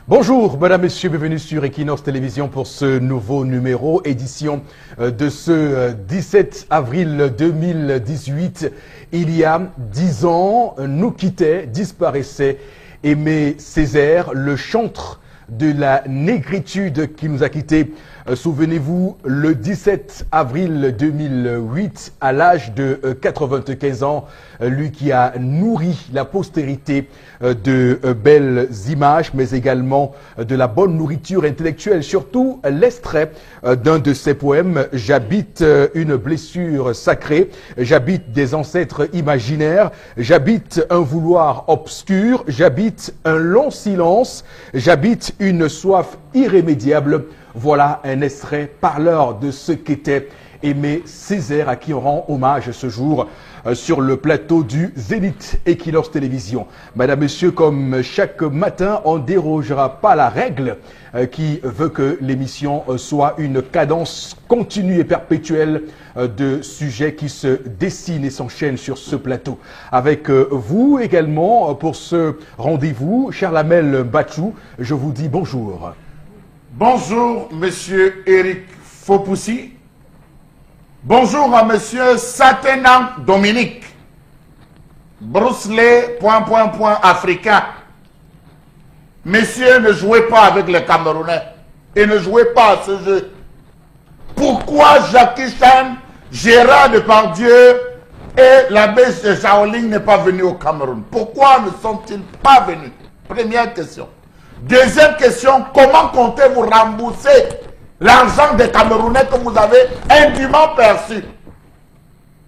Bonjour, madame, messieurs, bienvenue sur Equinox Télévision pour ce nouveau numéro, édition de ce 17 avril 2018. Il y a 10 ans, nous quittait, disparaissait Aimé Césaire, le chantre de la négritude qui nous a quittés. Souvenez-vous, le 17 avril 2008, à l'âge de 95 ans, lui qui a nourri la postérité de belles images, mais également de la bonne nourriture intellectuelle, surtout l'extrait d'un de ses poèmes, « J'habite une blessure sacrée, j'habite des ancêtres imaginaires, j'habite un vouloir obscur, j'habite un long silence, j'habite une soif irrémédiable ». Voilà un extrait parleur de ce qu'était Aimé Césaire, à qui on rend hommage ce jour sur le plateau du Zénith Equinox Télévision. Madame, Monsieur, comme chaque matin, on ne dérogera pas la règle qui veut que l'émission soit une cadence continue et perpétuelle de sujets qui se dessinent et s'enchaînent sur ce plateau. Avec vous également pour ce rendez-vous, Charlamel Bachou, je vous dis bonjour. Bonjour, monsieur Eric Fopoussi. Bonjour à monsieur Satenan Dominique. Bruce Lee, Africain. Messieurs, ne jouez pas avec les Camerounais et ne jouez pas à ce jeu. Pourquoi Jackie Chan, Gérard Depardieu et l'abbé Shaolin n'est pas venu au Cameroun? Pourquoi ne sont-ils pas venus? Première question. Deuxième question, comment comptez-vous rembourser l'argent des Camerounais que vous avez indûment perçu?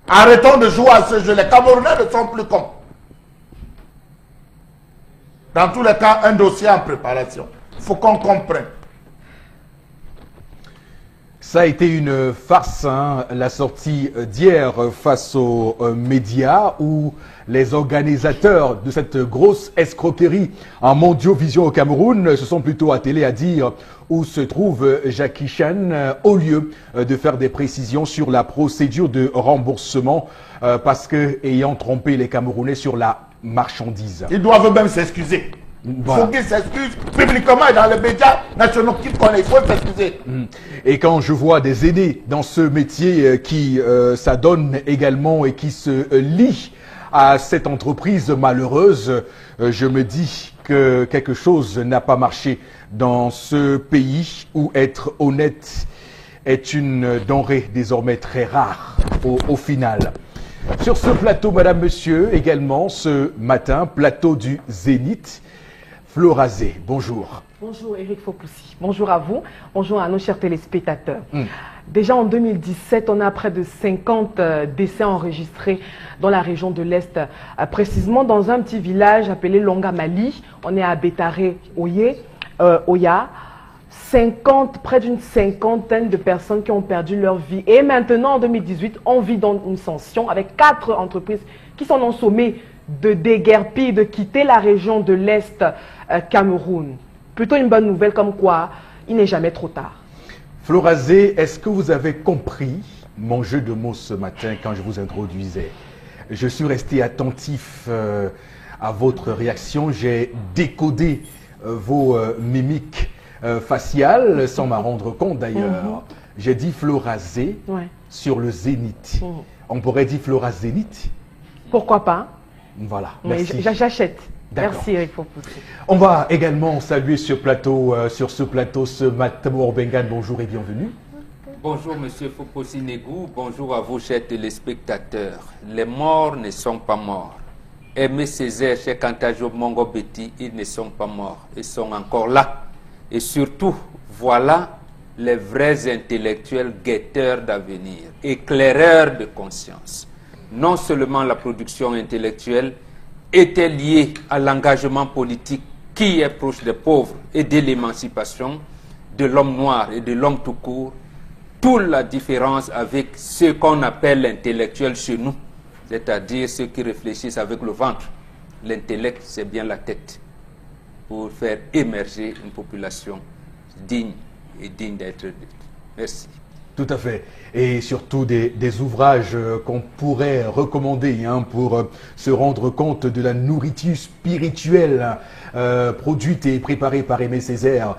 Arrêtons de jouer à ce jeu. Les Camerounais ne sont plus cons. Dans tous les cas, un dossier en préparation. Il faut qu'on comprenne. Ça a été une farce, hein, la sortie d'hier face aux médias où les organisateurs de cette grosse escroquerie en Mondiovision au Cameroun se sont plutôt attelés à dire où se trouve Jackie Chan au lieu de faire des précisions sur la procédure de remboursement parce que ayant trompé les Camerounais sur la marchandise. Ils doivent même s'excuser. Il faut qu'ils s'excusent publiquement et dans les médias nationaux qui connaissent. Il faut s'excuser. Et quand je vois des aînés dans ce métier qui s'adonnent également et qui se lient à cette entreprise malheureuse, je me dis que quelque chose n'a pas marché dans ce pays où être honnête est une denrée désormais très rare au final. Sur ce plateau, madame, monsieur, également ce matin, plateau du Zénith, Florazé, bonjour. Bonjour Eric Fopoussi, bonjour à vous, bonjour à nos chers téléspectateurs. Déjà en 2017, on a près de 50 décès enregistrés dans la région de l'Est, précisément dans un petit village appelé Longamali. On est à Bétaré, Oya. Près d'une cinquantaine de personnes qui ont perdu leur vie. Et maintenant, en 2018, on vit dans une sanction avec 4 entreprises qui sont en sommet de déguerpir, de quitter la région de l'Est Cameroun. Plutôt une bonne nouvelle comme quoi il n'est jamais trop tard. Florazé, est-ce que vous avez compris mon jeu de mots ce matin quand je vous introduisais? Je suis resté attentif à votre réaction. J'ai décodé vos mimiques faciales sans m'en rendre compte d'ailleurs. J'ai dit Florazé sur le Zénith. On pourrait dire Florazénith. Pourquoi pas? Voilà, merci. J'achète. Merci Eric Fopoussi. On va également saluer sur ce plateau ce matin Bengan. Bonjour et bienvenue. Bonjour Monsieur Fopoussi Negou, bonjour à vous chers téléspectateurs. Les morts ne sont pas morts. Aimé Césaire, chez Kantajo Mongo Betty, ils ne sont pas morts. Ils sont encore là. Et surtout, voilà les vrais intellectuels guetteurs d'avenir, éclaireurs de conscience. Non seulement la production intellectuelle était liée à l'engagement politique qui est proche des pauvres et de l'émancipation de l'homme noir et de l'homme tout court, toute la différence avec ce qu'on appelle l'intellectuel chez nous, c'est-à-dire ceux qui réfléchissent avec le ventre. L'intellect, c'est bien la tête pour faire émerger une population digne et digne d'être. Merci. Tout à fait. Et surtout des ouvrages qu'on pourrait recommander pour se rendre compte de la nourriture spirituelle produite et préparée par Aimé Césaire.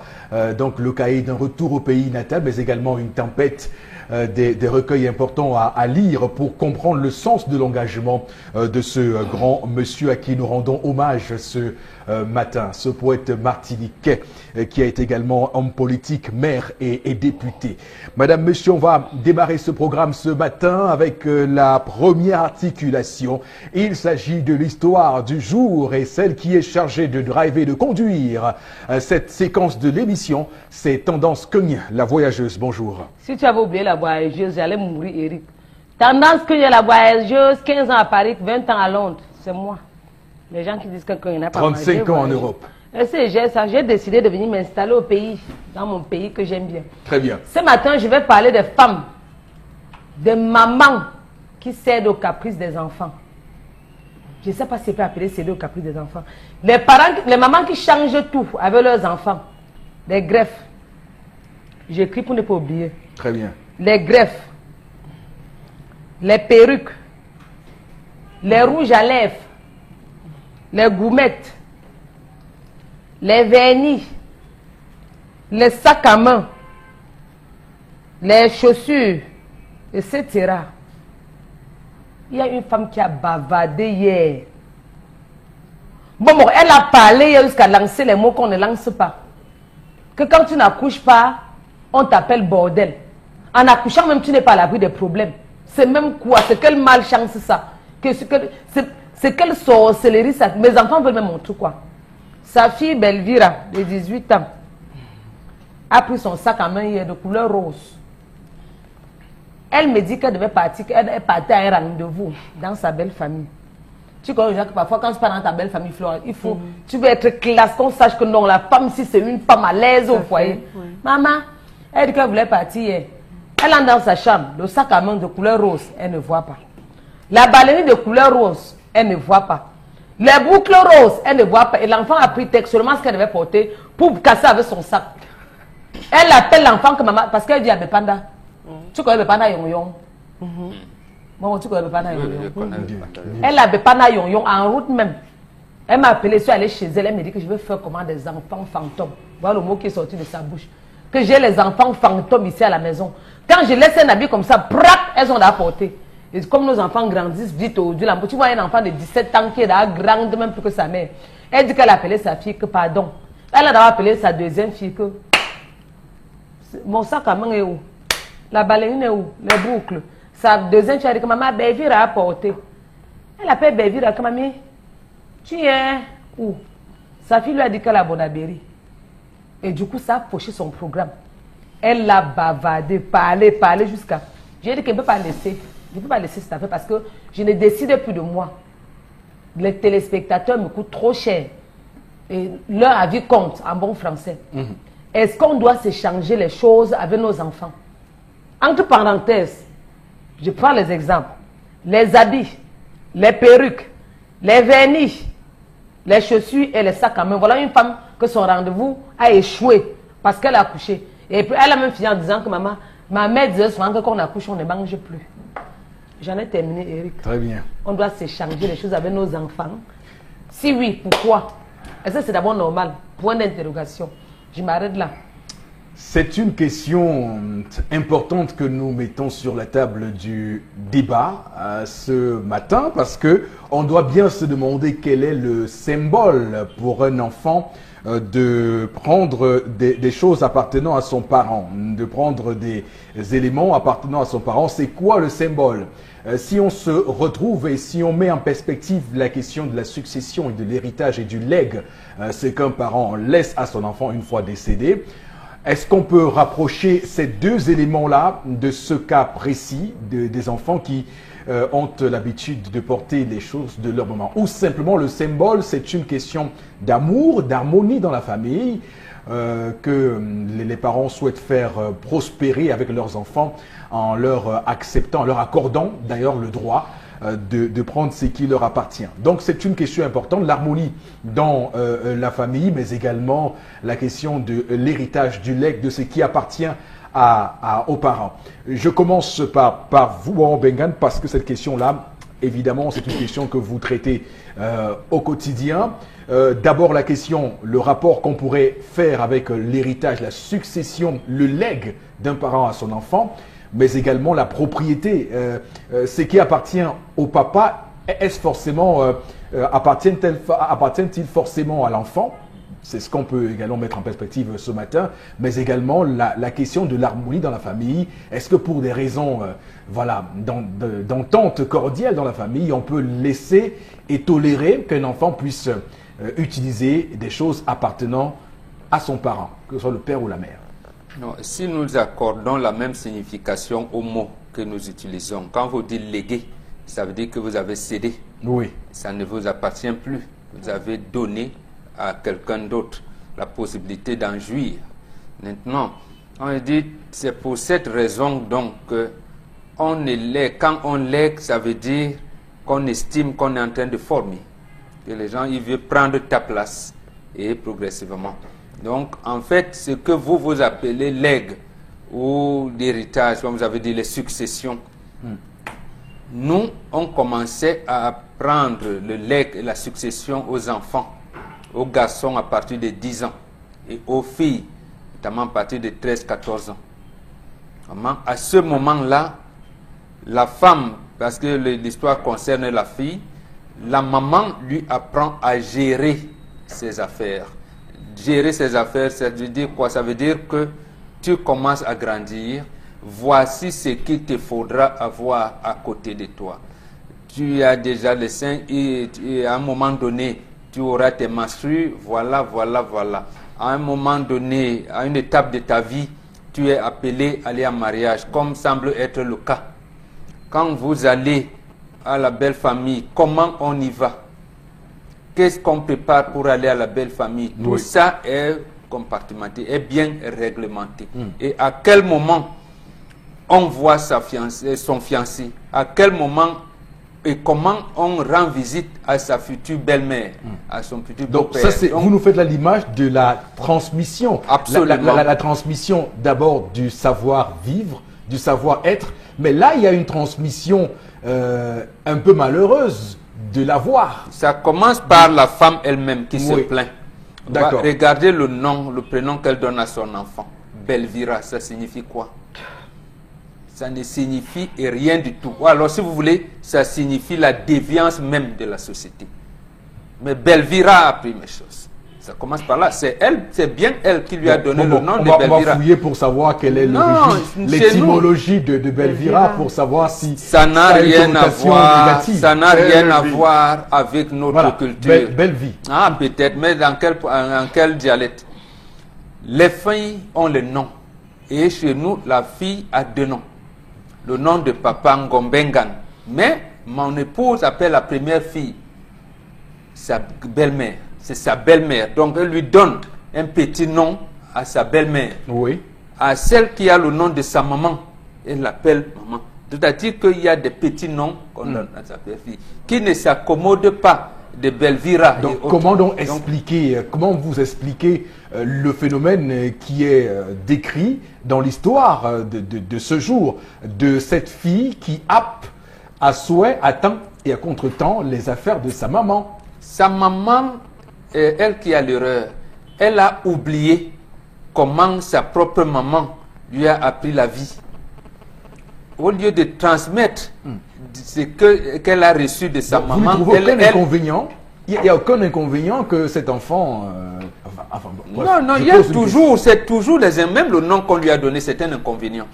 Donc le cahier d'un retour au pays natal, mais également une tempête. Des recueils importants à lire pour comprendre le sens de l'engagement de ce grand monsieur à qui nous rendons hommage ce matin, ce poète martiniquais qui a été également homme politique, maire et député. Madame, monsieur, on va démarrer ce programme ce matin avec la première articulation. Il s'agit de l'histoire du jour et celle qui est chargée de driver, de conduire cette séquence de l'émission, c'est Tendance Cogne, la voyageuse. Bonjour. Si tu avais oublié la voyageuse, j'allais mourir, Eric. Tendance Cogne, la voyageuse, 15 ans à Paris, 20 ans à Londres, c'est moi. Les gens qui disent que Cogne n'a pas 35 ans en Europe. J'ai décidé de venir m'installer au pays, dans mon pays que j'aime bien. Très bien. Ce matin, je vais parler des femmes, des mamans qui cèdent aux caprices des enfants. Je ne sais pas si on peut appeler céder aux caprices des enfants. Les parents, les mamans qui changent tout avec leurs enfants. Les greffes. J'écris pour ne pas oublier. Très bien. Les greffes. Les perruques. Les rouges à lèvres. Les goumettes. Les vernis. Les sacs à main. Les chaussures. Etc. Il y a une femme qui a bavardé hier. Bon, elle a parlé hier jusqu'à lancer les mots qu'on ne lance pas. Que quand tu n'accouches pas, on t'appelle bordel. En accouchant même, tu n'es pas à l'abri des problèmes. C'est même quoi? C'est quelle malchance ça? C'est quelle sorcellerie ça? Mes enfants veulent même montrer quoi? Sa fille Belvira, de 18 ans, a pris son sac à main hier de couleur rose. Elle me dit qu'elle devait partir, qu'elle partait à un rendez-vous dans sa belle famille. Tu connais déjà que parfois, quand tu pars dans ta belle famille, Florent, il faut, tu veux être classe, qu'on sache que non, la femme, si c'est une femme à l'aise au foyer. Maman, elle dit qu'elle voulait partir. Elle entre dans sa chambre, le sac à main de couleur rose, elle ne voit pas. La ballerine de couleur rose, elle ne voit pas. Les boucles roses, elle ne voit pas. Et l'enfant a pris seulement ce qu'elle devait porter pour casser avec son sac. Elle appelle l'enfant que maman, parce qu'elle dit à Bepanda. Tu connais Bepanda Yon Yon? Bon, tu connais Bepanda Yon Yon? Elle a Bepanda Yon Yon en route même. Elle m'a appelé, je suis allée chez elle, elle me dit que je veux faire comment des enfants fantômes. Voilà le mot qui est sorti de sa bouche. Que j'ai les enfants fantômes ici à la maison. Quand je laisse un habit comme ça, prac, elles ont d'apporter. Et comme nos enfants grandissent vite aujourd'hui, tu vois un enfant de 17 ans qui est là, grande même plus que sa mère. Elle dit qu'elle a appelé sa fille que pardon. Elle a d'abord appelé sa deuxième fille que mon sac à main est où? La ballerine est où? Les boucles. Sa deuxième fille a dit que maman Belvira a apporté. Elle appelle Belvira que maman, tu es où? Sa fille lui a dit qu'elle a Bonabéry. Et du coup, ça a fauché son programme. Elle l'a bavardé, parlé jusqu'à. J'ai dit qu'elle ne peut pas laisser. Je ne peux pas laisser cette affaire parce que je ne décide plus de moi. Les téléspectateurs me coûtent trop cher. Et leur avis compte en bon français. Est-ce qu'on doit s'échanger les choses avec nos enfants? Entre parenthèses, je prends les exemples. Les habits, les perruques, les vernis, les chaussures et les sacs à main. Voilà une femme que son rendez-vous a échoué parce qu'elle a accouché. Et puis elle a même fini en disant que maman, ma mère disait souvent que quand on accouche, on ne mange plus. J'en ai terminé, Eric. Très bien. On doit s'échanger les choses avec nos enfants. Si oui, pourquoi? Est-ce que c'est d'abord normal? Point d'interrogation. Je m'arrête là. C'est une question importante que nous mettons sur la table du débat ce matin parce que on doit bien se demander quel est le symbole pour un enfant de prendre des choses appartenant à son parent, de prendre des éléments appartenant à son parent. C'est quoi le symbole? Si on se retrouve et si on met en perspective la question de la succession et de l'héritage et du legs, c'est qu'un parent laisse à son enfant une fois décédé. Est-ce qu'on peut rapprocher ces deux éléments-là de ce cas précis des enfants qui ont l'habitude de porter les choses de leur maman? Ou simplement le symbole, c'est une question d'amour, d'harmonie dans la famille que les parents souhaitent faire prospérer avec leurs enfants en leur acceptant, en leur accordant d'ailleurs le droit de prendre ce qui leur appartient. Donc c'est une question importante, l'harmonie dans la famille, mais également la question de l'héritage du legs, de ce qui appartient aux parents. Je commence par vous, Warren Bengan, parce que cette question-là, évidemment, c'est une question que vous traitez au quotidien. D'abord la question, le rapport qu'on pourrait faire avec l'héritage, la succession, le legs d'un parent à son enfant, mais également la propriété. Ce qui appartient au papa, est-ce forcément, appartient-il forcément à l'enfant? C'est ce qu'on peut également mettre en perspective ce matin, mais également la question de l'harmonie dans la famille. Est-ce que pour des raisons d'entente cordiale dans la famille, on peut laisser et tolérer qu'un enfant puisse utiliser des choses appartenant à son parent, que ce soit le père ou la mère? Non, si nous accordons la même signification aux mots que nous utilisons, quand vous dites léguer, ça veut dire que vous avez cédé. Oui. Ça ne vous appartient plus. Vous avez donné à quelqu'un d'autre la possibilité d'en jouir. Maintenant, on dit, c'est pour cette raison donc que on est lègue. Quand on lègue, ça veut dire qu'on estime qu'on est en train de former. Que les gens, ils veulent prendre ta place et progressivement. Donc, en fait, ce que vous appelez legs ou l'héritage, comme vous avez dit, les successions, nous, on commençait à prendre le legs et la succession aux enfants, aux garçons à partir de 10 ans et aux filles, notamment à partir de 13-14 ans. À ce moment-là, la femme, parce que l'histoire concerne la fille, la maman lui apprend à gérer ses affaires. Gérer ses affaires, ça veut dire quoi? Ça veut dire que tu commences à grandir, voici ce qu'il te faudra avoir à côté de toi. Tu as déjà les seins et à un moment donné, tu auras tes menstrues, voilà. À un moment donné, à une étape de ta vie, tu es appelé à aller en mariage, comme semble être le cas. Quand vous allez à la belle famille, comment on y va? Qu'est-ce qu'on prépare pour aller à la belle famille? Tout ça est compartimenté, est bien réglementé. Et à quel moment on voit son fiancé? À quel moment et comment on rend visite à sa future belle-mère, à son futur beau-père? Donc ça, vous nous faites l'image de la transmission. Absolument. La transmission d'abord du savoir-vivre, du savoir-être, mais là il y a une transmission un peu malheureuse de l'avoir. Ça commence par la femme elle-même qui se plaint. D'accord. Regardez le nom, le prénom qu'elle donne à son enfant. Belvira, ça signifie quoi? Ça ne signifie rien du tout. Ou alors, si vous voulez, ça signifie la déviance même de la société. Mais Belvira a appris mes choses. Ça commence par là. C'est elle, c'est bien elle qui lui a donné le nom de Belvira. On va fouiller pour savoir quelle est l'étymologie de Belvira, pour savoir si ça n'a rien à voir. Ça n'a rien à voir avec notre culture. Belle vie. Ah, peut-être, mais dans quel dialecte? Les filles ont le nom. Et chez nous, la fille a 2 noms. Le nom de papa Ngombengan. Mais mon épouse appelle la première fille sa belle-mère. C'est sa belle-mère. Donc elle lui donne un petit nom à sa belle-mère. Oui. À celle qui a le nom de sa maman, elle l'appelle maman. C'est-à-dire qu'il y a des petits noms qu'on donne à sa belle-fille qui ne s'accommodent pas de Belvira. Donc comment comment vous expliquez le phénomène qui est décrit dans l'histoire de ce jour, de cette fille qui happe à souhait, à temps et à contre-temps les affaires de sa maman? Sa maman, elle qui a l'erreur, elle a oublié comment sa propre maman lui a appris la vie. Au lieu de transmettre ce qu'elle a reçu de sa maman, inconvénient? Il n'y a aucun inconvénient que cet enfant... non, il y a toujours, c'est toujours les même le nom qu'on lui a donné, c'est un inconvénient.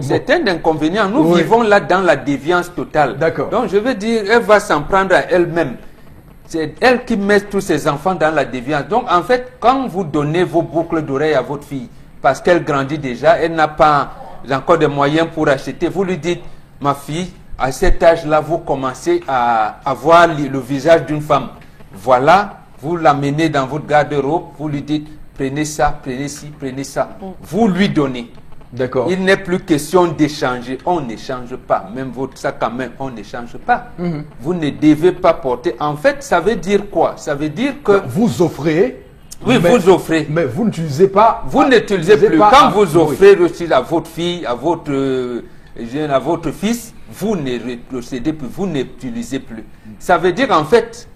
C'est un inconvénient. Nous vivons là dans la déviance totale. D'accord. Donc je veux dire, elle va s'en prendre à elle-même. C'est elle qui met tous ses enfants dans la déviance. Donc en fait, quand vous donnez vos boucles d'oreilles à votre fille, parce qu'elle grandit déjà, elle n'a pas encore de moyens pour acheter, vous lui dites, ma fille, à cet âge-là, vous commencez à avoir le visage d'une femme. Voilà, vous l'amenez dans votre garde-robe, vous lui dites, prenez ça, prenez ci, prenez ça. Vous lui donnez. D'accord. Il n'est plus question d'échanger. On n'échange pas. Même votre sac à main, on n'échange pas. Vous ne devez pas porter. En fait, ça veut dire quoi? Ça veut dire que... Vous offrez. Oui, vous offrez. Mais vous n'utilisez pas. Vous n'utilisez plus. Quand vous offrez aussi à votre fille, à votre fils, vous ne rétrocédez plus, vous n'utilisez plus. Ça veut dire en fait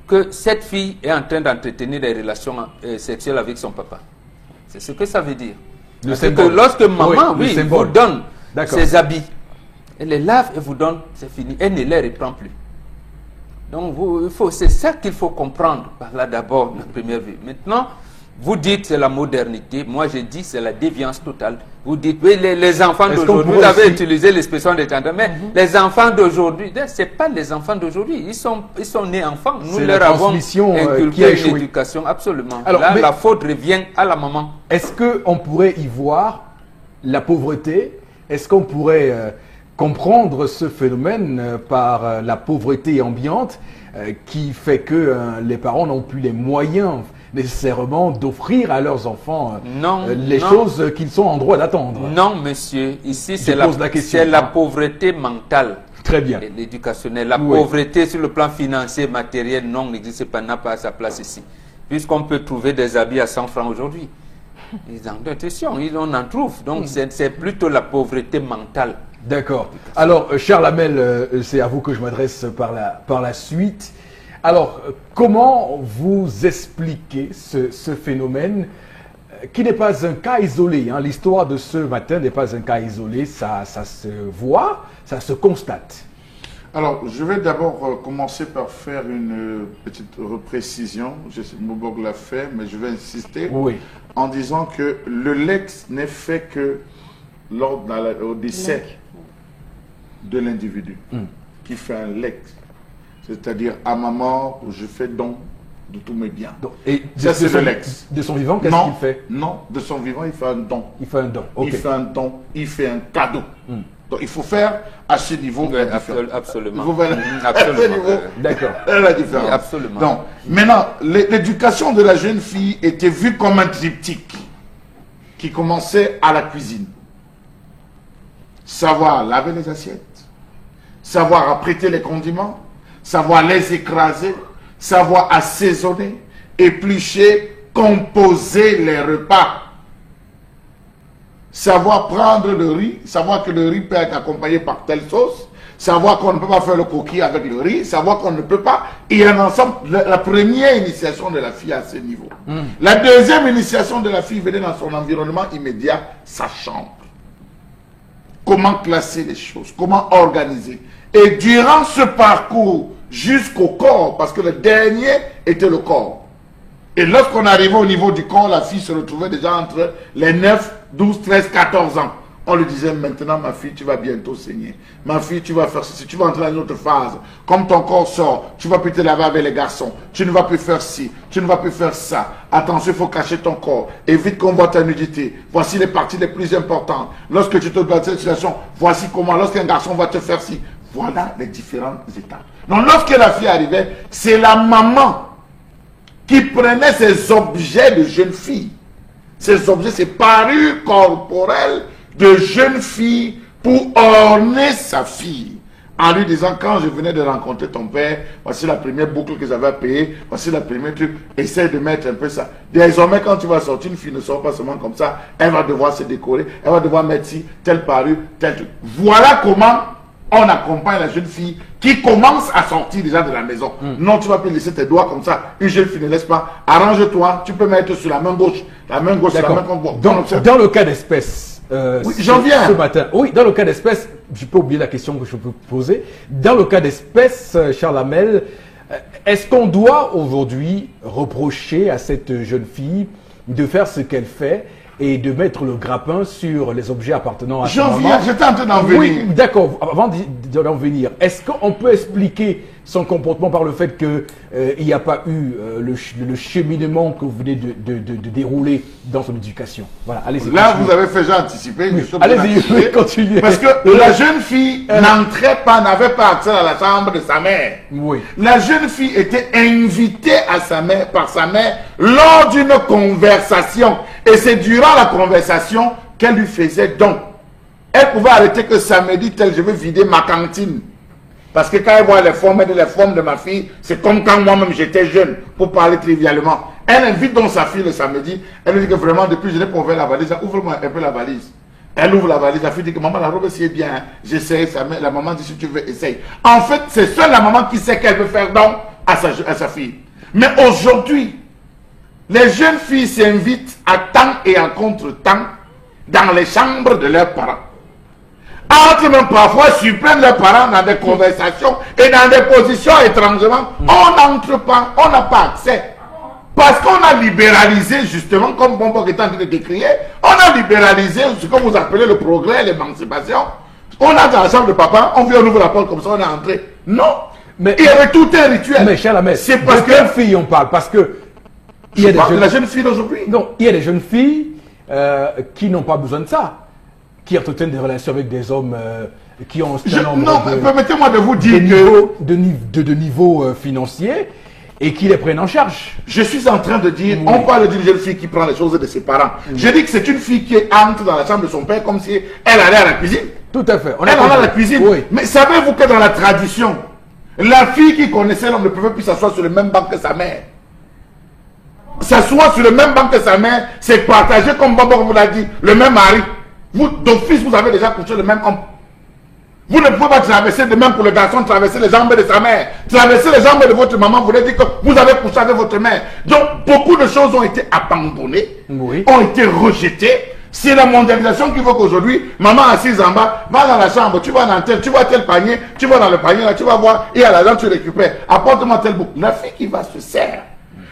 que cette fille est en train d'entretenir des relations sexuelles avec son papa. C'est ce que ça veut dire. Parce que lorsque maman, vous donne ses habits, elle les lave et vous donne, c'est fini. Elle ne les reprend plus. Donc, c'est ça qu'il faut comprendre par là d'abord, la première vue. Maintenant, vous dites c'est la modernité. Moi, je dis c'est la déviance totale. Vous dites, oui, les enfants d'aujourd'hui, vous avez utilisé l'expression des tendres, mais les enfants d'aujourd'hui, ce n'est pas les enfants d'aujourd'hui. Ils sont nés enfants. Nous leur avons inculqué une éducation, absolument. Alors, là, la faute revient à la maman. Est-ce qu'on pourrait y voir la pauvreté? Est-ce qu'on pourrait comprendre ce phénomène par la pauvreté ambiante qui fait que les parents n'ont plus les moyens nécessairement d'offrir à leurs enfants les choses qu'ils sont en droit d'attendre? Non, monsieur. Ici, c'est la pauvreté mentale. Très bien. L'éducationnelle. La pauvreté sur le plan financier, matériel, non, n'existe pas, n'a pas sa place ici. Puisqu'on peut trouver des habits à 100 francs aujourd'hui. On en trouve. Donc, c'est plutôt la pauvreté mentale. D'accord. Alors, Charles Hamel, c'est à vous que je m'adresse par la suite. Alors, comment vous expliquez ce phénomène qui n'est pas un cas isolé, hein? L'histoire de ce matin n'est pas un cas isolé, ça se voit, ça se constate. Alors, je vais d'abord commencer par faire une petite reprécision. Je sais que Moubourg l'a fait, mais je vais insister en disant que le legs n'est fait que lors au décès de l'individu qui fait un legs. C'est-à-dire, à ma mort, je fais don de tous mes biens. Et ça, c'est le legs. De son vivant, qu'est-ce qu'il fait? Non, de son vivant, il fait un don. Il fait un don. Il fait un don, il fait un cadeau. Donc, il faut faire à ce niveau la différence. Absolument. Il faut faire à ce niveau. D'accord. La différence. Oui, absolument. Donc, maintenant, l'éducation de la jeune fille était vue comme un triptyque qui commençait à la cuisine. Savoir laver les assiettes, savoir apprêter les condiments, savoir les écraser, savoir assaisonner, éplucher, composer les repas. Savoir prendre le riz, savoir que le riz peut être accompagné par telle sauce, savoir qu'on ne peut pas faire le coquille avec le riz, savoir qu'on ne peut pas... Il y a un ensemble, la première initiation de la fille à ce niveau. La deuxième initiation de la fille venait dans son environnement immédiat, sa chambre. Comment classer les choses, comment organiser. Et durant ce parcours jusqu'au corps, parce que le dernier était le corps. Et lorsqu'on arrivait au niveau du corps, la fille se retrouvait déjà entre les 9, 12, 13, 14 ans. On lui disait maintenant, ma fille, tu vas bientôt saigner. Ma fille, tu vas faire ceci, tu vas entrer dans une autre phase. Comme ton corps sort, tu vas plus te laver avec les garçons. Tu ne vas plus faire ci, tu ne vas plus faire ça. Attention, il faut cacher ton corps. Évite qu'on voit ta nudité. Voici les parties les plus importantes. Lorsque tu te dois de cette situation, voici comment, lorsqu'un garçon va te faire ci. Voilà les différentes étapes. Donc, lorsque la fille arrivait, c'est la maman qui prenait ces objets de jeune fille. Ces objets, ces parures corporelles de jeune fille pour orner sa fille. En lui disant, quand je venais de rencontrer ton père, voici la première boucle que j'avais payée, voici la première truc, essaie de mettre un peu ça. Désormais, quand tu vas sortir, une fille ne sort pas seulement comme ça, elle va devoir se décorer, elle va devoir mettre ci, telle parure, tel truc. Voilà comment on accompagne la jeune fille qui commence à sortir déjà de la maison. Non, tu vas plus laisser tes doigts comme ça. Une jeune fille ne laisse pas. Arrange-toi, tu peux mettre sur la main gauche. La main gauche, la main gauche. Dans le cas d'espèce, oui, j'en viens. Ce matin, oui, dans le cas d'espèce, je peux oublier la question que je peux poser. Dans le cas d'espèce, Charles Hamel, est-ce qu'on doit aujourd'hui reprocher à cette jeune fille de faire ce qu'elle fait et de mettre le grappin sur les objets appartenant à sa maman? J'en viens, j'étais en train d'en venir. Oui, d'accord. Avant d'en venir, est-ce qu'on peut expliquer son comportement par le fait qu'il n'y a pas eu le cheminement que vous venez de dérouler dans son éducation? Voilà, allez-y. Là, vous avez fait, j'ai anticipé. Oui. Allez-y, continuez. Parce que la jeune fille n'entrait pas, n'avait pas accès à la chambre de sa mère. Oui. La jeune fille était invitée à sa mère, par sa mère lors d'une conversation. Et c'est durant la conversation qu'elle lui faisait don. Elle pouvait arrêter que samedi tel, je vais vider ma cantine. Parce que quand elle voit les formes de ma fille, c'est comme quand moi-même j'étais jeune, pour parler trivialement. Elle invite donc sa fille le samedi. Elle lui dit que vraiment, depuis je n'ai pas ouvert la valise, ouvre-moi un peu la valise. Elle ouvre la valise, la fille dit que maman, la robe c'est bien, hein. J'essaie, la maman dit si tu veux, essaye. En fait, c'est seule la maman qui sait qu'elle veut faire don à sa fille. Mais aujourd'hui, les jeunes filles s'invitent à temps et en contre-temps dans les chambres de leurs parents. Entre même parfois surprennent leurs parents dans des conversations et dans des positions étrangement. On n'entre pas, on n'a pas accès. Parce qu'on a libéralisé, justement, comme Bombo est en train de décrire, on a libéralisé ce que vous appelez le progrès, l'émancipation. On a dans la chambre de papa, on vient, on ouvre la porte comme ça, on est entré. Non. Mais il y avait tout un rituel. Mais cher Lamès, c'est parce que quelle fille on parle? Parce que il y a des jeunes... la jeune fille d'aujourd'hui. Non, il y a des jeunes filles qui n'ont pas besoin de ça, qui entretiennent des relations avec des hommes qui ont un nombre non, permettez-moi de vous dire de niveau financier et qui les prennent en charge. Je suis en train de dire, on parle d'une jeune fille qui prend les choses de ses parents. Je dis que c'est une fille qui entre dans la chambre de son père comme si elle allait à la cuisine. Tout à fait. Elle allait à la cuisine. Oui. Mais savez-vous que dans la tradition, la fille qui connaissait l'homme ne pouvait plus s'asseoir sur le même banc que sa mère. S'asseoir sur le même banc que sa mère, c'est partager, comme Bobo vous l'a dit, le même mari. Vous, d'office, vous avez déjà couché le même homme. Vous ne pouvez pas traverser de même pour le garçon, traverser les jambes de sa mère. Traverser les jambes de votre maman, vous voulez dire que vous avez couché avec votre mère. Donc, beaucoup de choses ont été abandonnées, ont été rejetées. C'est la mondialisation qui veut qu'aujourd'hui, maman assise en bas, va dans la chambre, tu vas dans tu vois tel panier, tu vas dans le panier, là, tu vas voir, et à l'argent, tu récupères. Apporte-moi tel bout. La fille qui va se servir.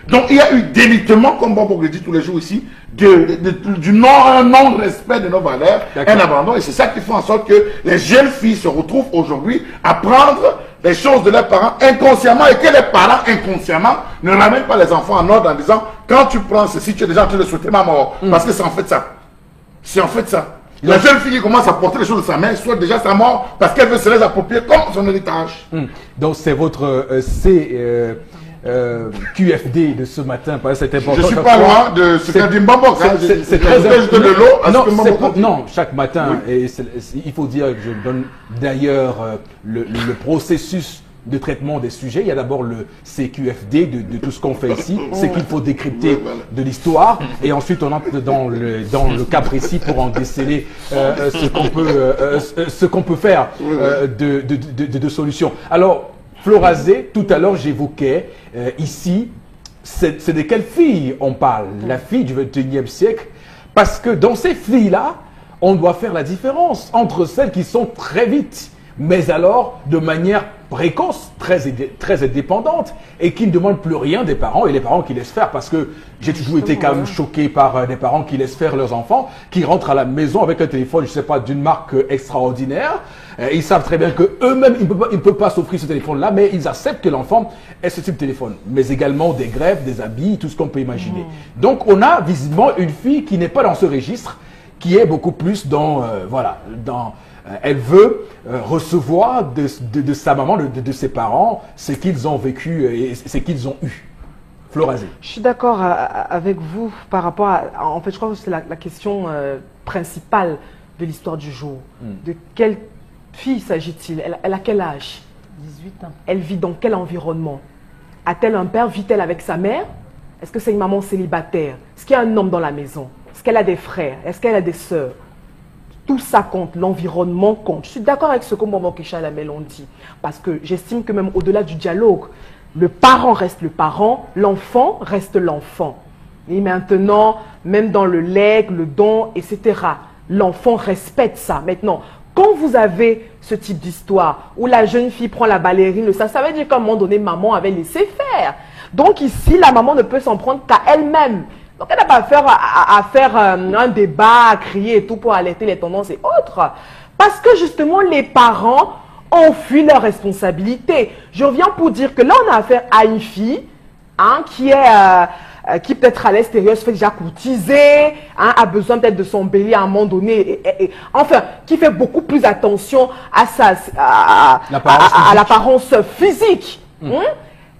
Donc, il y a eu délitement, comme Bobo le dit tous les jours ici, du non-respect de nos valeurs, un abandon. Et c'est ça qui fait en sorte que les jeunes filles se retrouvent aujourd'hui à prendre les choses de leurs parents inconsciemment et que les parents inconsciemment ne ramènent pas les enfants en ordre en disant quand tu prends ceci, tu es déjà en train de souhaiter ma mort. Parce que c'est en fait ça. C'est en fait ça. La jeune fille qui commence à porter les choses de sa mère souhaite déjà sa mort parce qu'elle veut se les approprier comme son héritage. Donc c'est votre QFD de ce matin, c'est important. Je ne suis pas loin de ce qu'a dit Mbambo. C'est très important. De l'eau. Non, chaque matin, et il faut dire que je donne d'ailleurs le processus de traitement des sujets. Il y a d'abord le CQFD de tout ce qu'on fait ici, c'est qu'il faut décrypter de l'histoire, et ensuite on entre dans le cas précis pour en déceler ce qu'on peut faire de solutions. Alors, Florazé, tout à l'heure j'évoquais ici, c'est de quelle fille on parle? La fille du XXIe siècle, parce que dans ces filles-là, on doit faire la différence entre celles qui sont très vite, mais alors de manière précoce, très indépendante, et qui ne demandent plus rien des parents, et les parents qui laissent faire, parce que j'ai toujours été quand même choqué par des parents qui laissent faire leurs enfants, qui rentrent à la maison avec un téléphone, je ne sais pas, d'une marque extraordinaire. Ils savent très bien qu'eux-mêmes, ils ne peuvent pas s'offrir ce téléphone-là, mais ils acceptent que l'enfant ait ce type de téléphone. Mais également des greffes, des habits, tout ce qu'on peut imaginer. Donc on a visiblement une fille qui n'est pas dans ce registre, qui est beaucoup plus dans, elle veut recevoir de sa maman, de ses parents, ce qu'ils ont vécu et ce qu'ils ont eu. Florazé. Je suis d'accord avec vous par rapport à... En fait, je crois que c'est la question principale de l'histoire du jour. De quelle fille s'agit-il? Elle a quel âge? 18 ans. Elle vit dans quel environnement? A-t-elle un père? Vit-elle avec sa mère? Est-ce que c'est une maman célibataire? Est-ce qu'il y a un homme dans la maison? Est-ce qu'elle a des frères? Est-ce qu'elle a des sœurs? Tout ça compte, l'environnement compte. Je suis d'accord avec ce que Maman Kesha Lamélon dit. Parce que j'estime que même au-delà du dialogue, le parent reste le parent, l'enfant reste l'enfant. Et maintenant, même dans le legs, le don, etc., l'enfant respecte ça. Maintenant, quand vous avez ce type d'histoire où la jeune fille prend la ballerine, ça veut dire qu'à un moment donné, maman avait laissé faire. Donc ici, la maman ne peut s'en prendre qu'à elle-même. Donc, elle n'a pas à faire un débat, à crier et tout pour alerter les tendances et autres. Parce que justement, les parents ont fui leurs responsabilités. Je reviens pour dire que là, on a affaire à une fille qui peut-être à l'extérieur se fait déjà courtiser, a besoin peut-être de s'embellir à un moment donné, enfin, qui fait beaucoup plus attention à l'apparence physique.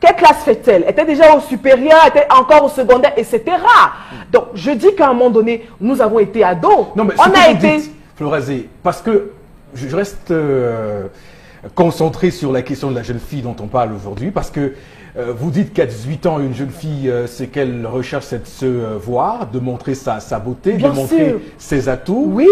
Quelle classe fait-elle? Était déjà au supérieur, était encore au secondaire, etc. Donc, je dis qu'à un moment donné, nous avons été ados. Non, mais on a été... Florazé, parce que je reste concentré sur la question de la jeune fille dont on parle aujourd'hui, parce que vous dites qu'à 18 ans, une jeune fille, c'est qu'elle recherche c'est de se voir, de montrer sa beauté, Bien de montrer sûr. ses atouts, Oui.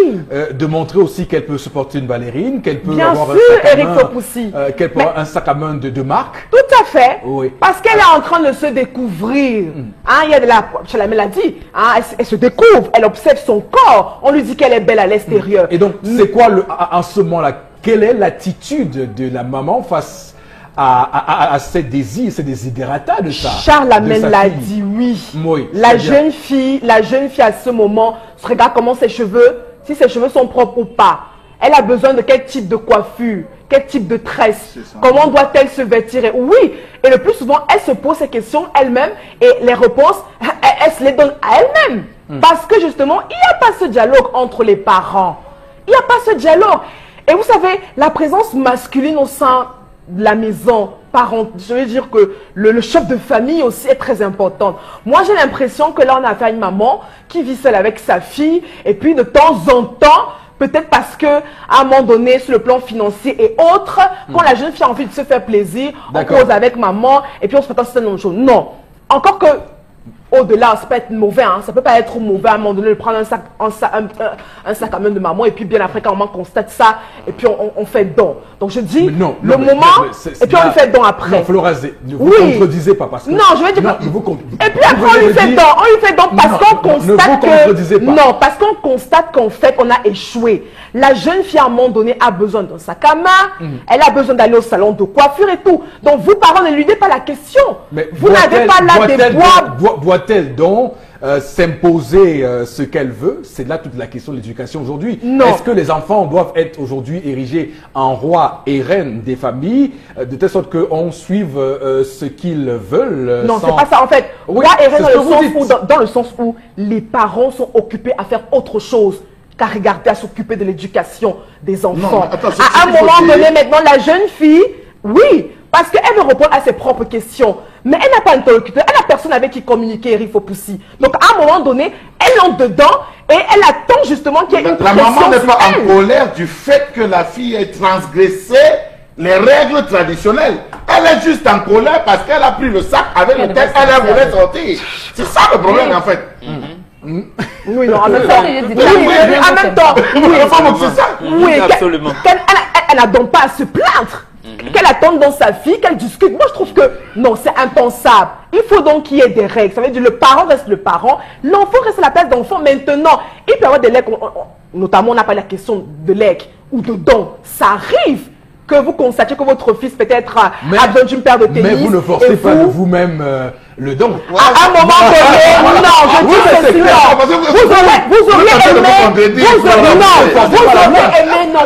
De montrer aussi qu'elle peut supporter une ballerine, qu'elle peut Bien avoir sûr, un sac à Eric main, Fopoussi. qu'elle peut avoir un sac à main de marque. Tout à fait. Oui. Parce qu'elle est en train de se découvrir. Hein, il y a de la... Chalamel l'a dit. Hein, elle se découvre. Elle observe son corps. On lui dit qu'elle est belle à l'extérieur. Et donc, c'est quoi, en ce moment-là, quelle est l'attitude de la maman face à ces désirs, ces désiderata de ça? Charles Amel l'a dit, oui. Oui, La jeune fille à ce moment, se regarde comment ses cheveux, si ses cheveux sont propres ou pas. Elle a besoin de quel type de coiffure, quel type de tresse, comment doit-elle se vêtir? Oui, et le plus souvent, elle se pose ces questions elle-même et les réponses, elle se les donne à elle-même. Parce que justement, il n'y a pas ce dialogue entre les parents. Il n'y a pas ce dialogue. Et vous savez, la présence masculine au sein de la maison, je veux dire que le chef de famille aussi est très important. Moi, j'ai l'impression que là, on a affaire à une maman qui vit seule avec sa fille et puis de temps en temps, peut-être parce que à un moment donné, sur le plan financier et autres, quand la jeune fille a envie de se faire plaisir, on cause avec maman et puis on se fait un certain nombre de choses. Non. Encore que au-delà, ça peut être mauvais, hein. Ça peut pas être mauvais à un moment donné de prendre un sac à main de maman et puis bien après quand maman constate ça et puis on fait don. Donc je dis non, le moment et puis on lui fait don après. Non, Florazé, ne vous contredisez pas parce que... Non, je veux dire non, et puis après on lui fait don, parce qu'on constate que... Non, parce qu'on constate qu'en fait on a échoué. La jeune fille à un moment donné a besoin d'un sac à main, elle a besoin d'aller au salon de coiffure et tout. Donc vous parents ne lui dites pas la question. Mais vous n'avez pas là des bois... Doit-elle donc s'imposer ce qu'elle veut? C'est là toute la question de l'éducation aujourd'hui. Est-ce que les enfants doivent être aujourd'hui érigés en rois et reines des familles, de telle sorte qu'on suive ce qu'ils veulent? Non, c'est pas ça en fait. Roi et reine dans le sens où les parents sont occupés à faire autre chose qu'à regarder, à s'occuper de l'éducation des enfants. Non, attends, à un moment donné, maintenant, la jeune fille, oui, parce qu'elle veut répondre à ses propres questions. Mais elle n'a pas interlocuteur, elle n'a personne avec qui communiquer, Eric Fopoussi. Donc, à un moment donné, elle entre dedans et elle attend justement qu'il y ait une pression. La maman n'est pas en colère du fait que la fille ait transgressé les règles traditionnelles. Elle est juste en colère parce qu'elle a pris le sac avec lequel elle voulait sortir. C'est ça le problème en fait. Oui, non, en même temps. En même temps. C'est ça. Oui, absolument. Elle n'a donc pas à se plaindre. Qu'elle attende dans sa fille, qu'elle discute. Moi, je trouve que non, c'est impensable. Il faut donc qu'il y ait des règles. Ça veut dire le parent reste le parent, l'enfant reste à la place d'enfant. Maintenant, il peut y avoir des legs, notamment on n'a pas la question de legs ou de dons. Ça arrive que vous constatiez que votre fils peut-être a besoin d'une paire de tennis. Mais vous ne forcez pas de vous-même le don. À un moment donné, non, je dis ceci,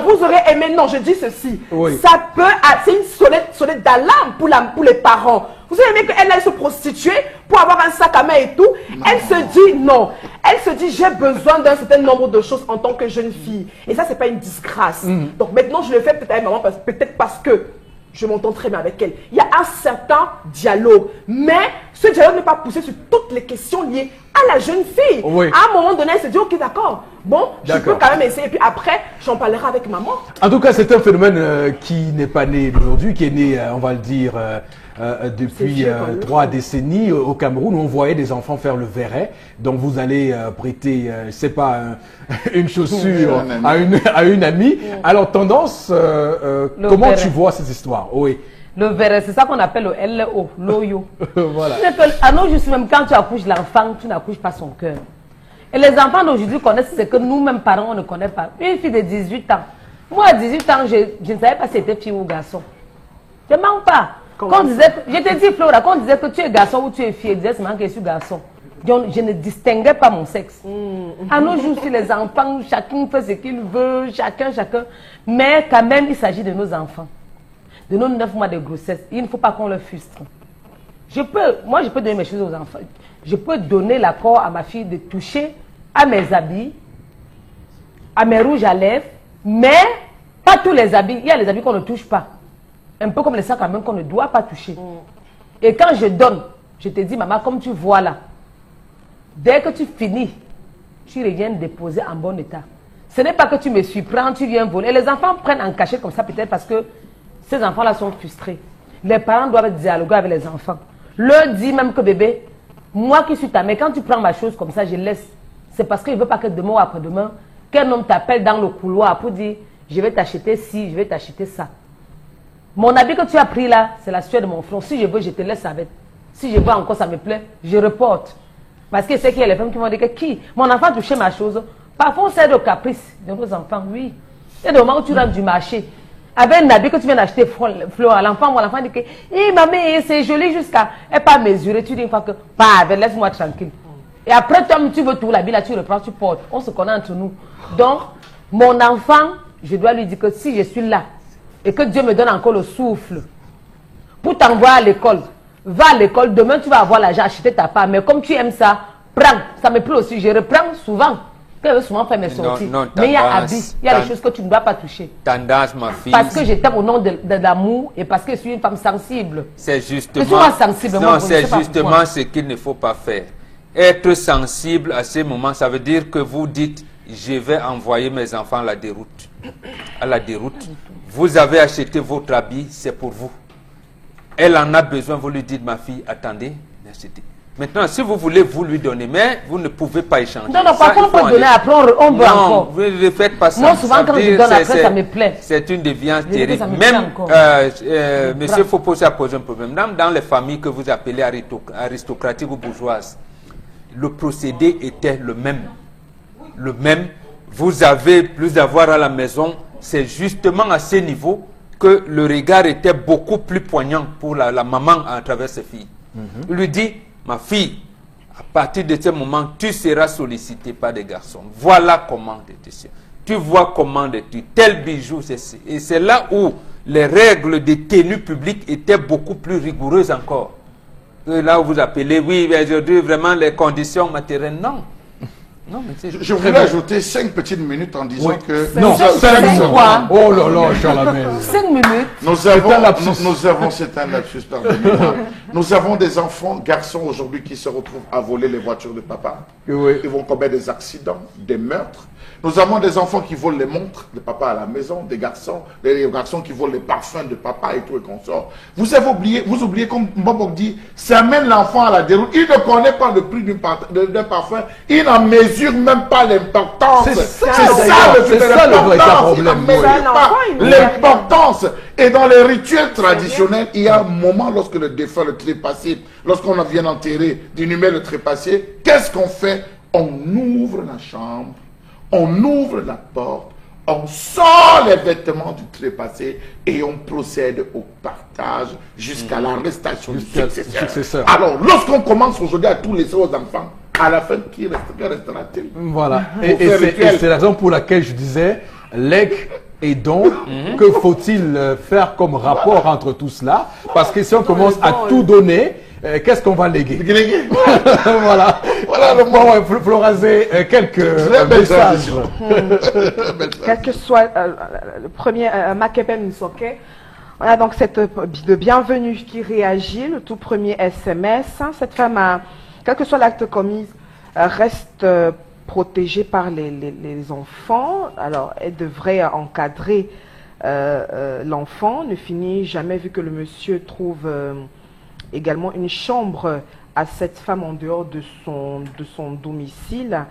vous aurez aimé, non, je dis ceci. Ça peut, c'est une sonnette d'alarme pour les parents. Vous avez aimé qu'elle aille se prostituer pour avoir un sac à main et tout. Elle se dit non. Elle se dit j'ai besoin d'un certain nombre de choses en tant que jeune fille. Et ça, c'est pas une disgrâce. Donc maintenant, je le fais peut-être avec maman, peut-être parce que je m'entends très bien avec elle. Il y a un certain dialogue. Mais ce dialogue n'est pas poussé sur toutes les questions liées à la jeune fille. À un moment donné, elle se dit ok, d'accord. Bon, je peux quand même essayer. Et puis après, j'en parlerai avec maman. En tout cas, c'est un phénomène qui n'est pas né d'aujourd'hui, qui est né, on va le dire, depuis 3 décennies au Cameroun, où on voyait des enfants faire le verret. Donc vous allez prêter, c'est pas une chaussure à une amie. Alors tendance, comment tu vois cette histoire? Oui. Le verret, c'est ça qu'on appelle le LO, l'oyo. Voilà. À nos jours, même quand tu accouches l'enfant, tu n'accouches pas son cœur. Et les enfants d'aujourd'hui connaissent ce que nous-mêmes parents, on ne connaît pas. Une fille de 18 ans. Moi, à 18 ans, je ne savais pas si c'était fille ou garçon. Je ne mens pas. Quand on disait, je te dis, Flora, quand on disait que tu es garçon ou tu es fille, je disais seulement que je suis garçon. Je ne distinguais pas mon sexe. À nos jours, si les enfants, chacun fait ce qu'il veut, chacun. Mais quand même, il s'agit de nos enfants. De nos 9 mois de grossesse. Il ne faut pas qu'on le frustre. Moi, je peux donner mes choses aux enfants. Je peux donner l'accord à ma fille de toucher à mes habits, à mes rouges à lèvres, mais pas tous les habits. Il y a les habits qu'on ne touche pas. Un peu comme les sacs à main qu'on ne doit pas toucher. Et quand je donne, je te dis, maman, comme tu vois là, dès que tu finis, tu reviens déposer en bon état. Ce n'est pas que tu me surprends, tu viens voler. Et les enfants prennent en cachette comme ça peut-être parce que ces enfants-là sont frustrés. Les parents doivent dialoguer avec les enfants. Leur dit même que bébé, moi qui suis ta mère, quand tu prends ma chose comme ça, je laisse. C'est parce qu'il ne veut pas que demain ou après-demain, qu'un homme t'appelle dans le couloir pour dire, je vais t'acheter ci, je vais t'acheter ça. Mon habit que tu as pris là, c'est la sueur de mon front. Si je veux, je te laisse avec. Si je vois encore, ça me plaît, je reporte. Parce que c'est qu'il y a les femmes qui vont dire que qui? Mon enfant a touché ma chose. Parfois, on sert de caprice de nos enfants, oui. Il y a des moments où tu rentres du marché. Avec un habit que tu viens d'acheter, fleur à l'enfant, l'enfant dit que, eh, maman, c'est joli jusqu'à, elle pas mesuré. Tu dis une fois que, pas, laisse-moi tranquille. Et après, toi, tu veux tout l'habit là, tu reprends, tu portes. On se connaît entre nous. Donc, mon enfant, je dois lui dire que si je suis là, et que Dieu me donne encore le souffle, pour t'envoyer à l'école, va à l'école, demain tu vas avoir l'argent, acheter ta part. Mais comme tu aimes ça, prends. Ça me plaît aussi, je reprends souvent. Je veux souvent faire mes sorties. Mais il y a habits, il y a des choses que tu ne dois pas toucher. Tendance, ma fille. Parce que je t'aime au nom de l'amour et parce que je suis une femme sensible. C'est justement, sensible, non, c'est justement ce qu'il ne faut pas faire. Être sensible à ces moments, ça veut dire que vous dites, je vais envoyer mes enfants à la déroute. À la déroute. Vous avez acheté votre habit, c'est pour vous. Elle en a besoin, vous lui dites, ma fille, attendez, achetez. Maintenant, si vous voulez, vous lui donnez, mais vous ne pouvez pas échanger. Non, non, par contre, on peut donner après, on veut encore. Non, vous ne faites pas ça. Moi, souvent, quand je donne après, ça me plaît. C'est une déviance terrible. Même, monsieur Fopos a posé un problème. Dans les familles que vous appelez aristocratiques ou bourgeoises, le procédé était le même. Le même. Vous avez plus d'avoir à la maison. C'est justement à ce niveau que le regard était beaucoup plus poignant pour la maman à travers ses filles. Il lui dit, ma fille, à partir de ce moment, tu seras sollicitée par des garçons. Voilà comment tu vois comment tu tel bijou, ceci. Et c'est là où les règles de tenue publique étaient beaucoup plus rigoureuses encore. Et là où vous appelez, oui, aujourd'hui, vraiment, les conditions matérielles, non. Non, mais je voulais ajouter 5 petites minutes en disant que... Non, 5 quoi? Oh là là, Charlamagne. 5 minutes. Nous avons, c'est un lapsus, pardonnez-moi. Nous avons des enfants, garçons aujourd'hui qui se retrouvent à voler les voitures de papa. Oui. Ils vont commettre des accidents, des meurtres. Nous avons des enfants qui volent les montres de papa à la maison, des garçons qui volent les parfums de papa et tout et consorts. Vous oubliez comme Mbobok dit, ça amène l'enfant à la déroute. Il ne connaît pas le prix d'un parfum, il n'en mesure même pas l'importance. C'est ça le véritable problème. L'importance. Et dans les rituels traditionnels, il y a un moment lorsque le défunt, le trépassé, lorsqu'on vient enterrer, d'inhumer le trépassé, qu'est-ce qu'on fait? On ouvre la chambre. On ouvre la porte, on sort les vêtements du trépassé et on procède au partage jusqu'à l'arrestation du successeur. Alors, lorsqu'on commence aujourd'hui à tout laisser aux enfants, à la fin, qui restera-t-il? Voilà. Et c'est la raison pour laquelle je disais, legs et donc, que faut-il faire comme rapport entre tout cela? Parce que si on commence à tout donner, qu'est-ce qu'on va léguer? Voilà. Voilà le moment. Florazé, quelques messages. Quel que soit le premier, Makepem Nsoke, on a donc cette de bienvenue qui réagit, le tout premier SMS. Cette femme, quel que soit l'acte commis, reste protégée par les enfants. Alors, elle devrait encadrer l'enfant. Ne finit jamais vu que le monsieur trouve également une chambre à cette femme en dehors de son domicile,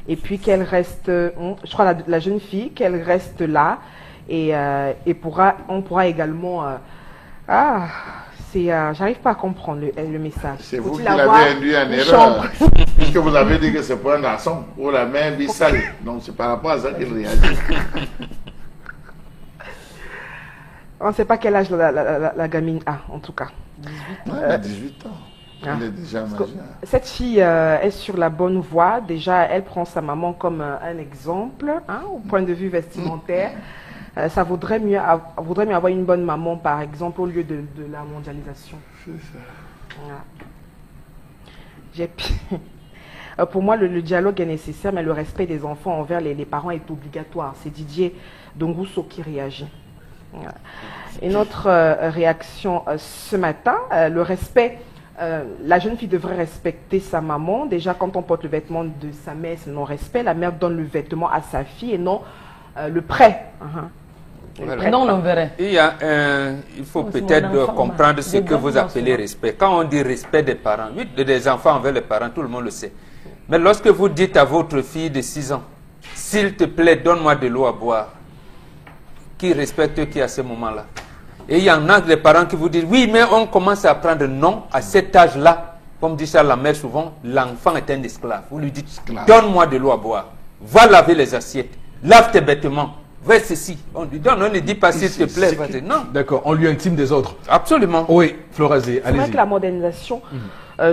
et puis qu'elle reste, je crois la jeune fille, qu'elle reste là, et on pourra également, j'arrive pas à comprendre le message. C'est vous qui l'avez induit en erreur, puisque vous avez dit que c'est pour un garçon, pour la main sale, donc c'est par rapport à ça qu'il réagit. On ne sait pas quel âge la gamine a, en tout cas. 18 ans. Elle est déjà majeure. Cette fille est sur la bonne voie. Déjà, elle prend sa maman comme un exemple, au point de vue vestimentaire. Ça vaudrait mieux avoir une bonne maman, par exemple, au lieu de la mondialisation. C'est ça. Voilà. Pour moi, le dialogue est nécessaire, mais le respect des enfants envers les parents est obligatoire. C'est Didier Dongusso qui réagit. Une autre réaction ce matin, le respect. La jeune fille devrait respecter sa maman. Déjà, quand on porte le vêtement de sa mère, c'est le non-respect. La mère donne le vêtement à sa fille et non le prêt. Voilà. Non, on verrait. Il faut peut-être comprendre ce que vous appelez respect. Quand on dit respect des parents, oui, des enfants envers les parents, tout le monde le sait. Mais lorsque vous dites à votre fille de 6 ans, s'il te plaît, donne-moi de l'eau à boire, qui respecte qui à ce moment-là? Et il y en a des parents qui vous disent, oui, mais on commence à apprendre non, à cet âge-là, comme dit ça la mère souvent, l'enfant est un esclave. Vous lui dites, donne-moi de l'eau à boire, va laver les assiettes, lave tes vêtements. Ouais, ceci. On lui donne, on ne dit pas s'il te plaît. Non. D'accord, on lui intime des autres. Absolument. Oui, Florazé, allez-y. C'est vrai que la modernisation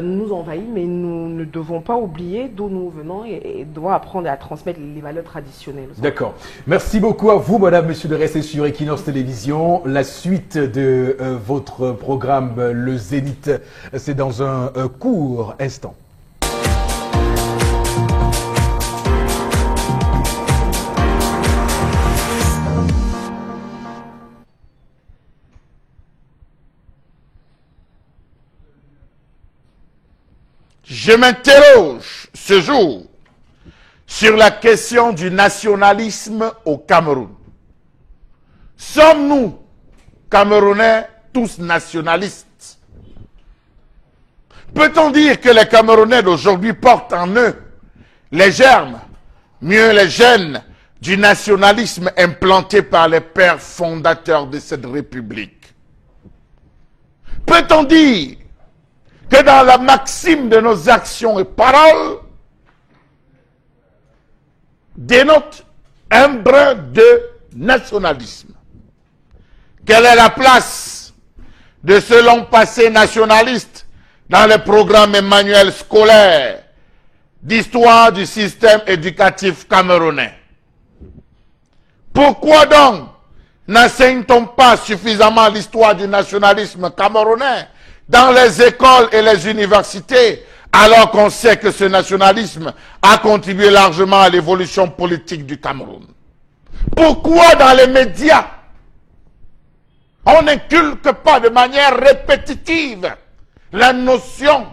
nous envahit, mais nous ne devons pas oublier d'où nous venons et devons apprendre à transmettre les valeurs traditionnelles. D'accord. Merci beaucoup à vous, madame, monsieur, de rester sur Equinox Télévision. La suite de votre programme, le Zénith, c'est dans un court instant. Je m'interroge ce jour sur la question du nationalisme au Cameroun. Sommes-nous, Camerounais, tous nationalistes? Peut-on dire que les Camerounais d'aujourd'hui portent en eux les germes, mieux les gènes, du nationalisme implanté par les pères fondateurs de cette République? Peut-on dire que dans la maxime de nos actions et paroles dénote un brin de nationalisme? Quelle est la place de ce long passé nationaliste dans les programmes et manuels scolaires d'histoire du système éducatif camerounais? Pourquoi donc n'enseigne-t-on pas suffisamment l'histoire du nationalisme camerounais dans les écoles et les universités, alors qu'on sait que ce nationalisme a contribué largement à l'évolution politique du Cameroun? Pourquoi dans les médias, on n'inculque pas de manière répétitive la notion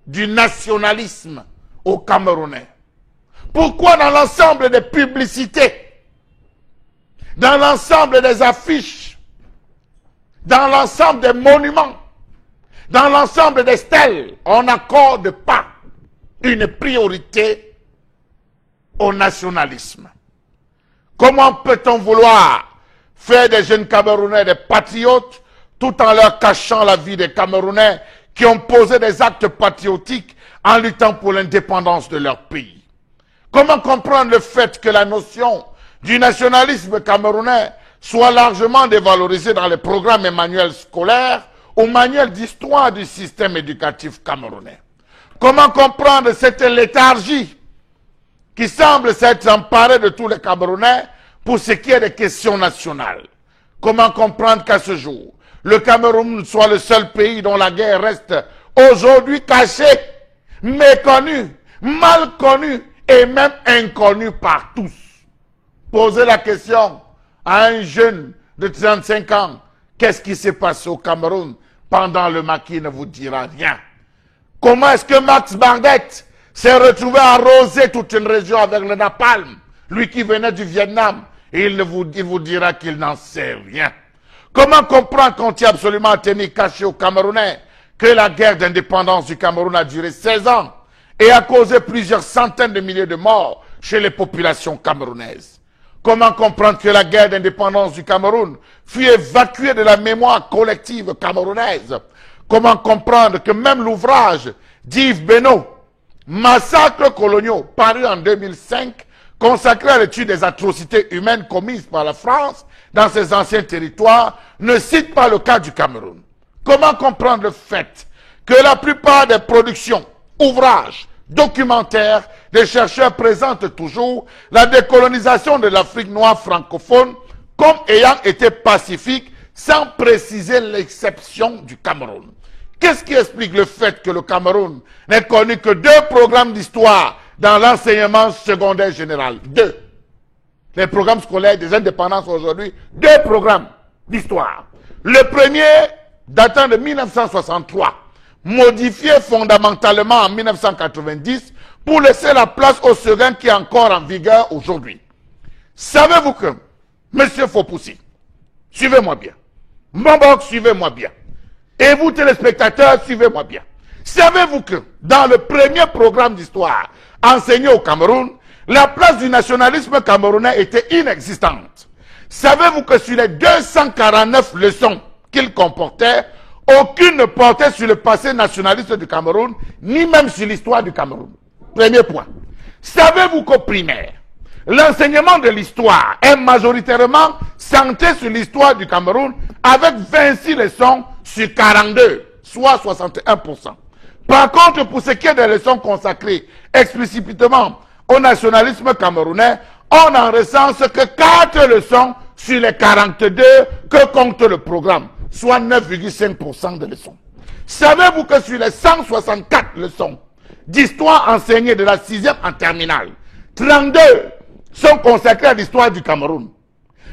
du nationalisme au Camerounais? Pourquoi dans l'ensemble des publicités, dans l'ensemble des affiches, dans l'ensemble des monuments, dans l'ensemble des stèles, on n'accorde pas une priorité au nationalisme? Comment peut-on vouloir faire des jeunes Camerounais des patriotes tout en leur cachant la vie des Camerounais qui ont posé des actes patriotiques en luttant pour l'indépendance de leur pays? Comment comprendre le fait que la notion du nationalisme camerounais soit largement dévalorisée dans les programmes et manuels scolaires ou manuels d'histoire du système éducatif camerounais? Comment comprendre cette léthargie qui semble s'être emparée de tous les Camerounais pour ce qui est des questions nationales? Comment comprendre qu'à ce jour, le Cameroun soit le seul pays dont la guerre reste aujourd'hui cachée, méconnue, mal connue et même inconnue par tous? Posez la question à un jeune de 35 ans, qu'est-ce qui s'est passé au Cameroun pendant le maquis, ne vous dira rien. Comment est-ce que Max Bardet s'est retrouvé à arroser toute une région avec le napalm, lui qui venait du Vietnam, et il vous dira qu'il n'en sait rien. Comment comprendre qu'on tient absolument à tenir caché aux Camerounais que la guerre d'indépendance du Cameroun a duré 16 ans et a causé plusieurs centaines de milliers de morts chez les populations camerounaises? Comment comprendre que la guerre d'indépendance du Cameroun fut évacuée de la mémoire collective camerounaise? Comment comprendre que même l'ouvrage d'Yves Benoît, Massacres coloniaux, paru en 2005, consacré à l'étude des atrocités humaines commises par la France dans ses anciens territoires, ne cite pas le cas du Cameroun? Comment comprendre le fait que la plupart des productions, ouvrages, documentaires des chercheurs présentent toujours la décolonisation de l'Afrique noire francophone comme ayant été pacifique, sans préciser l'exception du Cameroun? Qu'est-ce qui explique le fait que le Cameroun n'ait connu que 2 programmes d'histoire dans l'enseignement secondaire général? 2. les programmes scolaires des indépendances aujourd'hui, 2 programmes d'histoire. Le premier, datant de 1963, modifié fondamentalement en 1990 pour laisser la place au second qui est encore en vigueur aujourd'hui. Savez-vous que, Monsieur Fopoussi, suivez-moi bien, Mbambok, suivez-moi bien, et vous téléspectateurs, suivez-moi bien. Savez-vous que dans le premier programme d'histoire enseigné au Cameroun, la place du nationalisme camerounais était inexistante? Savez-vous que sur les 249 leçons qu'il comportait, aucune ne portait sur le passé nationaliste du Cameroun, ni même sur l'histoire du Cameroun? Premier point. Savez-vous qu'au primaire, l'enseignement de l'histoire est majoritairement centré sur l'histoire du Cameroun avec 26 leçons sur 42, soit 61%. Par contre, pour ce qui est des leçons consacrées explicitement au nationalisme camerounais, on n'en recense que 4 leçons sur les 42 que compte le programme, soit 9,5% de leçons. Savez-vous que sur les 164 leçons d'histoire enseignées de la 6e en terminale, 32 sont consacrées à l'histoire du Cameroun.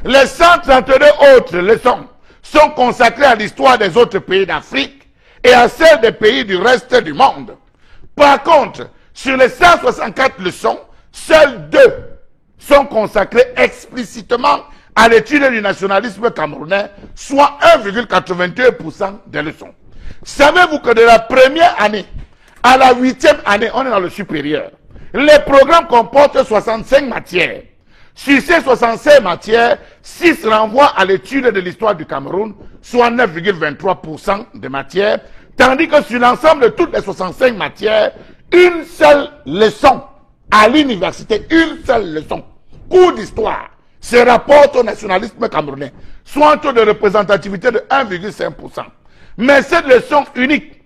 Les 132 autres leçons sont consacrées à l'histoire des autres pays d'Afrique et à celle des pays du reste du monde. Par contre, sur les 164 leçons, seules 2 sont consacrées explicitement à l'étude du nationalisme camerounais, soit 1,82% des leçons. Savez-vous que de la première année à la 8e année, on est dans le supérieur, les programmes comportent 65 matières. Sur ces 65 matières, 6 renvoient à l'étude de l'histoire du Cameroun, soit 9,23% des matières, tandis que sur l'ensemble de toutes les 65 matières, une seule leçon à l'université, une seule leçon, cours d'histoire, se rapporte au nationalisme camerounais, soit un taux de représentativité de 1,5%. Mais cette leçon unique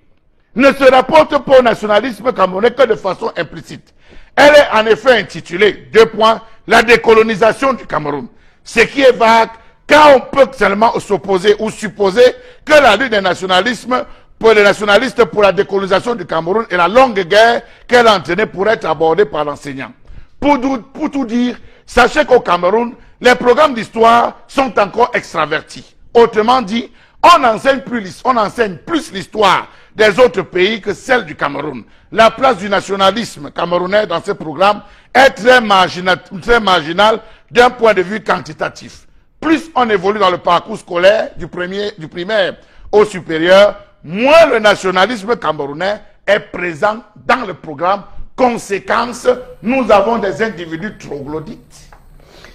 ne se rapporte pas au nationalisme camerounais que de façon implicite. Elle est en effet intitulée, 2 points, la décolonisation du Cameroun. Ce qui est vague, car on peut seulement s'opposer ou supposer que la lutte des nationalismes pour les nationalistes pour la décolonisation du Cameroun et la longue guerre qu'elle a entraînée pour être abordée par l'enseignant. Pour tout dire, sachez qu'au Cameroun, les programmes d'histoire sont encore extravertis. Autrement dit, on enseigne plus l'histoire des autres pays que celle du Cameroun. La place du nationalisme camerounais dans ces programmes est très marginale d'un point de vue quantitatif. Plus on évolue dans le parcours scolaire du primaire au supérieur, moins le nationalisme camerounais est présent dans le programme. Conséquence, nous avons des individus troglodytes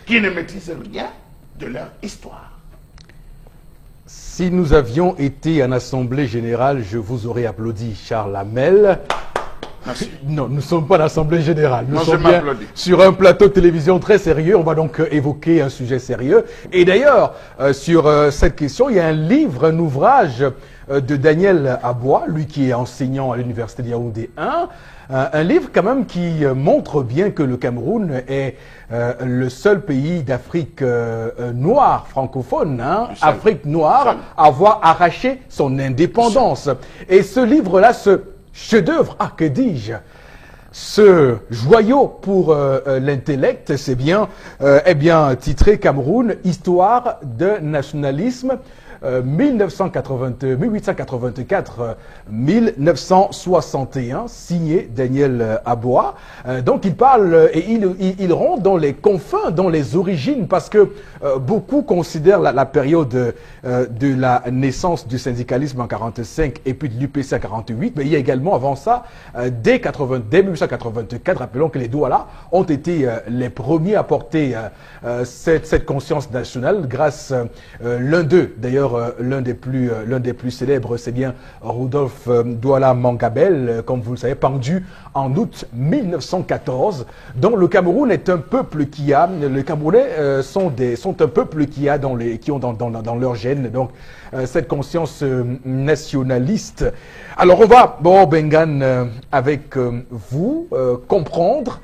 qui ne maîtrisent rien de leur histoire. Si nous avions été en assemblée générale, je vous aurais applaudi, Charles Hamel. Merci. Non, nous ne sommes pas en assemblée générale. Nous Non, sommes je bien m'applaudis. sur un plateau de télévision très sérieux. On va donc évoquer un sujet sérieux. Et d'ailleurs, sur cette question, il y a un livre, un ouvrage de Daniel Abois, lui qui est enseignant à l'université de Yaoundé 1. Un livre quand même qui montre bien que le Cameroun est le seul pays d'Afrique noire, francophone, hein, Afrique noire, à avoir arraché son indépendance. Et ce livre-là, ce chef-d'œuvre, que dis-je, ce joyau pour l'intellect, c'est bien, est bien titré Cameroun, histoire de nationalisme. 1884-1961, signé Daniel Abois. Donc il parle et il rentre dans les confins, dans les origines, parce que beaucoup considèrent la période de la naissance du syndicalisme en 45 et puis de l'UPC en 48, mais il y a également avant ça, dès 1884, rappelons que les Douala ont été les premiers à porter cette conscience nationale grâce l'un d'eux, d'ailleurs l'un des plus célèbres, c'est bien Rudolf Douala Mangabel, comme vous le savez, pendu en août 1914. Donc le Cameroun est un peuple qui a, les Camerounais sont un peuple qui ont dans leur gène donc cette conscience nationaliste. Alors on va, Bengan, avec vous, comprendre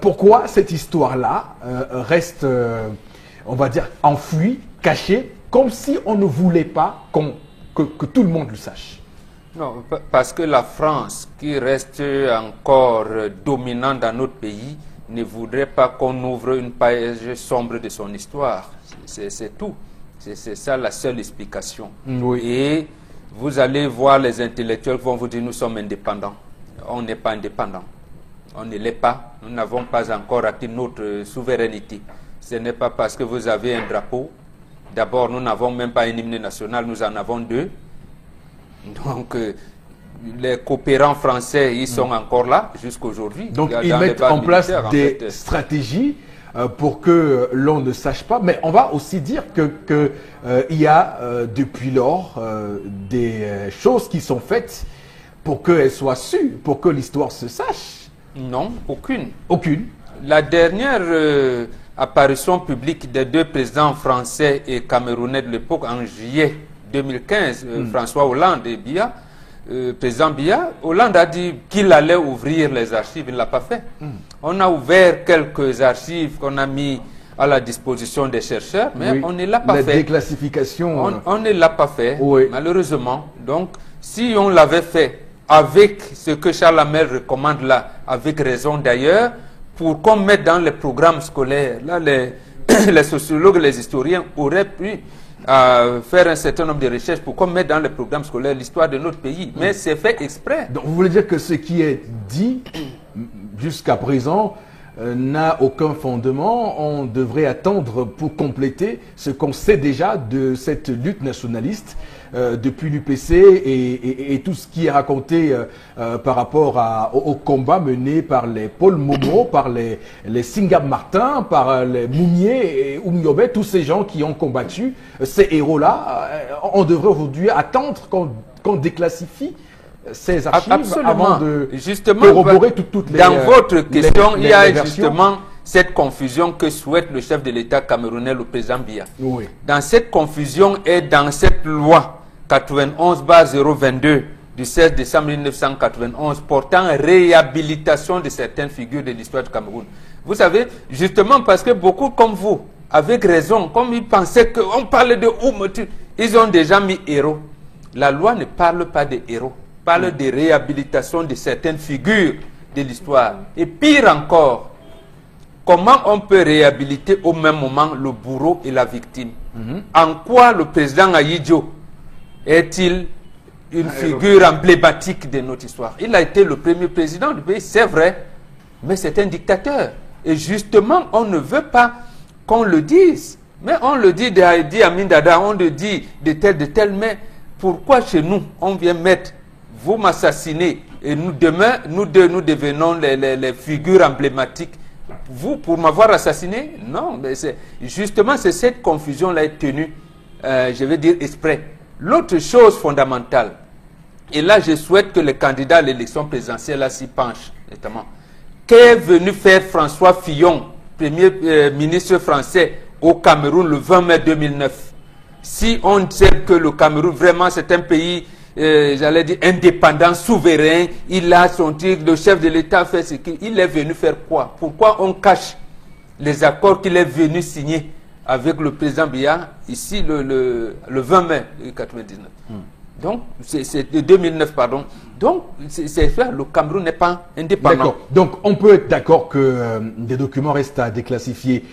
pourquoi cette histoire-là reste, on va dire, enfouie, cachée, comme si on ne voulait pas que tout le monde le sache. Non, parce que la France, qui reste encore dominante dans notre pays, ne voudrait pas qu'on ouvre une page sombre de son histoire. C'est tout. C'est ça la seule explication. Oui. Et vous allez voir les intellectuels qui vont vous dire nous sommes indépendants. On n'est pas indépendants. On ne l'est pas. Nous n'avons pas encore acquis notre souveraineté. Ce n'est pas parce que vous avez un drapeau. D'abord, nous n'avons même pas un hymne national, nous en avons 2. Donc, les coopérants français, ils sont encore là jusqu'aujourd'hui. Donc, ils mettent en place des stratégies pour que l'on ne sache pas. Mais on va aussi dire que y a depuis lors des choses qui sont faites pour qu'elles soient sues, pour que l'histoire se sache. Non, aucune. Aucune. La dernière apparition publique des 2 présidents français et camerounais de l'époque en juillet 2015, François Hollande et Biya, président Biya, Hollande a dit qu'il allait ouvrir les archives, il ne l'a pas fait. On a ouvert quelques archives qu'on a mis à la disposition des chercheurs, mais Oui. on ne l'a pas La fait. déclassification. On ne l'a pas fait, Oui. malheureusement. Donc, si on l'avait fait avec ce que Charles Hamel recommande là, avec raison d'ailleurs, pour qu'on mette dans les programmes scolaires, là, les sociologues, les historiens auraient pu faire un certain nombre de recherches pour qu'on mette dans les programmes scolaires l'histoire de notre pays. Mais c'est fait exprès. Donc, vous voulez dire que ce qui est dit jusqu'à présent n'a aucun fondement. On devrait attendre pour compléter ce qu'on sait déjà de cette lutte nationaliste depuis l'UPC et tout ce qui est raconté par rapport au combat mené par les Paul Momo, par les Singap Martin, par les Moumier et Oumyobé, tous ces gens qui ont combattu, ces héros-là. On devrait aujourd'hui attendre qu'on déclassifie ces archives avant de justement, corroborer toutes les... Dans votre question, il y a versions. justement cette confusion que souhaite le chef de l'État camerounais, le président Biya. Oui. Dans cette confusion et dans cette loi 91/022 du 16 décembre 1991 portant réhabilitation de certaines figures de l'histoire du Cameroun. Vous savez, justement parce que beaucoup comme vous, avec raison, comme ils pensaient qu'on parlait de Oumotu, ils ont déjà mis héros. La loi ne parle pas de héros, parle de réhabilitation de certaines figures de l'histoire. Et pire encore, comment on peut réhabiliter au même moment le bourreau et la victime? En quoi le président Ahidjo est-il une figure emblématique de notre histoire? Il a été le premier président du pays, c'est vrai, mais c'est un dictateur. Et justement, on ne veut pas qu'on le dise. Mais on le dit d'Idi Amin Dada, on le dit de tel, mais pourquoi chez nous, on vient mettre, vous m'assassinez, et nous demain, nous devenons les figures emblématiques. Vous, pour m'avoir assassiné? Non, mais justement, c'est cette confusion-là est tenue, je vais dire, exprès. L'autre chose fondamentale, et là je souhaite que les candidats à l'élection présidentielle s'y penchent, notamment, qu'est venu faire François Fillon, premier ministre français au Cameroun le 20 mai 2009. Si on sait que le Cameroun, vraiment, c'est un pays, j'allais dire, indépendant, souverain, il a son titre, le chef de l'État fait ce qu'il est venu faire quoi? Pourquoi on cache les accords qu'il est venu signer avec le président Biya, ici, le 20 mai 1999. Donc, c'est de 2009, pardon. Donc, c'est ça, le Cameroun n'est pas indépendant. D'accord. Donc, on peut être d'accord que des documents restent à déclassifier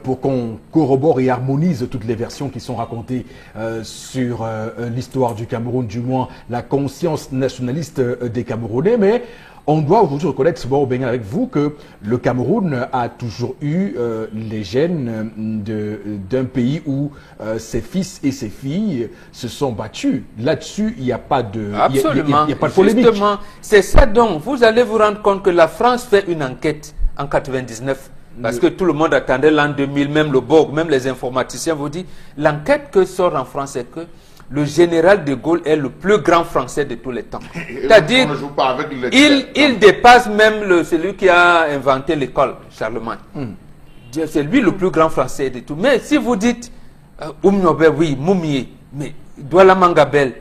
pour qu'on corrobore et harmonise toutes les versions qui sont racontées sur l'histoire du Cameroun, du moins la conscience nationaliste des Camerounais. Mais on doit aujourd'hui reconnaître, bon, bien avec vous, que le Cameroun a toujours eu les gènes d'un pays où ses fils et ses filles se sont battus. Là-dessus, il n'y a pas de, absolument. Il y a pas de polémique. Justement, c'est ça donc. Vous allez vous rendre compte que la France fait une enquête en 99. Parce que tout le monde attendait l'an 2000, même le BOG, même les informaticiens vous disent, l'enquête que sort en France, c'est que le général de Gaulle est le plus grand français de tous les temps. C'est-à-dire, il dépasse même celui qui a inventé l'école, Charlemagne. C'est lui le plus grand français de tout. Mais si vous dites, Oumyobé, oui, Moumié, mais Douala Mangabel,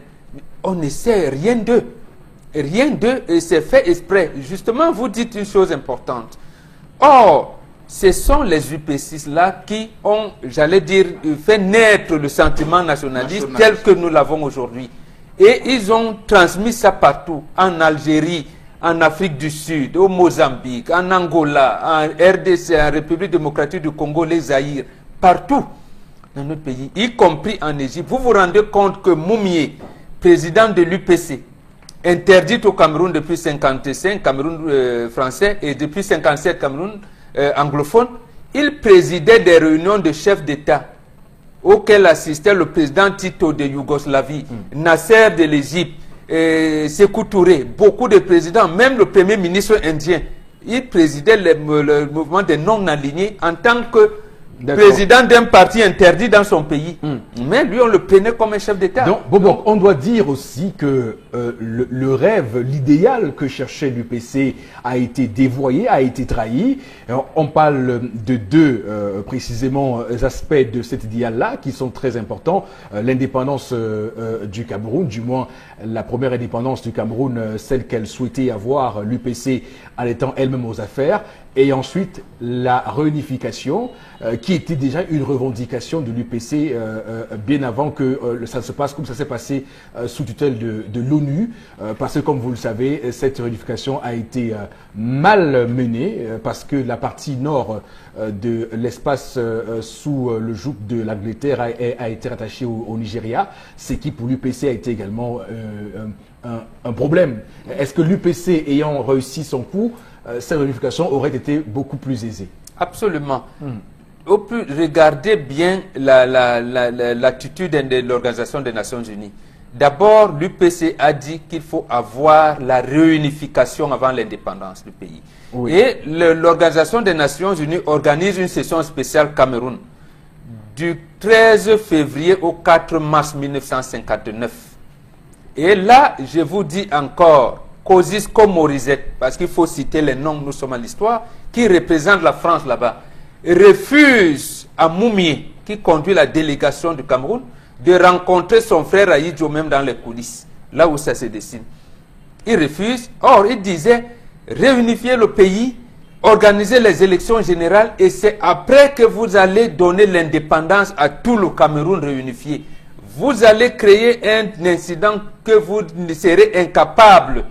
on ne sait rien d'eux. Rien d'eux, et c'est fait exprès. Justement, vous dites une chose importante. Or, ce sont les UP6-là qui ont, j'allais dire, fait naître le sentiment nationaliste tel que nous l'avons aujourd'hui. Et ils ont transmis ça partout, en Algérie, en Afrique du Sud, au Mozambique, en Angola, en RDC, en République démocratique du Congo, les Zaïre, partout dans notre pays, y compris en Égypte. Vous vous rendez compte que Moumié, président de l'UPC, interdit au Cameroun depuis 1955, Cameroun français, et depuis 1957, Cameroun anglophone, il présidait des réunions de chefs d'État auxquelles assistait le président Tito de Yougoslavie, Nasser de l'Égypte, Sékou Touré, beaucoup de présidents, même le premier ministre indien. Il présidait le mouvement des non-alignés en tant que président d'un parti interdit dans son pays. Mais lui, on le prenait comme un chef d'État. Donc, Bobo, on doit dire aussi que le rêve, l'idéal que cherchait l'UPC a été dévoyé, a été trahi. Alors, on parle de deux, précisément, aspects de cet idéal-là qui sont très importants. L'indépendance du Cameroun, du moins la première indépendance du Cameroun, celle qu'elle souhaitait avoir, l'UPC en étant elle-même aux affaires. Et ensuite, la réunification, qui était déjà une revendication de l'UPC bien avant que ça se passe comme ça s'est passé sous tutelle de l'ONU. Parce que, comme vous le savez, cette réunification a été mal menée parce que la partie nord de l'espace sous le joug de l'Angleterre a été rattachée au Nigeria, ce qui pour l'UPC a été également un problème. Est-ce que l'UPC ayant réussi son coup, cette réunification aurait été beaucoup plus aisée? Absolument. Regardez bien l'attitude de l'Organisation des Nations Unies. D'abord, l'UPC a dit qu'il faut avoir la réunification avant l'indépendance du pays. Oui. Et l'Organisation des Nations Unies organise une session spéciale Cameroun du 13 février au 4 mars 1959. Et là, je vous dis encore, Kosciusko Morizet, parce qu'il faut citer les noms, nous sommes à l'histoire, qui représente la France là-bas, refuse à Moumié, qui conduit la délégation du Cameroun, de rencontrer son frère Aïdjo même dans les coulisses, là où ça se dessine. Il refuse. Or, il disait réunifier le pays, organiser les élections générales, et c'est après que vous allez donner l'indépendance à tout le Cameroun réunifié. Vous allez créer un incident que vous serez incapable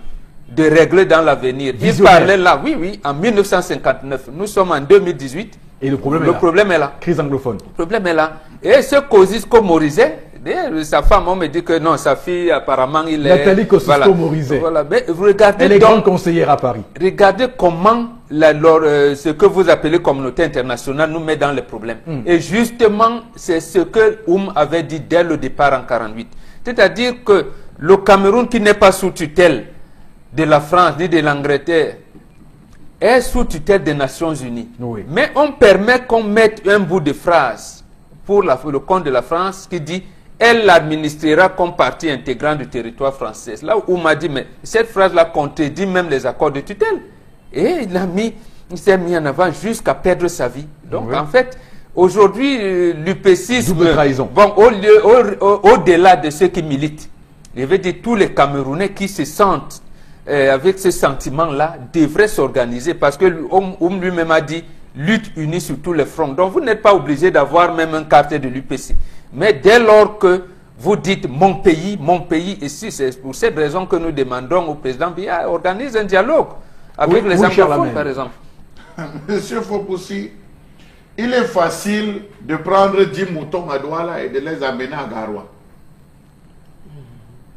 de régler dans l'avenir. Il parlait là, oui, en 1959. Nous sommes en 2018. Et le problème est là. Crise anglophone. Le problème est là. Et ce Kosciusko Morizet, sa femme, on me dit que non, sa fille, apparemment, il est... Nathalie Kosciusko Morizet. Voilà. Mais vous regardez... Elle est grande conseillère à Paris. Regardez comment ce que vous appelez communauté internationale nous met dans les problèmes. Et justement, c'est ce que avait dit dès le départ en 1948. C'est-à-dire que le Cameroun, qui n'est pas sous tutelle de la France ni de l'Angleterre, est sous tutelle des Nations Unies. Oui. Mais on permet qu'on mette un bout de phrase pour le compte de la France qui dit « Elle l'administrera comme partie intégrante du territoire français ». Là où on m'a dit « Mais cette phrase-là contredit même les accords de tutelle ». Et il s'est mis en avant jusqu'à perdre sa vie. Donc oui. En fait, aujourd'hui, l'UPCisme... Double trahison. Bon, au-delà de ceux qui militent, je veux dire tous les Camerounais qui se sentent avec ce sentiment-là, devrait s'organiser parce que lui-même a dit lutte unie sur tous les fronts. Donc vous n'êtes pas obligé d'avoir même un quartier de l'UPC. Mais dès lors que vous dites mon pays, et si c'est pour cette raison que nous demandons au président Biya, organise un dialogue avec les anglophones, par exemple. Monsieur Fopoussi, il est facile de prendre 10 moutons à Douala et de les amener à Garoua.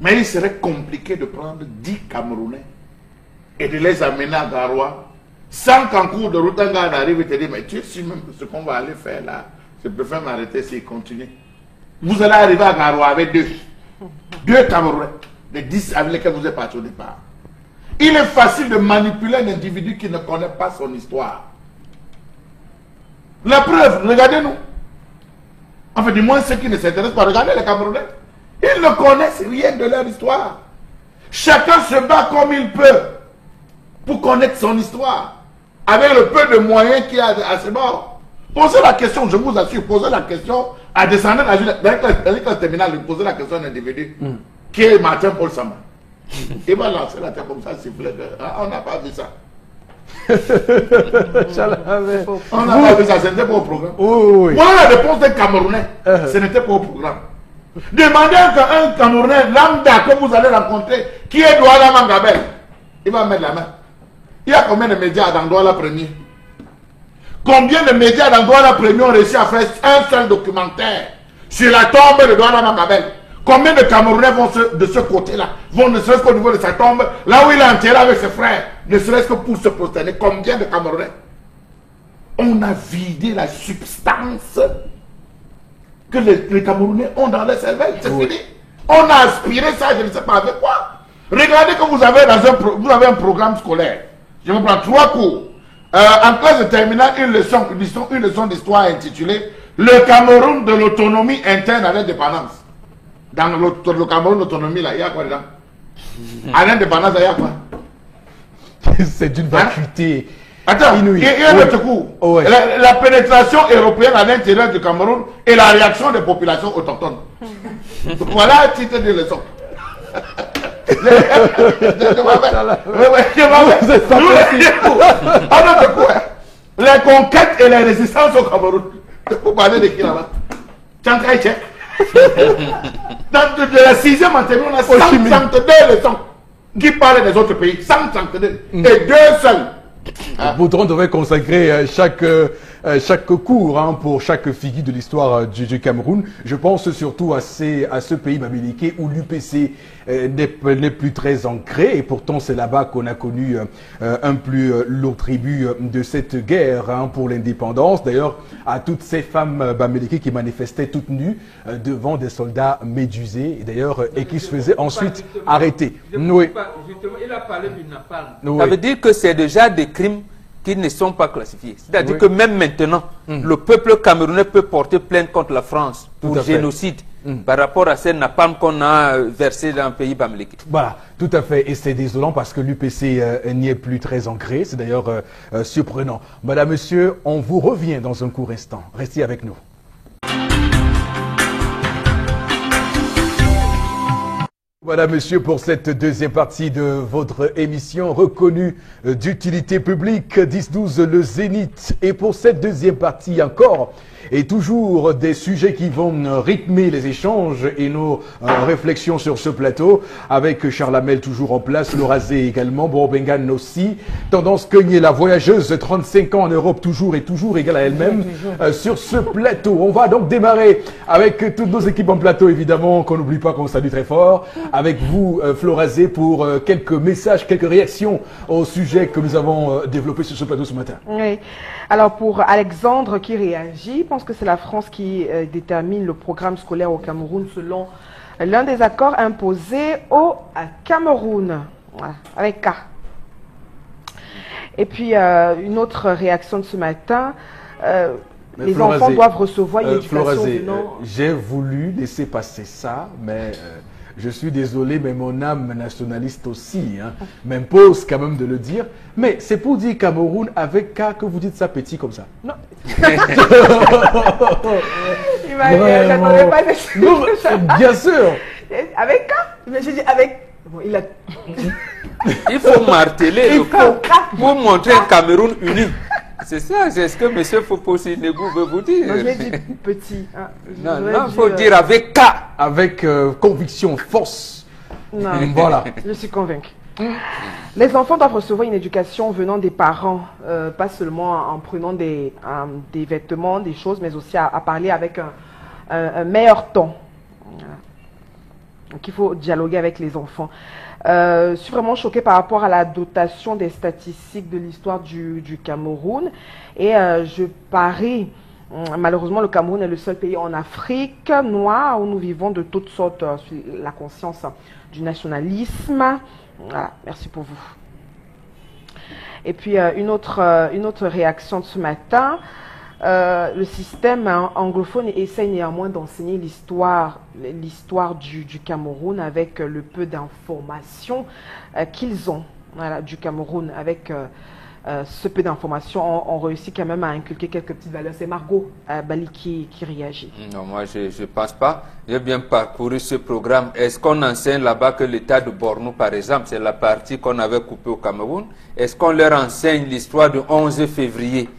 Mais il serait compliqué de prendre 10 Camerounais et de les amener à Garoua sans qu'en cours de route, un gars arrive et te dise, mais tu sais même ce qu'on va aller faire là, je préfère m'arrêter s'il continue. Vous allez arriver à Garoua avec deux Camerounais, les 10 avec lesquels vous êtes partis au départ. Il est facile de manipuler un individu qui ne connaît pas son histoire. La preuve, regardez-nous. Enfin, du moins ceux qui ne s'intéressent pas, regardez les Camerounais. Ils ne connaissent rien de leur histoire. Chacun se bat comme il peut pour connaître son histoire, avec le peu de moyens qu'il a à ses bords. Posez la question, je vous assure, posez la question à descendre avec la terminale, posez la question à un individu qui est Martin Paul Samba. Il va lancer la tête comme ça, siffler. On n'a pas vu ça. On n'a pas vu ça, ce n'était pas au programme. Oui. Voilà la réponse des Camerounais. Ce n'était pas au programme. Demandez à un Camerounais lambda que vous allez rencontrer qui est Douala Mangabel. Il va mettre la main. Il y a combien de médias dans Douala Premier? Combien de médias dans Douala Premier ont réussi à faire un seul documentaire sur la tombe de Douala Makabel? Combien de Camerounais vont de ce côté-là, vont ne serait-ce qu'au niveau de sa tombe, là où il est enterré avec ses frères, ne serait-ce que pour se prosterner? Combien de Camerounais? On a vidé la substance que les Camerounais ont dans les cervelles. C'est fini. On a aspiré ça, je ne sais pas avec quoi. Regardez que vous avez un programme scolaire. Je vais prendre 3 cours. En classe de terminale, une leçon d'histoire intitulée Le Cameroun de l'autonomie interne à l'indépendance. Dans le Cameroun d'autonomie, là, il y a quoi dedans? À l'indépendance, il y a quoi? C'est d'une vacuité. Attends, il y a un autre coup. La pénétration européenne à l'intérieur du Cameroun et la réaction des populations autochtones. Voilà le titre de leçon. Les conquêtes et les résistances au Cameroun. Vous parlez de qui là-bas? Tchankay Tchèque. Dans la 6e en terminale, on a 132 leçons qui parlent des autres pays. 132. Et 2 seuls. Boudron devrait consacrer chaque cours pour chaque figure de l'histoire du Cameroun. Je pense surtout à ce pays maméliqué où l'UPC n'est plus très ancré et pourtant c'est là-bas qu'on a connu un plus lourd tribut de cette guerre pour l'indépendance. D'ailleurs, à toutes ces femmes maméliquées qui manifestaient toutes nues devant des soldats médusés et qui se faisaient ensuite arrêter. Oui. Justement, il a parlé du napalm. Ça veut dire que c'est déjà des crimes qui ne sont pas classifiés. C'est-à-dire que même maintenant, le peuple camerounais peut porter plainte contre la France pour génocide par rapport à ces napalm qu'on a versé dans le pays bamléké. Voilà, tout à fait. Et c'est désolant parce que l'UPC n'y est plus très ancré. C'est d'ailleurs surprenant. Madame, Monsieur, on vous revient dans un court instant. Restez avec nous. Voilà, monsieur, pour cette deuxième partie de votre émission reconnue d'utilité publique 10-12 le Zénith. Et pour cette deuxième partie encore, et toujours des sujets qui vont rythmer les échanges et nos réflexions sur ce plateau, avec Charles Hamel toujours en place, Laura Zé également, Bourbengan aussi. Tendance Cogné, la voyageuse, 35 ans en Europe, toujours égale à elle-même, sur ce plateau. On va donc démarrer avec toutes nos équipes en plateau, évidemment, qu'on n'oublie pas, qu'on salue très fort. Avec vous, Flora Zé, pour quelques messages, quelques réactions au sujet que nous avons développé sur ce plateau ce matin. Oui. Alors, pour Alexandre qui réagit, je pense que c'est la France qui détermine le programme scolaire au Cameroun selon l'un des accords imposés au Cameroun. Voilà, avec K. Et puis, une autre réaction de ce matin, les enfants doivent recevoir une éducation venant... J'ai voulu laisser passer ça, mais... je suis désolé, mais mon âme nationaliste aussi m'impose quand même de le dire. Mais c'est pour dire Cameroun avec K que vous dites ça petit comme ça. Non. J'attendais pas ça. Bien sûr. Avec K. Mais je dis avec... Bon, il faut marteler le K pour montrer un Cameroun uni. C'est ça, c'est ce que M. Foposi Negou veut vous dire. Non, je l'ai dit petit. Non, il faut dire avec K. Avec conviction, force. Non, voilà. Je suis convaincue. Les enfants doivent recevoir une éducation venant des parents, pas seulement en prenant des vêtements, des choses, mais aussi à parler avec un meilleur ton. Voilà. Donc il faut dialoguer avec les enfants. Je suis vraiment choquée par rapport à la dotation des statistiques de l'histoire du Cameroun. Et je parie, malheureusement, le Cameroun est le seul pays en Afrique noire où nous vivons de toutes sortes la conscience du nationalisme. Voilà, merci pour vous. Et puis, une autre réaction de ce matin. Le système anglophone essaie néanmoins d'enseigner l'histoire du Cameroun avec le peu d'informations qu'ils ont du Cameroun. Avec ce peu d'informations, on réussit quand même à inculquer quelques petites valeurs. C'est Margot Bali qui réagit. Non, moi je ne pense pas. J'ai bien parcouru ce programme. Est-ce qu'on enseigne là-bas que l'État de Borno, par exemple, c'est la partie qu'on avait coupée au Cameroun? Est-ce qu'on leur enseigne l'histoire du 11 février?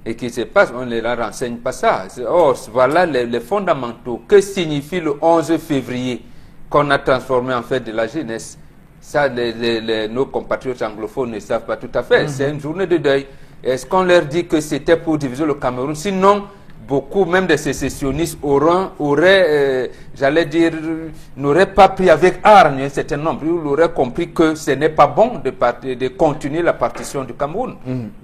Et qui se passe, on ne leur enseigne pas ça. Or, voilà les fondamentaux. Que signifie le 11 février qu'on a transformé en fête de la jeunesse? Ça, nos compatriotes anglophones ne savent pas tout à fait. C'est une journée de deuil. Est-ce qu'on leur dit que c'était pour diviser le Cameroun? Sinon, beaucoup, même des sécessionnistes, j'allais dire, n'auraient pas pris avec hargne un certain nombre. Ils auraient compris que ce n'est pas bon de continuer la partition du Cameroun.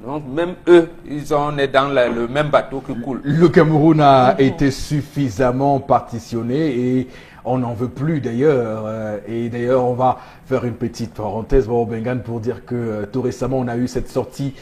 Donc, même eux, ils sont dans le même bateau qui coule. Le Cameroun a été suffisamment partitionné et on n'en veut plus d'ailleurs. Et d'ailleurs, on va faire une petite parenthèse, Bengan, pour dire que tout récemment, on a eu cette sortie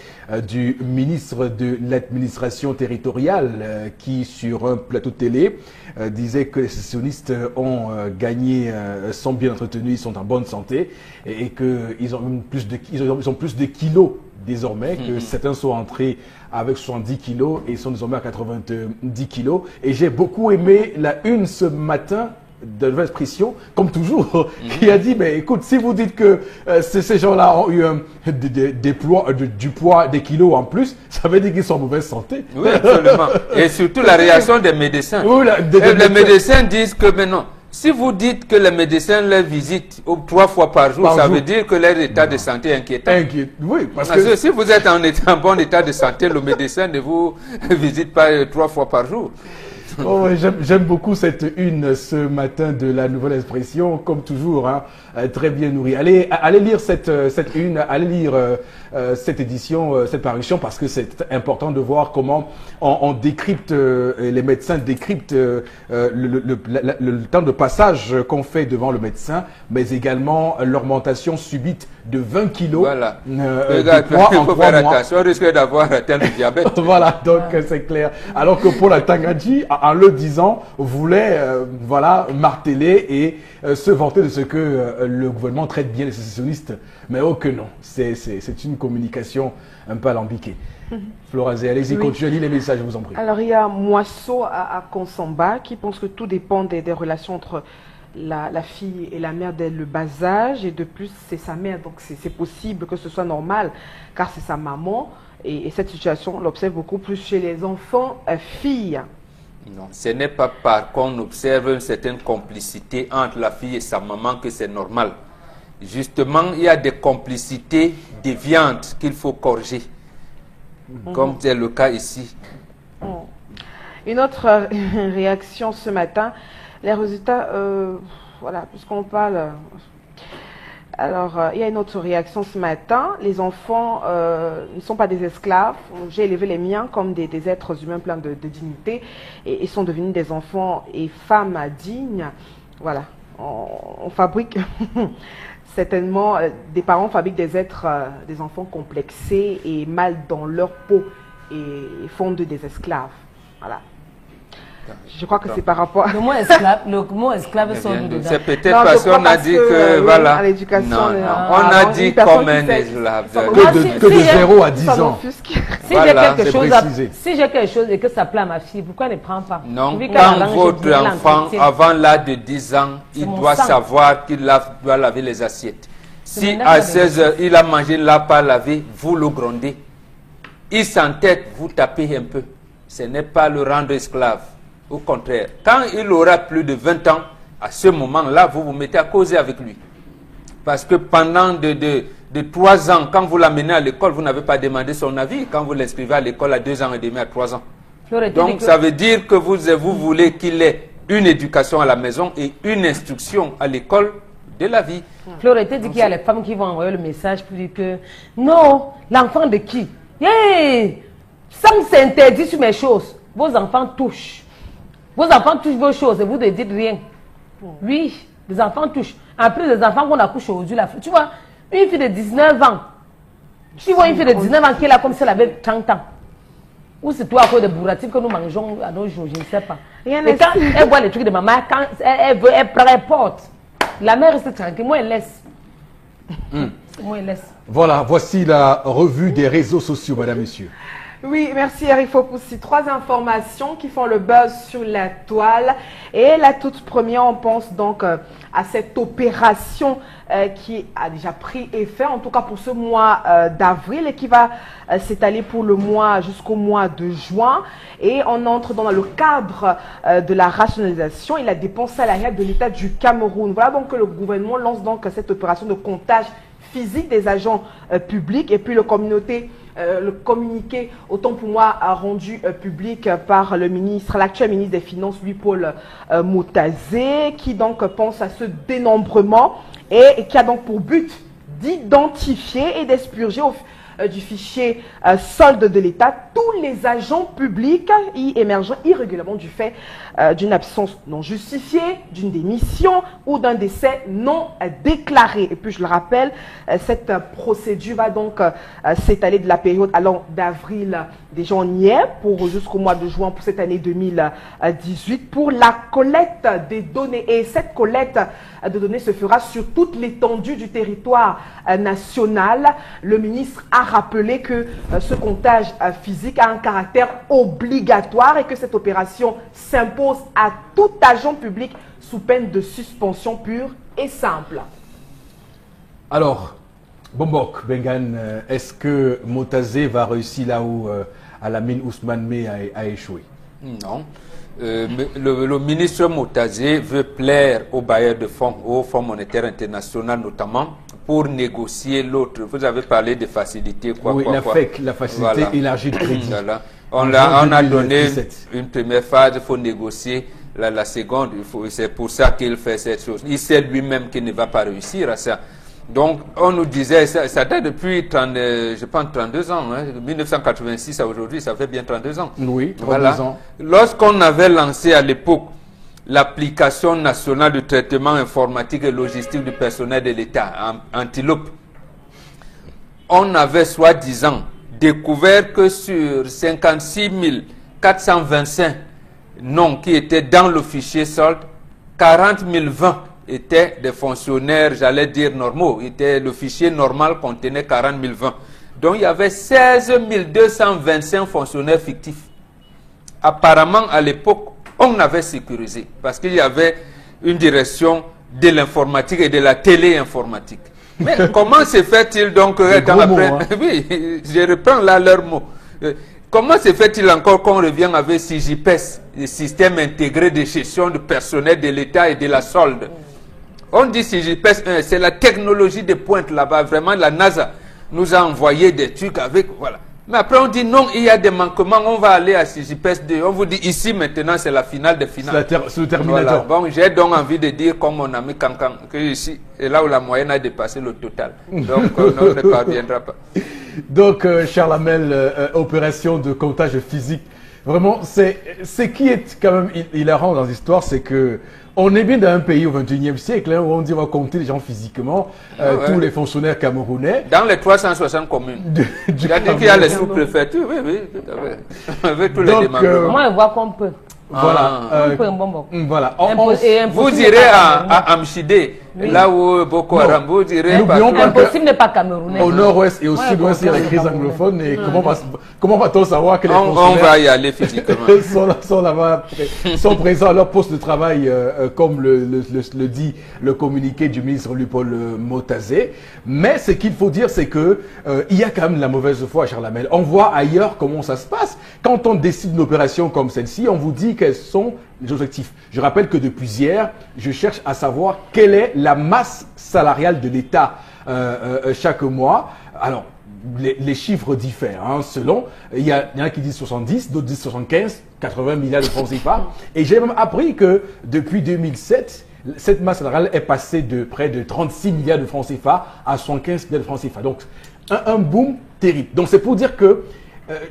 du ministre de l'administration territoriale qui, sur un plateau de télé, disait que les sécessionnistes ont gagné, sont bien entretenus, ils sont en bonne santé et qu'ils ont plus de kilos désormais, que certains sont entrés avec 70 kilos et sont désormais à 90 kilos. Et j'ai beaucoup aimé la une ce matin de Nouvelle Expression, comme toujours, qui a dit, mais écoute, si vous dites que ces gens-là ont eu du poids, des kilos en plus, ça veut dire qu'ils sont en mauvaise santé. Oui, absolument. Et surtout la réaction des médecins. Oui, les médecins disent que maintenant, si vous dites que les médecins les visitent 3 fois par jour, ça veut dire que leur état de santé est inquiétant. Oui, parce que si vous êtes en bon état de santé, le médecin ne vous visite pas 3 fois par jour. Oh, j'aime beaucoup cette une ce matin de la Nouvelle Expression, comme toujours, hein, très bien nourrie. Allez lire cette une, allez lire cette édition, cette parution, parce que c'est important de voir comment on décrypte, les médecins décryptent le temps de passage qu'on fait devant le médecin, mais également l'augmentation subite de 20 kilos. Voilà. De poids en 3 mois. Attention, on risque d'avoir atteint le diabète. Voilà, donc c'est clair. Alors que Paul Atangadji, en le disant, voulait marteler et se vanter de ce que le gouvernement traite bien les sécessionnistes. Mais oh que non, c'est une communication un peu alambiquée. Florazé, allez-y, continuez, lisez les messages, je vous en prie. Alors il y a Moisseau à Konsamba qui pense que tout dépend des relations entre la fille et la mère dès le bas âge, et de plus c'est sa mère, donc c'est possible que ce soit normal car c'est sa maman, et cette situation on l'observe beaucoup plus chez les enfants filles. Non, ce n'est pas parce qu'on observe une certaine complicité entre la fille et sa maman que c'est normal. Justement, il y a des complicités déviantes qu'il faut corriger, comme c'est le cas ici. Une autre réaction ce matin, les résultats, voilà, puisqu'on parle. Alors, il y a une autre réaction ce matin. Les enfants ne sont pas des esclaves. J'ai élevé les miens comme des êtres humains pleins de dignité et ils sont devenus des enfants et femmes dignes. Voilà, on fabrique, certainement, des parents fabriquent des êtres, des enfants complexés et mal dans leur peau et font d'eux des esclaves. Voilà. Je crois que c'est par rapport à... Le mot esclave sont dedans. C'est peut-être parce qu'on a dit que, voilà. À l'éducation, on a dit comme un esclave. Que de 0 à 10 ans. Si j'ai quelque chose et que ça plaît à ma fille, pourquoi elle ne prend pas? Non, quand votre enfant, avant l'âge de 10 ans, il doit savoir qu'il doit laver les assiettes. Si à 16 heures, il a mangé, il ne l'a pas lavé, vous le grondez. Il s'entête, vous tapez un peu. Ce n'est pas le rendre esclave. Au contraire, quand il aura plus de 20 ans, à ce moment-là, vous vous mettez à causer avec lui. Parce que pendant de 3 ans, quand vous l'amenez à l'école, vous n'avez pas demandé son avis. Quand vous l'inscrivez à l'école à 2 ans et demi, à 3 ans. Donc, ça veut dire que vous voulez qu'il ait une éducation à la maison et une instruction à l'école de la vie. Florette dit qu'il y a les femmes qui vont envoyer le message pour dire que non, l'enfant de qui? Sans s'interdire sur mes choses, vos enfants touchent. Vos enfants touchent vos choses et vous ne dites rien. Oui, les enfants touchent. En plus, les enfants qu'on accouche aujourd'hui, tu vois, une fille de 19 ans. Tu vois une fille de 19 ans qui est là comme si elle avait 30 ans. Ou c'est toi à cause des bourratives que nous mangeons à nos jours, je ne sais pas. Et quand elle voit les trucs de maman, quand elle veut, elle porte. La mère reste tranquille, moi elle laisse. Moi elle laisse. Voilà, voici la revue des réseaux sociaux, madame, monsieur. Oui, merci Eric Fopoussi. 3 informations qui font le buzz sur la toile. Et la toute première, on pense donc à cette opération qui a déjà pris effet, en tout cas pour ce mois d'avril, et qui va s'étaler pour le mois jusqu'au mois de juin. Et on entre dans le cadre de la rationalisation et la dépense salariale de l'État du Cameroun. Voilà donc que le gouvernement lance donc cette opération de comptage physique des agents publics, et puis le communiqué, autant pour moi, rendu public par le ministre, l'actuel ministre des Finances, Louis-Paul Motazé, qui donc pense à ce dénombrement et qui a donc pour but d'identifier et d'expurger du fichier solde de l'État tous les agents publics y émergeant irrégulièrement du fait d'une absence non justifiée, d'une démission ou d'un décès non déclaré. Et puis je le rappelle, cette procédure va donc s'étaler de la période allant d'avril, déjà on y est, jusqu'au mois de juin pour cette année 2018 pour la collecte des données. Et cette collecte de données se fera sur toute l'étendue du territoire national. Le ministre a rappelé que ce comptage physique a un caractère obligatoire et que cette opération s'impose à tout agent public sous peine de suspension pure et simple. Alors, Bombok, Bengan, est-ce que Motazé va réussir là où Alamine Ousmane Mey a échoué? Non. Le ministre Motazé veut plaire aux bailleurs de fonds, au Fonds monétaire international notamment, pour négocier l'autre. Vous avez parlé de facilité, la facilité élargie de crédit. Voilà. On a donné une première phase, il faut négocier la seconde. C'est pour ça qu'il fait cette chose. Il sait lui-même qu'il ne va pas réussir à ça. Donc, on nous disait, ça date depuis, je pense, 32 ans. 1986 à aujourd'hui, ça fait bien 32 ans. Oui, 32 ans. Lorsqu'on avait lancé à l'époque l'application nationale de traitement informatique et logistique du personnel de l'État, Antilope, on avait soi-disant découvert que sur 56 425 noms qui étaient dans le fichier solde, 40 020 étaient des fonctionnaires, j'allais dire normaux. Le fichier normal contenait 40 020. Donc il y avait 16 225 fonctionnaires fictifs. Apparemment, à l'époque, on avait sécurisé parce qu'il y avait une direction de l'informatique et de la téléinformatique. Mais comment se fait-il donc Oui, je reprends là leurs mots. Comment se fait-il encore qu'on revient avec SIGIPES, le système intégré de gestion du personnel de l'État et de la solde? On dit SIGIPES, c'est la technologie de pointe là-bas. Vraiment, la NASA nous a envoyé des trucs avec, voilà. Mais après, on dit non, il y a des manquements, on va aller à SIGIPES 2. On vous dit ici, maintenant, c'est la finale des finales. C'est le terminateur. Voilà. Bon, j'ai donc envie de dire, comme mon ami Kankan, que ici, c'est là où la moyenne a dépassé le total. Donc, on ne parviendra pas. Donc, Charles Hamel, opération de comptage physique. Vraiment, ce qui est quand même hilarant dans l'histoire, c'est que on est bien dans un pays au XXIe siècle où on dit on va compter les gens physiquement, tous les fonctionnaires camerounais. Dans les 360 communes. C'est-à-dire qu'il y a les sous-préfectures, oui, tout à fait. Avec tous les démembrements. Moi, je vois qu'on peut. Voilà. Voilà. Vous irez à Amchidé, là où Boko Haram, vous irez. Impossible n'est pas camerounais. Au nord-ouest et au sud-ouest, il y a les crises anglophones. Et comment va-t-on savoir que les fonctionnaires on va y aller physiquement. sont présents à leur poste de travail, comme le dit le communiqué du ministre Louis-Paul Motazé. Mais ce qu'il faut dire, c'est que il y a quand même la mauvaise foi à Charles Hamel. On voit ailleurs comment ça se passe. Quand on décide une opération comme celle-ci, on vous dit quels sont les objectifs. Je rappelle que depuis hier, je cherche à savoir quelle est la masse salariale de l'État chaque mois. Alors, les chiffres diffèrent, hein, selon. Il y en a qui disent 70, d'autres disent 75, 80 milliards de francs CFA. Et j'ai même appris que depuis 2007, cette masse salariale est passée de près de 36 milliards de francs CFA à 75 milliards de francs CFA. Donc, un boom terrible. Donc, c'est pour dire que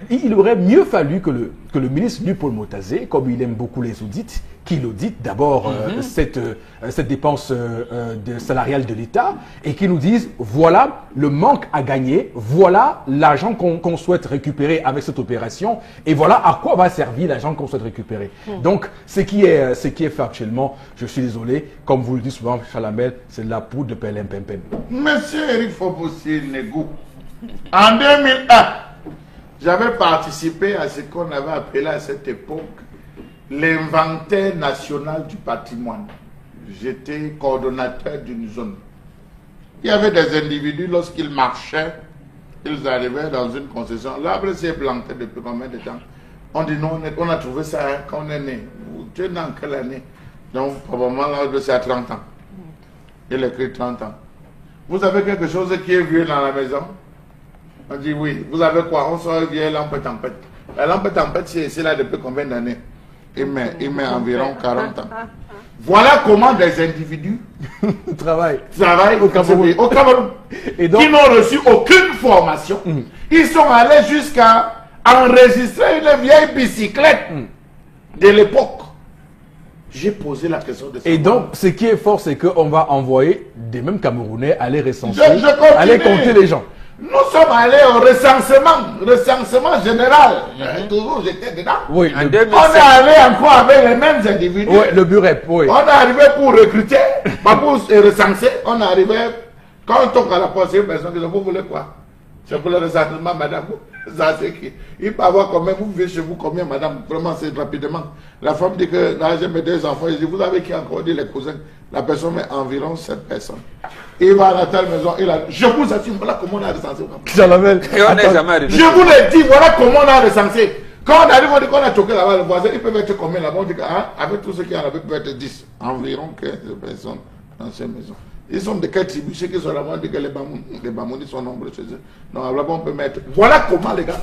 il aurait mieux fallu que le ministre Louis-Paul Motazé, comme il aime beaucoup les audits, qu'il audite d'abord cette dépense salariale de l'État et qu'il nous dise voilà le manque à gagner, voilà l'argent qu'on souhaite récupérer avec cette opération et voilà à quoi va servir l'argent qu'on souhaite récupérer. Donc, ce qui est fait actuellement, je suis désolé, comme vous le dites souvent, Charles Hamel, c'est de la poudre de PLM-PMPM. Monsieur Eric Fopoussi Negou, en 2001, j'avais participé à ce qu'on avait appelé à cette époque l'inventaire national du patrimoine. J'étais coordonnateur d'une zone. Il y avait des individus, lorsqu'ils marchaient, ils arrivaient dans une concession. L'arbre s'est planté depuis combien de temps? On dit non, on a trouvé ça quand on est né. Tu es né en quelle année? Donc, probablement, l'arbre c'est à 30 ans. Il écrit 30 ans. Vous avez quelque chose qui est vieux dans la maison? On dit oui. Vous avez quoi? On sort une vieille lampe tempête. La lampe tempête, c'est là depuis combien d'années? Il met environ 40 ans. Voilà comment des individus travaillent au Cameroun. Et donc, qui n'ont reçu aucune formation. Ils sont allés jusqu'à enregistrer une vieille bicyclette de l'époque. J'ai posé la question de ça. Et donc, ce qui est fort, c'est qu'on va envoyer des mêmes Camerounais aller recenser, aller compter les gens. Nous sommes allés au recensement général. Toujours j'étais dedans. Oui, on est allé encore avec les mêmes individus. Oui, le Burep, oui. On est arrivé pour recruter, pas pour recenser. On est arrivé, quand on toque à la porte, c'est une personne qui dit, vous voulez quoi? C'est pour le recensement, madame. Ça, c'est qui? Il peut avoir combien, vous vivez chez vous combien, madame? Vraiment, c'est rapidement. La femme dit que là, j'ai mes 2 enfants. Il dit, vous avez qui encore? Dit les cousins. La personne met environ 7 personnes. Il va à la telle maison. Je vous assure, voilà comment on a recensé. Je vous l'ai dit, voilà comment on a recensé. Quand on arrive, on dit qu'on a choqué là-bas, le voisin, ils peuvent être combien là-bas? On dit qu'avec tous ceux qui en avaient, ils peuvent être 10. Environ 15 personnes dans ces maisons. Ils sont de quelle tribu? Ceux qui sont là-bas, on dit que les Bamounis sont nombreux chez eux. Donc là-bas, on peut mettre. Voilà comment les gars.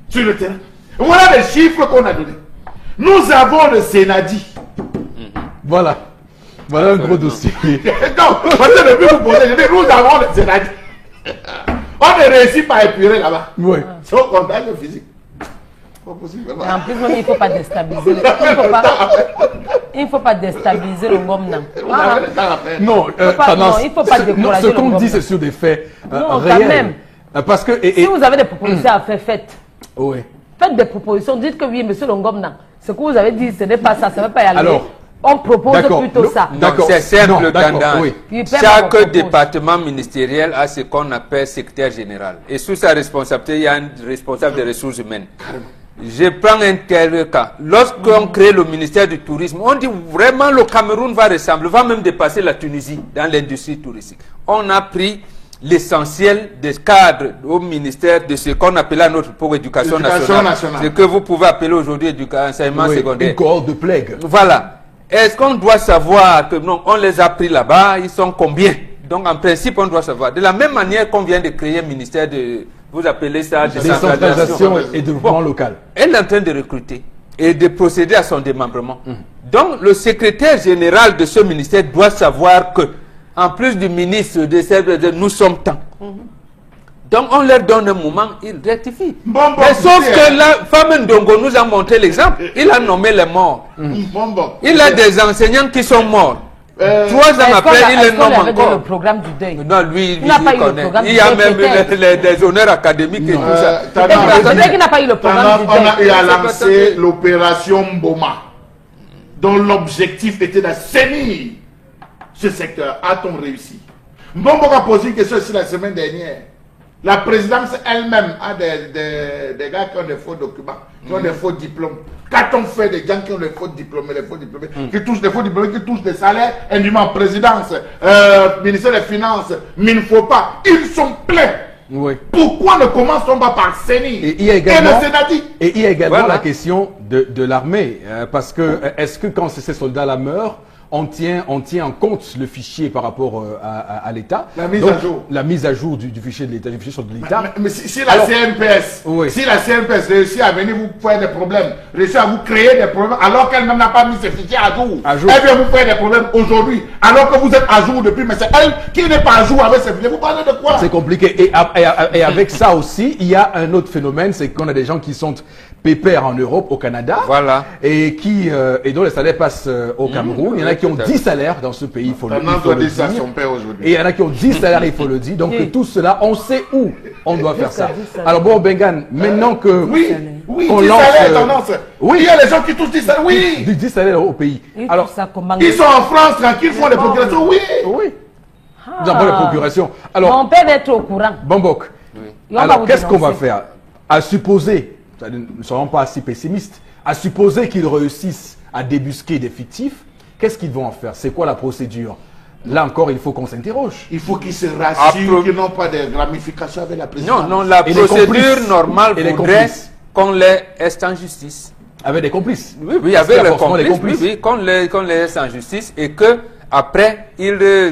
Sur le terrain. Voilà les chiffres qu'on a donnés. Nous avons le Sénadi. Voilà. Voilà un gros dossier. Donc, depuis vous posez, je dis, nous avons le Sénadi. On ne réussit pas à épurer là-bas. Oui. C'est au contact physique. En plus, il ne faut pas déstabiliser. Il ne faut pas déstabiliser le Ngomna. Non, il ne faut pas décourager. Ce qu'on dit, c'est sur des faits réels. Quand même. Parce que, si vous avez des propositions à faire, faites. Oui. Faites des propositions. Dites que oui, monsieur Ngomna, ce que vous avez dit, ce n'est pas ça, ça ne va pas y aller. Alors, on propose plutôt ça. C'est simple, tendance. Oui. Chaque département ministériel a ce qu'on appelle secrétaire général. Et sous sa responsabilité, il y a un responsable des ressources humaines. Je prends un tel cas. Lorsqu'on crée le ministère du tourisme, on dit vraiment le Cameroun va ressembler, va même dépasser la Tunisie dans l'industrie touristique. On a pris l'essentiel des cadres au ministère de ce qu'on appelait à notre pour éducation nationale. Ce que vous pouvez appeler aujourd'hui enseignement secondaire. Une cohorte de plègue. Voilà. Est-ce qu'on doit savoir que non, on les a pris là-bas, ils sont combien? Donc en principe, on doit savoir. De la même manière qu'on vient de créer un ministère de, vous appelez ça décentralisation et développement local. Elle est en train de recruter et de procéder à son démembrement. Donc le secrétaire général de ce ministère doit savoir que, en plus du ministre de service, nous sommes tant. Donc on leur donne un moment, ils rectifient. Mais sauf que la femme Ndongo nous a montré l'exemple. Il a nommé les morts. Il a des enseignants qui sont morts. 3 ans après, il les nomme encore. Le programme du deuil. Non, lui, il n'a pas eu le programme du deuil. Il y a même des honneurs académiques et tout ça. C'est qu'il n'a pas eu le programme du deuil. On a lancé l'opération Mboma, dont l'objectif était d'assainir ce secteur. A-t-on réussi? Mbombo a posé une question ici la semaine dernière. La présidence elle-même a des gars qui ont des faux documents, qui ont des faux diplômes. Qu'a-t-on fait des gens qui ont des faux diplômés, qui touchent des faux diplômés, qui touchent des salaires indûment? Présidence, ministère des Finances, Minfopa, ils sont pleins. Oui. Pourquoi ne commençons pas par CENI et il y a également la question de l'armée. Parce que, est-ce que quand ces soldats-là meurent, on tient en compte le fichier par rapport à l'État. La mise à jour. La mise à jour du fichier de l'État, du fichier de l'État. Mais si la CNPS, si la CNPS réussit à venir vous faire des problèmes, réussit à vous créer des problèmes, alors qu'elle-même n'a pas mis ses fichiers à jour, elle vient vous faire des problèmes aujourd'hui, alors que vous êtes à jour depuis, mais c'est elle qui n'est pas à jour avec ses fichiers. Vous parlez de quoi? C'est compliqué. Et avec ça aussi, il y a un autre phénomène, c'est qu'on a des gens qui sont pépères en Europe, au Canada, et dont les salaires passent au Cameroun. Il y en a qui ont 10 salaires dans ce pays, il faut le dire. Et il y en a qui ont 10 salaires, il faut le dire. Donc tout cela, on sait où on doit faire ça. Alors bon, Bengan, maintenant que oui, on 10 lance, salaires tendance. Oui, il y a les gens qui touchent 10 salaires, oui. 10 salaires au pays. Alors, ils sont en France, tranquilles, font des procurations, oui. Oui. Nous avons les procurations. Alors, on peut être au courant. Bambok. Oui. Et on va Alors, vous qu'est-ce qu'on va dénoncer. faire? À supposer, nous ne serons pas si pessimistes, à supposer qu'ils réussissent à débusquer des fictifs, qu'est-ce qu'ils vont en faire? C'est quoi la procédure? Là encore, il faut qu'on s'interroge. Il faut qu'ils se rassurent Après- qu'ils n'ont pas de ramifications avec la présidence. Non, non, la Et les procédure complices. normale Et les voudrait complices. qu'on les est en justice. Avec des complices. Oui, oui, Parce qu'il y avec a les forcément des complices, oui, oui, qu'on les laisse en justice et que après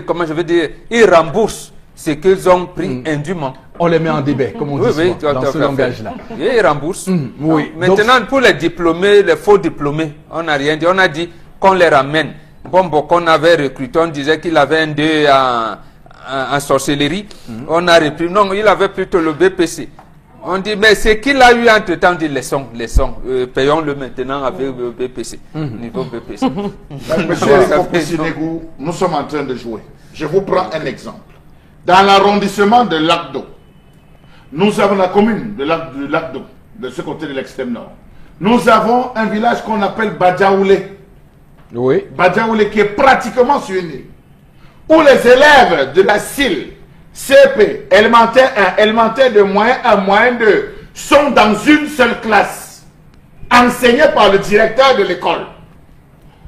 comment je veux dire, ils remboursent ce qu'ils ont pris indûment. On les met en débat, comme on Oui, dit oui, souvent, dans tout à ce fait. langage-là. Et ils remboursent. oui. Maintenant, pour les diplômés, les faux diplômés, on n'a rien dit. On a dit qu'on les ramène. Bon, qu'on avait recruté, on disait qu'il avait un 2 en sorcellerie. On a repris. Non, il avait plutôt le BPC. On dit, mais c'est qu'il a eu entre-temps, on dit, laissons, payons-le maintenant avec le BPC, niveau BPC. Monsieur Fopo-Sinegou, nous sommes en train de jouer. Je vous prends un exemple. Dans l'arrondissement de Lac-d'Eau, nous avons la commune de Lac-d'Eau, de ce côté de l'extrême nord. Nous avons un village qu'on appelle Badjaoulé. Oui. Badjaoulé qui est pratiquement sur une île. Où les élèves de la CIL, CP, élémentaire 1, élémentaire de moyen 1, moyen 2, sont dans une seule classe, enseignés par le directeur de l'école.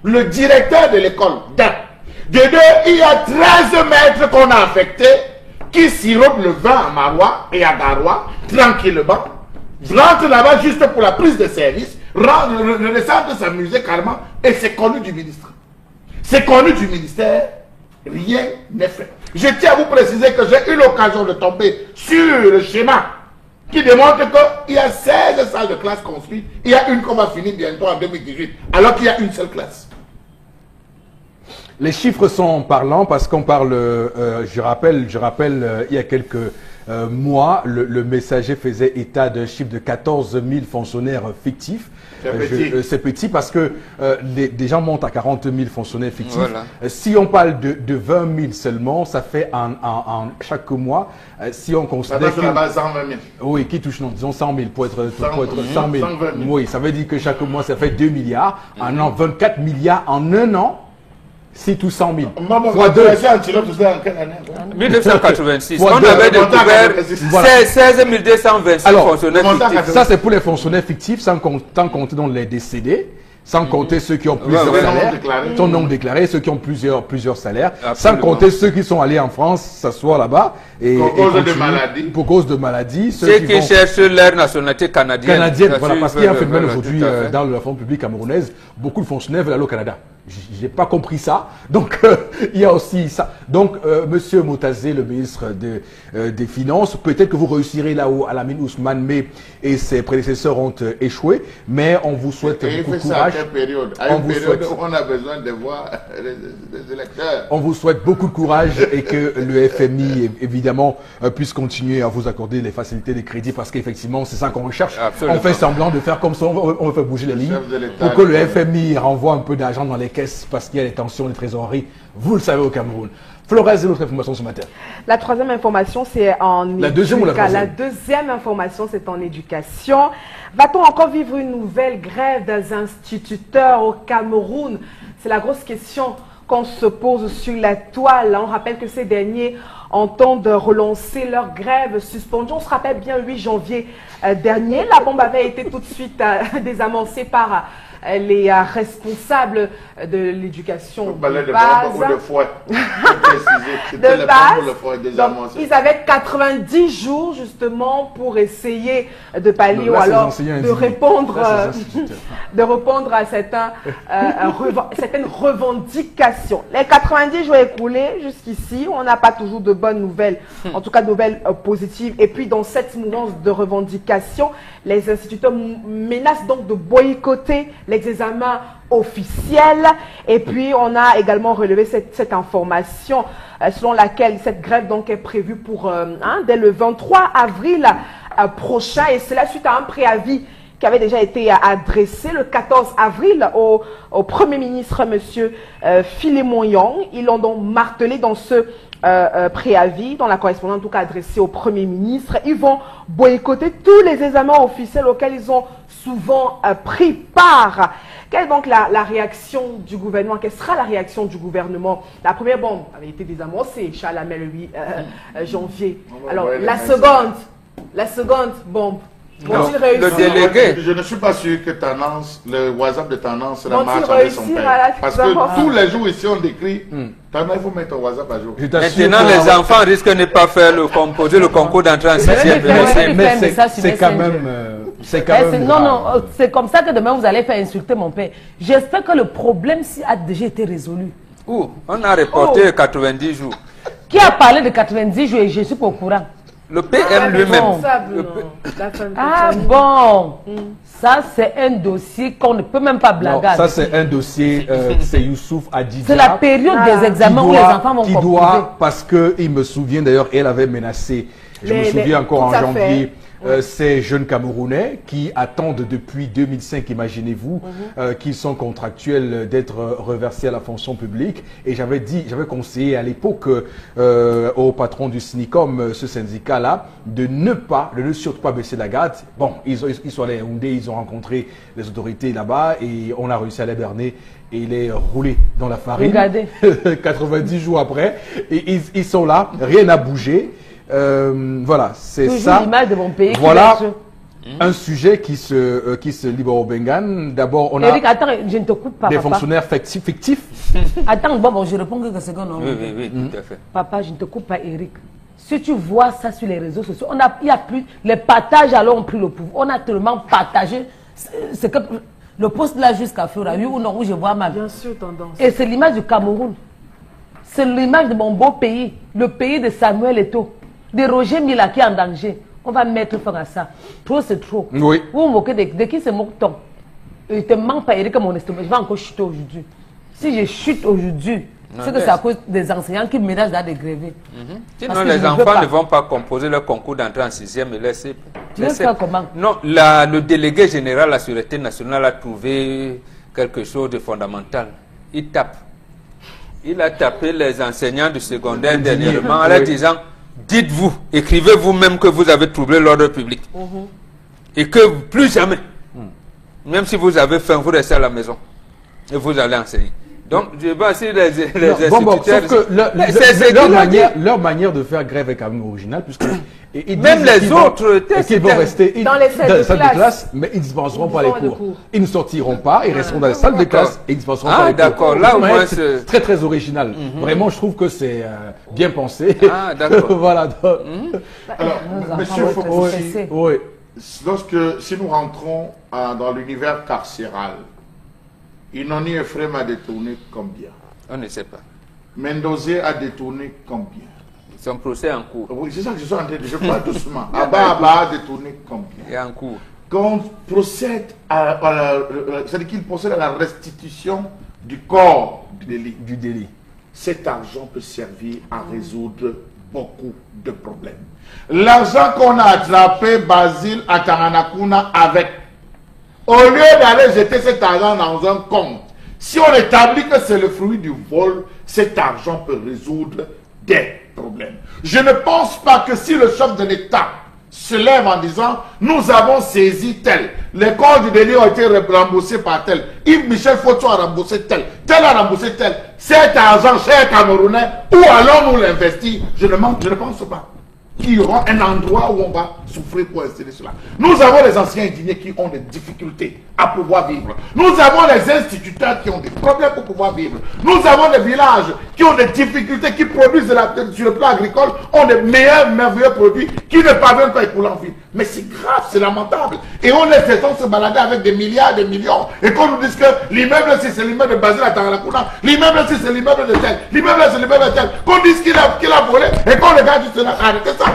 Le directeur de l'école, de deux, il y a 13 maîtres qu'on a affectés qui siropent le vin à Marois et à Garoua, tranquillement, rentrent là-bas juste pour la prise de service, redescendent s'amuser carrément, et c'est connu du ministre. C'est connu du ministère, rien n'est fait. Je tiens à vous préciser que j'ai eu l'occasion de tomber sur le schéma qui démontre qu'il y a 16 salles de classe construites, il y a une qu'on va finir bientôt en 2018, alors qu'il y a une seule classe. Les chiffres sont parlants parce qu'on parle, je rappelle, il y a quelques mois, le Messager faisait état d'un chiffre de 14 000 fonctionnaires fictifs. C'est petit parce que des gens montent à 40 000 fonctionnaires fictifs. Voilà. Si on parle de 20 000 seulement, ça fait en chaque mois, si on Ça considère va sur la base 120 000. oui, qui touche, non, disons 100 000 pour être 100 000. 120 000. Oui, ça veut dire que chaque mois, ça fait 2 milliards. En an, 24 milliards en un an, c'est tout 100 000. Maman, Fois deux. en quelle année? 1986, Voilà. on avait découvert Voilà. 16 226 Alors, fonctionnaires fictifs. ça c'est pour les fonctionnaires fictifs, sans compter dans les décédés, sans compter ceux qui ont plusieurs ouais, salaires, non déclarés. sont non déclarés, ceux qui ont plusieurs salaires, sans Absolument. compter ceux qui sont allés en France s'asseoir là-bas et Pour cause de continuer. maladies. Pour cause de maladies, Ceux qui cherchent leur nationalité canadienne. canadienne, voilà, parce qu'il y a un Voilà, phénomène voilà, aujourd'hui tout à fait. dans la fonction publique camerounaise, beaucoup de fonctionnaires veulent aller au Canada. J'ai pas compris ça, donc il y a aussi ça. Donc, Monsieur Motazé, le ministre des Finances, peut-être que vous réussirez là-haut à Lamine Ousmane, mais et ses prédécesseurs ont échoué, mais on vous souhaite Et il beaucoup de fait ça à courage. quelle période? À On une vous période souhaite. où on a besoin de voir les électeurs. On vous souhaite beaucoup de courage et que le FMI, évidemment, puisse continuer à vous accorder les facilités de crédit parce qu'effectivement, c'est ça qu'on recherche. Absolument. On fait semblant de faire comme ça, on fait bouger les lignes chef de l'État, pour que le le FMI renvoie un peu d'argent dans les caisses parce qu'il y a des tensions de trésorerie. Vous le savez au Cameroun. Florez, une autre information ce matin. La troisième information, c'est en La deuxième ou la troisième? La deuxième information, c'est en éducation. Va-t-on encore vivre une nouvelle grève des instituteurs au Cameroun? C'est la grosse question qu'on se pose sur la toile. On rappelle que ces derniers entendent relancer leur grève suspendue. On se rappelle bien, 8 janvier dernier, la bombe avait été tout de suite désamorcée par les responsables de l'éducation Le balai de de base. bombe ou de fouet. Faut préciser. C'était De le base. bombe ou le fouet Donc, désamorcé. ils avaient 90 jours justement pour essayer de pallier Donc ou là, ces alors enseignants de indignés. répondre, Là, ces instituteurs. de répondre à certaines revendications. Les 90 jours écoulés jusqu'ici, on n'a pas toujours de bonnes nouvelles, en tout cas de nouvelles positives. Et puis dans cette mouvance de revendications, les instituteurs menacent donc de boycotter l'examen officiel. Et puis on a également relevé cette information selon laquelle cette grève donc est prévue pour dès le 23 avril prochain, et cela suite à un préavis qui avait déjà été adressé le 14 avril au Premier ministre, monsieur Philémon Yang. Ils l'ont donc martelé dans ce préavis, dans la correspondance en tout cas adressée au Premier ministre. Ils vont boycotter tous les examens officiels auxquels ils ont souvent pris part. Quelle est donc la réaction du gouvernement? Quelle sera la réaction du gouvernement? La première bombe avait été désamorcée, Chalamel, le 8 janvier. On va Alors envoyer la les seconde, La seconde bombe. Non, Vont-ils réussir? le délégué. Je ne suis pas sûr que Tendance, le WhatsApp de Tendance sera Vont-ils marche avec son réussir père. à la Parce que savoir? tous les jours ici, on décrit. Tendance, il faut mettre ton WhatsApp à jour. Je t'assure Maintenant, que- les enfants risquent de ne pas faire poser le concours d'entrée en sixième. Mais- Mais mais c'est ça sur c'est quand Messenger. même... c'est quand Eh, même non, non, grave. c'est comme ça que demain vous allez faire insulter mon père. J'espère que le problème a déjà été résolu. Où on a reporté 90 jours. Qui a parlé de 90 jours et je suis pas au courant? Le PM lui-même. Responsable, non. La femme de Ah famille. bon, ça c'est un dossier qu'on ne peut même pas Non, blaguer. ça avec. c'est un dossier, c'est Youssouf Adidja. C'est la période des examens où les enfants vont qui composer. doit, parce que il me souvient d'ailleurs, elle avait menacé, je me souviens encore en tout à janvier, fait. ces jeunes Camerounais qui attendent depuis 2005, imaginez-vous, qu'ils sont contractuels d'être reversés à la fonction publique. Et j'avais conseillé à l'époque au patron du SNICOM, ce syndicat-là, de ne surtout pas baisser la garde. Bon, ils sont allés à Yaoundé, ils ont rencontré les autorités là-bas et on a réussi à les berner. Et il est roulé dans la farine. Regardez. 90 jours après, et ils sont là, rien n'a bougé. Voilà, c'est Toujours ça. l'image de mon pays. qui Voilà marche. un sujet qui se libère au Bengan. D'abord, on a Eric, attends, je ne te coupe pas, des papa. fonctionnaires fictifs. Attends, bon, je réponds quelques secondes. non? Oui, tout à fait. Papa, je ne te coupe pas, Eric. Si tu vois ça sur les réseaux sociaux, il y a plus, les partages alors ont pris le pouvoir. On a tellement partagé. C'est que le poste là jusqu'à Fura, oui ou non, où je vois mal. Bien sûr, Tendance. Et c'est l'image du Cameroun. C'est l'image de mon beau pays, le pays de Samuel Eto'o, de Roger Mila qui est en danger. On va mettre fin à ça. Trop, c'est trop. Oui. Vous vous moquez de qui se moque-t-on? Il te manque pas, Eric, mon estomac. Je vais encore chuter aujourd'hui. Si je chute aujourd'hui, c'est que c'est à cause des enseignants qui menacent d'aller gréver. Sinon, Parce que les je ne veux enfants pas. ne vont pas composer le concours d'entrée en sixième et laisser. Tu veux faire comment? Non, le délégué général de la Sûreté nationale a trouvé quelque chose de fondamental. Il tape. Il a tapé les enseignants du secondaire dernièrement en leur Oui. disant, dites-vous, écrivez vous-même que vous avez troublé l'ordre public. Et que plus jamais, même si vous avez faim, vous restez à la maison et vous allez enseigner. Donc, je vois si les Non, bon, instituteurs... sauf que C'est leur manière de faire grève est quand même originale, puisque ils Même disent les qu'ils vont- autres, qu'ils vont rester Dans les salles de classe. classe, mais ils ne dispenseront pas les Ils vont cours. de cours. Ils ne sortiront pas, ils resteront dans les salles de D'accord. classe et ils ne dispenseront Ah, pas les cours. d'accord. Là, au Ouais, moins, c'est c'est- très très original. Vraiment, je trouve que c'est bien pensé. Ah, d'accord. Voilà. donc, Alors, Nos monsieur enfants vont être Fokosi, stressés. oui. si nous rentrons dans l'univers carcéral, Inoni Ephraim a détourné combien? On ne sait pas. Mendozé a détourné combien? Son procès est en cours. Oui, c'est ça que je suis en train de dire. Je parle doucement. Abba a détourné combien? Il est en cours. Quand on procède c'est-à-dire qu'il procède à la restitution du corps du délit. Du délit. Cet argent peut servir à résoudre beaucoup de problèmes. L'argent qu'on a attrapé, Basile, à Taranakuna avec, au lieu d'aller jeter cet argent dans un compte, si on établit que c'est le fruit du vol, cet argent peut résoudre des problèmes. Je ne pense pas que si le chef de l'État se lève en disant nous avons saisi tel, les corps du délit ont été remboursés par tel, Yves Michel Foto a remboursé tel a remboursé tel, cet argent, cher Camerounais, où allons-nous l'investir? Je ne pense pas qu'il y aura un endroit où on va souffrir pour installer cela. Nous avons les anciens indignés qui ont des difficultés à pouvoir vivre. Nous avons les instituteurs qui ont des problèmes pour pouvoir vivre. Nous avons des villages qui ont des difficultés, qui produisent sur le plan agricole, ont des meilleurs, merveilleux produits qui ne parviennent pas à écouler en ville. Mais c'est grave, c'est lamentable. Et on laisse les gens se balader avec des milliards, des millions. Et qu'on nous dise que l'immeuble, si c'est l'immeuble de Basile à Taranakuna, l'immeuble, si c'est l'immeuble de tel, l'immeuble, c'est l'immeuble de tel, qu'on dise qu'il a volé et qu'on regarde juste là. Arrêtez ça.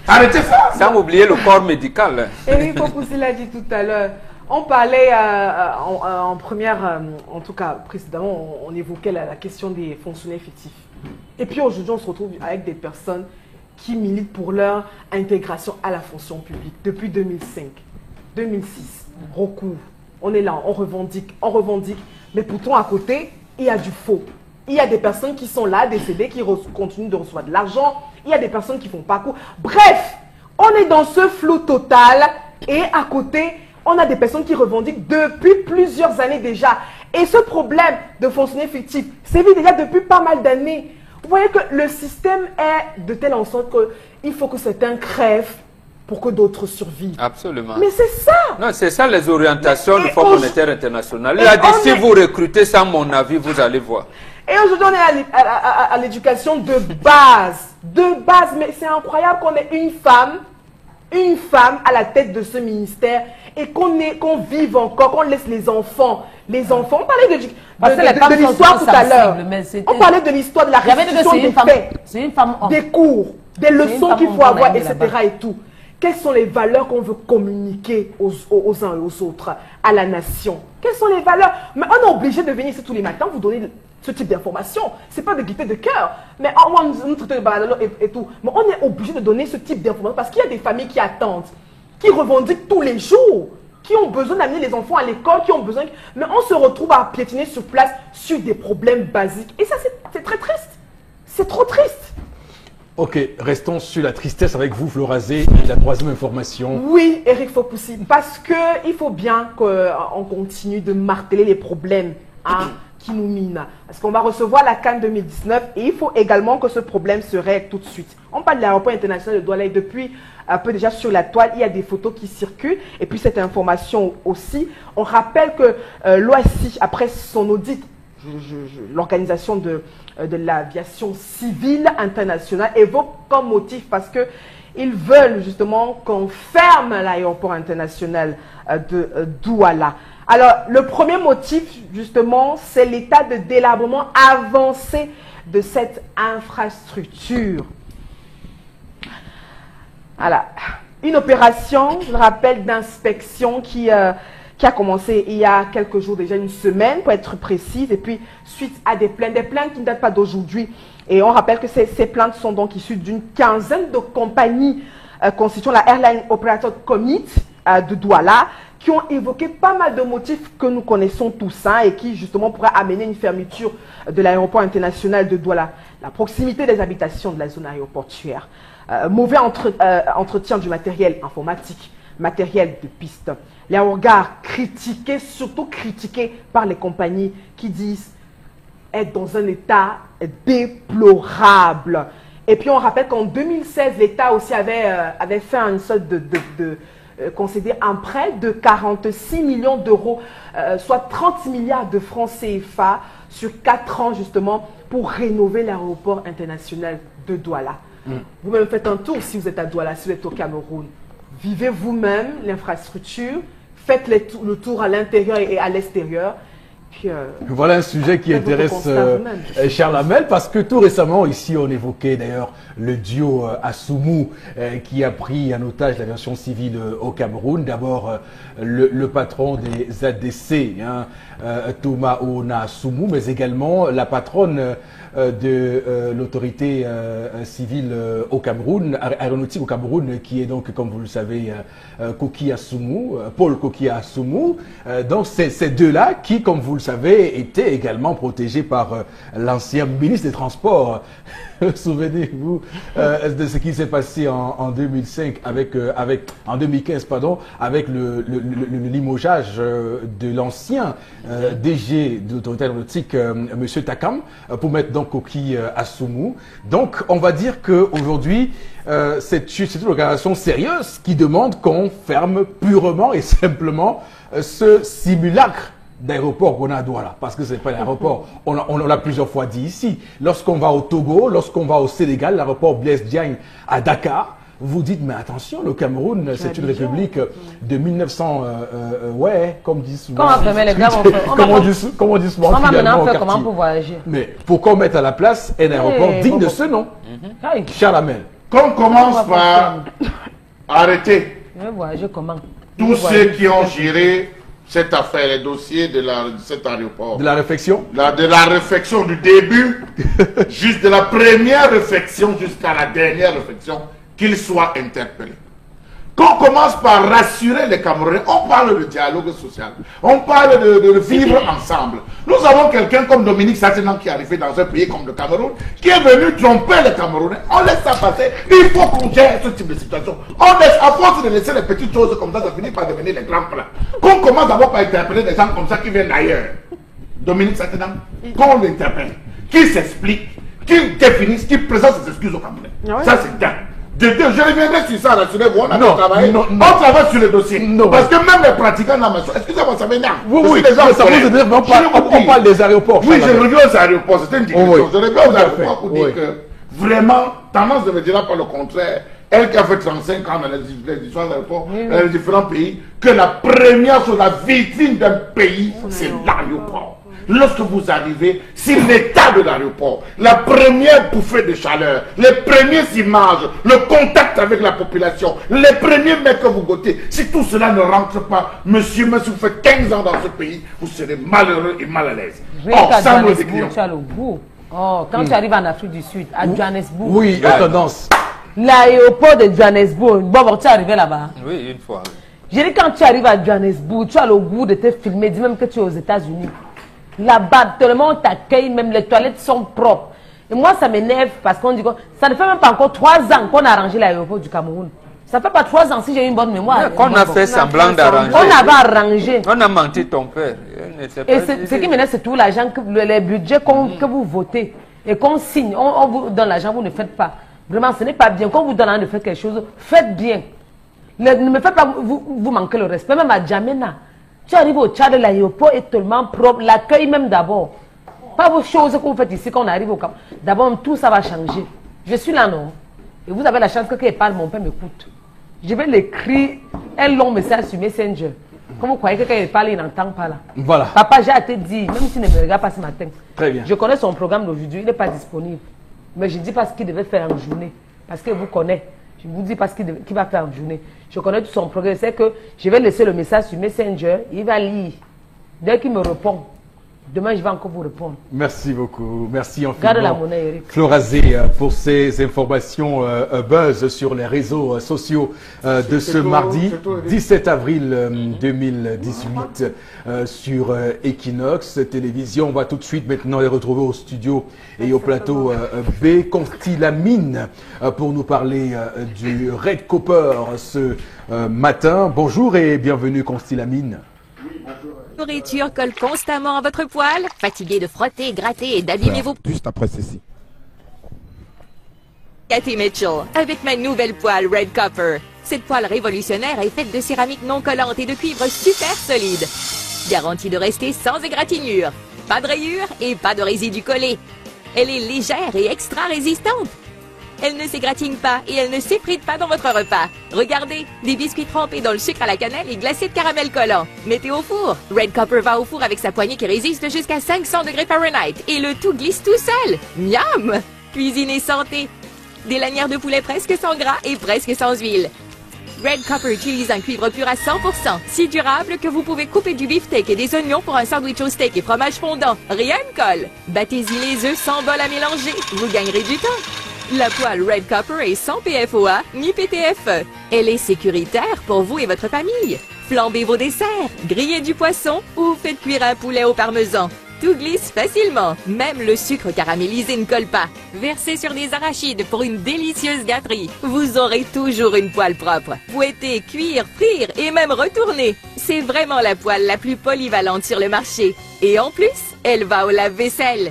Arrêtez ça. Sans oublier le corps médical. Eric Fokosi l'a dit tout à l'heure. On parlait en première, en tout cas précédemment, on évoquait la question des fonctionnaires fictifs. Et puis aujourd'hui, on se retrouve avec des personnes qui militent pour leur intégration à la fonction publique depuis 2005, 2006. Recours. On est là, on revendique, mais pourtant à côté, il y a du faux. Il y a des personnes qui sont là, décédées, qui continuent de recevoir de l'argent. Il y a des personnes qui font parcours. Bref, on est dans ce flou total et à côté, on a des personnes qui revendiquent depuis plusieurs années déjà. Et ce problème de fonctionnaires fictifs sévit déjà depuis pas mal d'années. Vous voyez que le système est de telle en sorte il faut que certains crèvent pour que d'autres survivent. Absolument. Mais c'est ça. Non, c'est ça les orientations du Et Fonds monétaire international. Il a dit, si vous recrutez sans mon avis, vous allez voir. Et aujourd'hui, on est à l'éducation de base. De base, mais c'est incroyable qu'on ait une femme à la tête de ce ministère et qu'on vive encore, qu'on laisse les enfants. On parlait de l'histoire tout à l'heure. On parlait de l'histoire de la restitution des faits, des cours, des leçons qu'il faut avoir, etc. et tout. Quelles sont les valeurs qu'on veut communiquer aux uns et aux autres, à la nation? Quelles sont les valeurs? Mais on est obligé de venir ici tous les matins vous donner ce type d'informations. Ce n'est pas de gaieté de cœur. Mais on nous traite de baladalo et tout. Mais on est obligé de donner ce type d'informations parce qu'il y a des familles qui attendent, qui revendiquent tous les jours, qui ont besoin d'amener les enfants à l'école, qui ont besoin... Mais on se retrouve à piétiner sur place sur des problèmes basiques. Et ça, c'est très triste. C'est trop triste. Ok, restons sur la tristesse avec vous, Florazé, et la troisième information. Oui, Eric Fopoussi, parce qu'il faut bien qu'on continue de marteler les problèmes qui nous minent. Parce qu'on va recevoir la CAN 2019 et il faut également que ce problème se règle tout de suite. On parle de l'aéroport international de Douala et depuis un peu déjà sur la toile, il y a des photos qui circulent. Et puis cette information aussi, on rappelle que l'OACI, après son audit, l'organisation de l'aviation civile internationale évoque comme motif parce qu'ils veulent justement qu'on ferme l'aéroport international de Douala. Alors, le premier motif, justement, c'est l'état de délabrement avancé de cette infrastructure. Voilà. Une opération, je le rappelle, d'inspection qui a commencé il y a quelques jours, déjà une semaine pour être précise, et puis suite à des plaintes qui ne datent pas d'aujourd'hui. Et on rappelle que ces plaintes sont donc issues d'une quinzaine de compagnies constituant la Airline Operator Commit de Douala, qui ont évoqué pas mal de motifs que nous connaissons tous et qui justement pourraient amener une fermeture de l'aéroport international de Douala. La proximité des habitations de la zone aéroportuaire, mauvais entretien du matériel informatique, matériel de piste. Les regards critiqués, surtout critiqués par les compagnies qui disent être dans un état déplorable. Et puis on rappelle qu'en 2016, l'État aussi avait fait une sorte concéder un prêt de 46 millions d'euros, soit 30 milliards de francs CFA sur 4 ans justement pour rénover l'aéroport international de Douala. Vous-même faites un tour si vous êtes à Douala, si vous êtes au Cameroun. Vivez vous-même l'infrastructure, faites le tour à l'intérieur et à l'extérieur. Voilà un sujet qui intéresse Charles Hamel parce que tout récemment ici on évoquait d'ailleurs le duo Assoumou qui a pris en otage l'aviation civile au Cameroun. D'abord le patron des ADC, Thomas Ona Assoumou, mais également la patronne de l'autorité civile au Cameroun, aéronautique au Cameroun, qui est donc, comme vous le savez, Koki Assoumou, Paul Koki Assoumou. Donc ces deux-là qui, comme vous le savez, étaient également protégés par l'ancien ministre des Transports. Souvenez-vous de ce qui s'est passé en 2005 en 2015 pardon, avec le limogeage de l'ancien DG de l'autorité aéronautique, M. Takam, pour mettre donc Koki Assoumou. Donc on va dire qu'aujourd'hui, c'est une organisation sérieuse qui demande qu'on ferme purement et simplement ce simulacre d'aéroport qu'on a à Douala, parce que ce n'est pas l'aéroport. On l'a plusieurs fois dit ici. Lorsqu'on va au Togo, lorsqu'on va au Sénégal, l'aéroport Blaise Diagne à Dakar, vous dites, mais attention, le Cameroun, c'est une république de 1900, comme dit souvent. Comment on dit souvent on va maintenant faire comment pour voyager. Mais pourquoi mettre à la place un aéroport digne de ce nom? Charles Hamel. Qu'on commence par arrêter voyager comment? Tous ceux qui ont géré cette affaire, les dossiers de cet aéroport. De la réflexion? De la réflexion du début, juste de la première réflexion jusqu'à la dernière réflexion, qu'ils soient interpellés. Qu'on commence par rassurer les Camerounais, on parle de dialogue social, on parle de vivre ensemble. Nous avons quelqu'un comme Dominique Satenan qui est arrivé dans un pays comme le Cameroun, qui est venu tromper les Camerounais. On laisse ça passer, il faut qu'on gère ce type de situation. On laisse, à force de laisser les petites choses comme ça finit par devenir les grands plans. Qu'on commence d'abord par interpeller des gens comme ça qui viennent d'ailleurs. Dominique Satenan, qu'on l'interpelle, qui s'explique, qui définisse, qui présente ses excuses aux Camerounais. Ça c'est bien. Je reviendrai sur ça, rassurez-vous, on a Non, travaillé. non, On non. travaille sur le dossier. Non. Parce que même les pratiquants d'Amazon, excusez-moi, ça m'énerve. Oui, Je oui, suis déjà mais ça en colère. vous énerve, mais on parle des aéroports. Oui, je Charles. reviens aux aéroports, c'est une digression. Oui. Je reviens aux Tout à aéroports fait. pour dire Oui. que vraiment, tendance ne me dira pas le contraire. Elle qui a fait 35 ans dans les différents aéroports, dans les différents pays, que la première chose, la vitrine d'un pays, c'est l'aéroport. Lorsque vous arrivez sur l'état de l'aéroport, la première bouffée de chaleur, les premières images, le contact avec la population, les premiers mecs que vous goûtez, si tout cela ne rentre pas, monsieur, même si vous faites 15 ans dans ce pays, vous serez malheureux et mal à l'aise. Rien qu'à ça, nous, les Johannesburg, clients. tu as le goût. Oh, quand tu arrives en Afrique du Sud, à Johannesburg, Oui, tendance. l'aéroport de Johannesburg, bon, tu es arrivé là-bas. Oui, une fois. J'ai dit, quand tu arrives à Johannesburg, tu as le goût de te filmer, dis même que tu es aux États-Unis. Là-bas, tellement on t'accueille, même les toilettes sont propres. Et moi, ça m'énerve parce qu'on dit que ça ne fait même pas encore 3 ans qu'on a arrangé l'aéroport du Cameroun. Ça ne fait pas 3 ans si j'ai une bonne mémoire. Qu'on a fait semblant d'arranger. On avait arrangé. On a menti ton père. Et ce qui m'énerve, c'est tout l'argent, les budgets que vous votez et qu'on signe. On vous donne l'argent, vous ne faites pas. Vraiment, ce n'est pas bien. Quand on vous donne l'argent de faire quelque chose, faites bien. Ne me faites pas vous manquer le respect. Même à Djamena, tu arrives au Tchad, l'aéroport est tellement propre. L'accueil même d'abord. Pas vos choses que vous faites ici quand on arrive au camp. D'abord, tout ça va changer. Je suis là, non? Et vous avez la chance que quand il parle, mon père m'écoute. Je vais l'écrire un long message sur Messenger. Comme vous croyez que quand il parle, il n'entend pas là. Voilà. Papa, j'ai à te dire, même s'il ne me regarde pas ce matin. Très bien. Je connais son programme d'aujourd'hui, il n'est pas disponible. Mais je dis pas ce qu'il devait faire en journée. Parce qu'il vous connaît. Je vous dis pas ce qu'il va faire en journée. Je connais tout son programme. C'est que je vais laisser le message sur Messenger. Il va lire. Dès qu'il me répond, demain je vais encore vous répondre. Merci beaucoup. Merci Garde la infiniment. monnaie, Eric. Florazé, pour ces informations buzz sur les réseaux sociaux de ce mardi 17 avril 2018 sur Equinox Télévision. On va tout de suite maintenant les retrouver au studio et au plateau B. Constilamine pour nous parler du Red Copper ce matin. Bonjour et bienvenue Constilamine. Nourriture colle constamment à votre poil. Fatigué de frotter, gratter et d'abîmer vos Juste après ceci. Cathy Mitchell avec ma nouvelle poêle Red Copper. Cette poêle révolutionnaire est faite de céramique non collante et de cuivre super solide. Garantie de rester sans égratignure. Pas de rayures et pas de résidus collés. Elle est légère et extra résistante. Elle ne s'égratigne pas et elle ne s'effrite pas dans votre repas. Regardez, des biscuits trempés dans le sucre à la cannelle et glacés de caramel collant. Mettez au four. Red Copper va au four avec sa poignée qui résiste jusqu'à 500 degrés Fahrenheit. Et le tout glisse tout seul. Miam! Cuisine et santé. Des lanières de poulet presque sans gras et presque sans huile. Red Copper utilise un cuivre pur à 100%, si durable que vous pouvez couper du beefsteak et des oignons pour un sandwich au steak et fromage fondant. Rien ne colle. Battez-y les œufs sans bol à mélanger. Vous gagnerez du temps. La poêle Red Copper est sans PFOA ni PTFE. Elle est sécuritaire pour vous et votre famille. Flambez vos desserts, grillez du poisson ou faites cuire un poulet au parmesan. Tout glisse facilement, même le sucre caramélisé ne colle pas. Versez sur des arachides pour une délicieuse gâterie. Vous aurez toujours une poêle propre. Fouetter, cuire, frire et même retourner. C'est vraiment la poêle la plus polyvalente sur le marché. Et en plus, elle va au lave-vaisselle.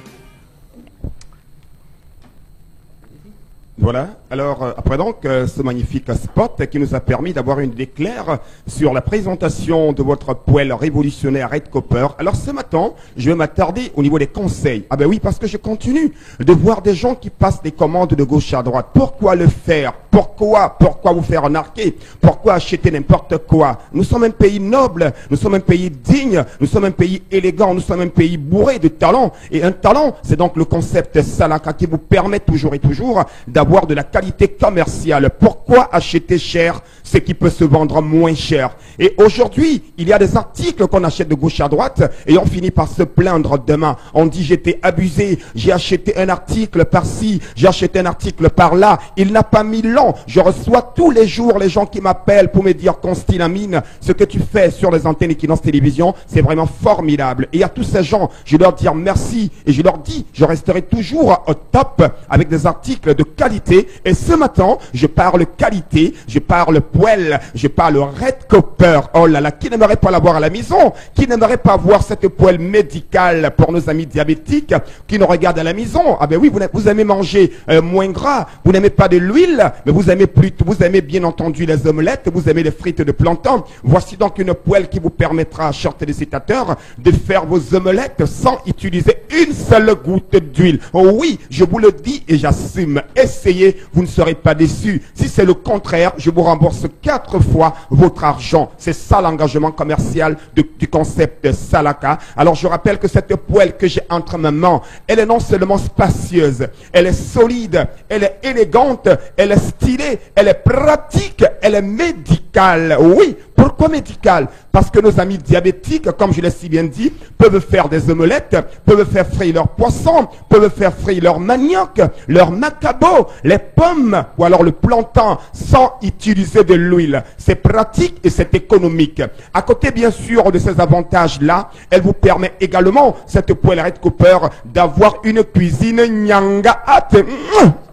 Voilà, alors après donc ce magnifique spot qui nous a permis d'avoir une idée claire sur la présentation de votre poêle révolutionnaire Red Copper. Alors ce matin, je vais m'attarder au niveau des conseils. Ah ben oui, parce que je continue de voir des gens qui passent des commandes de gauche à droite. Pourquoi le faire? Pourquoi vous faire remarquer? Pourquoi acheter n'importe quoi? Nous sommes un pays noble, nous sommes un pays digne, nous sommes un pays élégant, nous sommes un pays bourré de talent. Et un talent, c'est donc le concept Salaka qui vous permet toujours et toujours d'avoir de la qualité commerciale. Pourquoi acheter cher ce qui peut se vendre moins cher? Et aujourd'hui, il y a des articles qu'on achète de gauche à droite et on finit par se plaindre demain. On dit j'étais abusé, j'ai acheté un article par-ci, j'ai acheté un article par-là. Il n'a pas mis long. Je reçois tous les jours les gens qui m'appellent pour me dire Constilamine, ce que tu fais sur les antennes Equinox Télévision, c'est vraiment formidable. Et à tous ces gens, je leur dis merci et je leur dis, je resterai toujours au top avec des articles de qualité qualité. Et ce matin, je parle qualité, je parle poêle, je parle Red Copper. Oh là là, qui n'aimerait pas l'avoir à la maison? Qui n'aimerait pas avoir cette poêle médicale pour nos amis diabétiques qui nous regardent à la maison? Ah ben oui, vous aimez manger moins gras, vous n'aimez pas de l'huile, mais vous aimez bien entendu les omelettes, vous aimez les frites de plantain. Voici donc une poêle qui vous permettra, chers téléspectateurs, de faire vos omelettes sans utiliser une seule goutte d'huile. Oh oui, je vous le dis et j'assume. Essayez, vous ne serez pas déçus. Si c'est le contraire, je vous rembourse 4 fois votre argent. C'est ça l'engagement commercial du concept de Salaka. Alors je rappelle que cette poêle que j'ai entre mes mains, elle est non seulement spacieuse, elle est solide, elle est élégante, elle est stylée, elle est pratique, elle est médicale. Oui, pourquoi médicale? Parce que nos amis diabétiques, comme je l'ai si bien dit, peuvent faire des omelettes, peuvent faire frire leur poisson, peuvent faire frire leur manioc, leur macabo, les pommes ou alors le plantain sans utiliser de l'huile. C'est pratique et c'est économique. À côté bien sûr de ces avantages-là, elle vous permet également, cette poêle Red Copper, d'avoir une cuisine nyanga ate.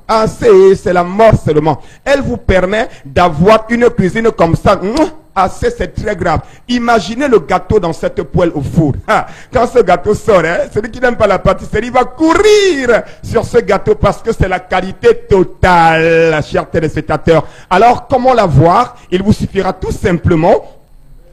Ah, c'est la mort seulement. Elle vous permet d'avoir une cuisine comme ça. Assez, c'est très grave. Imaginez le gâteau dans cette poêle au four. Quand ce gâteau sort, celui qui n'aime pas la pâtisserie va courir sur ce gâteau parce que c'est la qualité totale, chers téléspectateurs. Alors, comment l'avoir? Il vous suffira tout simplement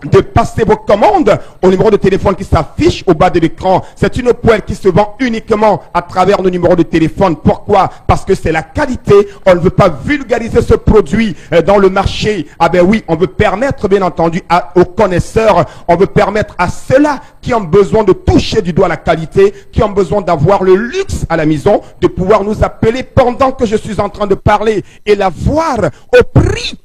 de passer vos commandes au numéro de téléphone qui s'affiche au bas de l'écran. C'est une poêle qui se vend uniquement à travers nos numéros de téléphone. Pourquoi? Parce que c'est la qualité. On ne veut pas vulgariser ce produit dans le marché. Ah ben oui, on veut permettre bien entendu aux connaisseurs, on veut permettre à ceux-là qui ont besoin de toucher du doigt la qualité, qui ont besoin d'avoir le luxe à la maison, de pouvoir nous appeler pendant que je suis en train de parler et la voir au prix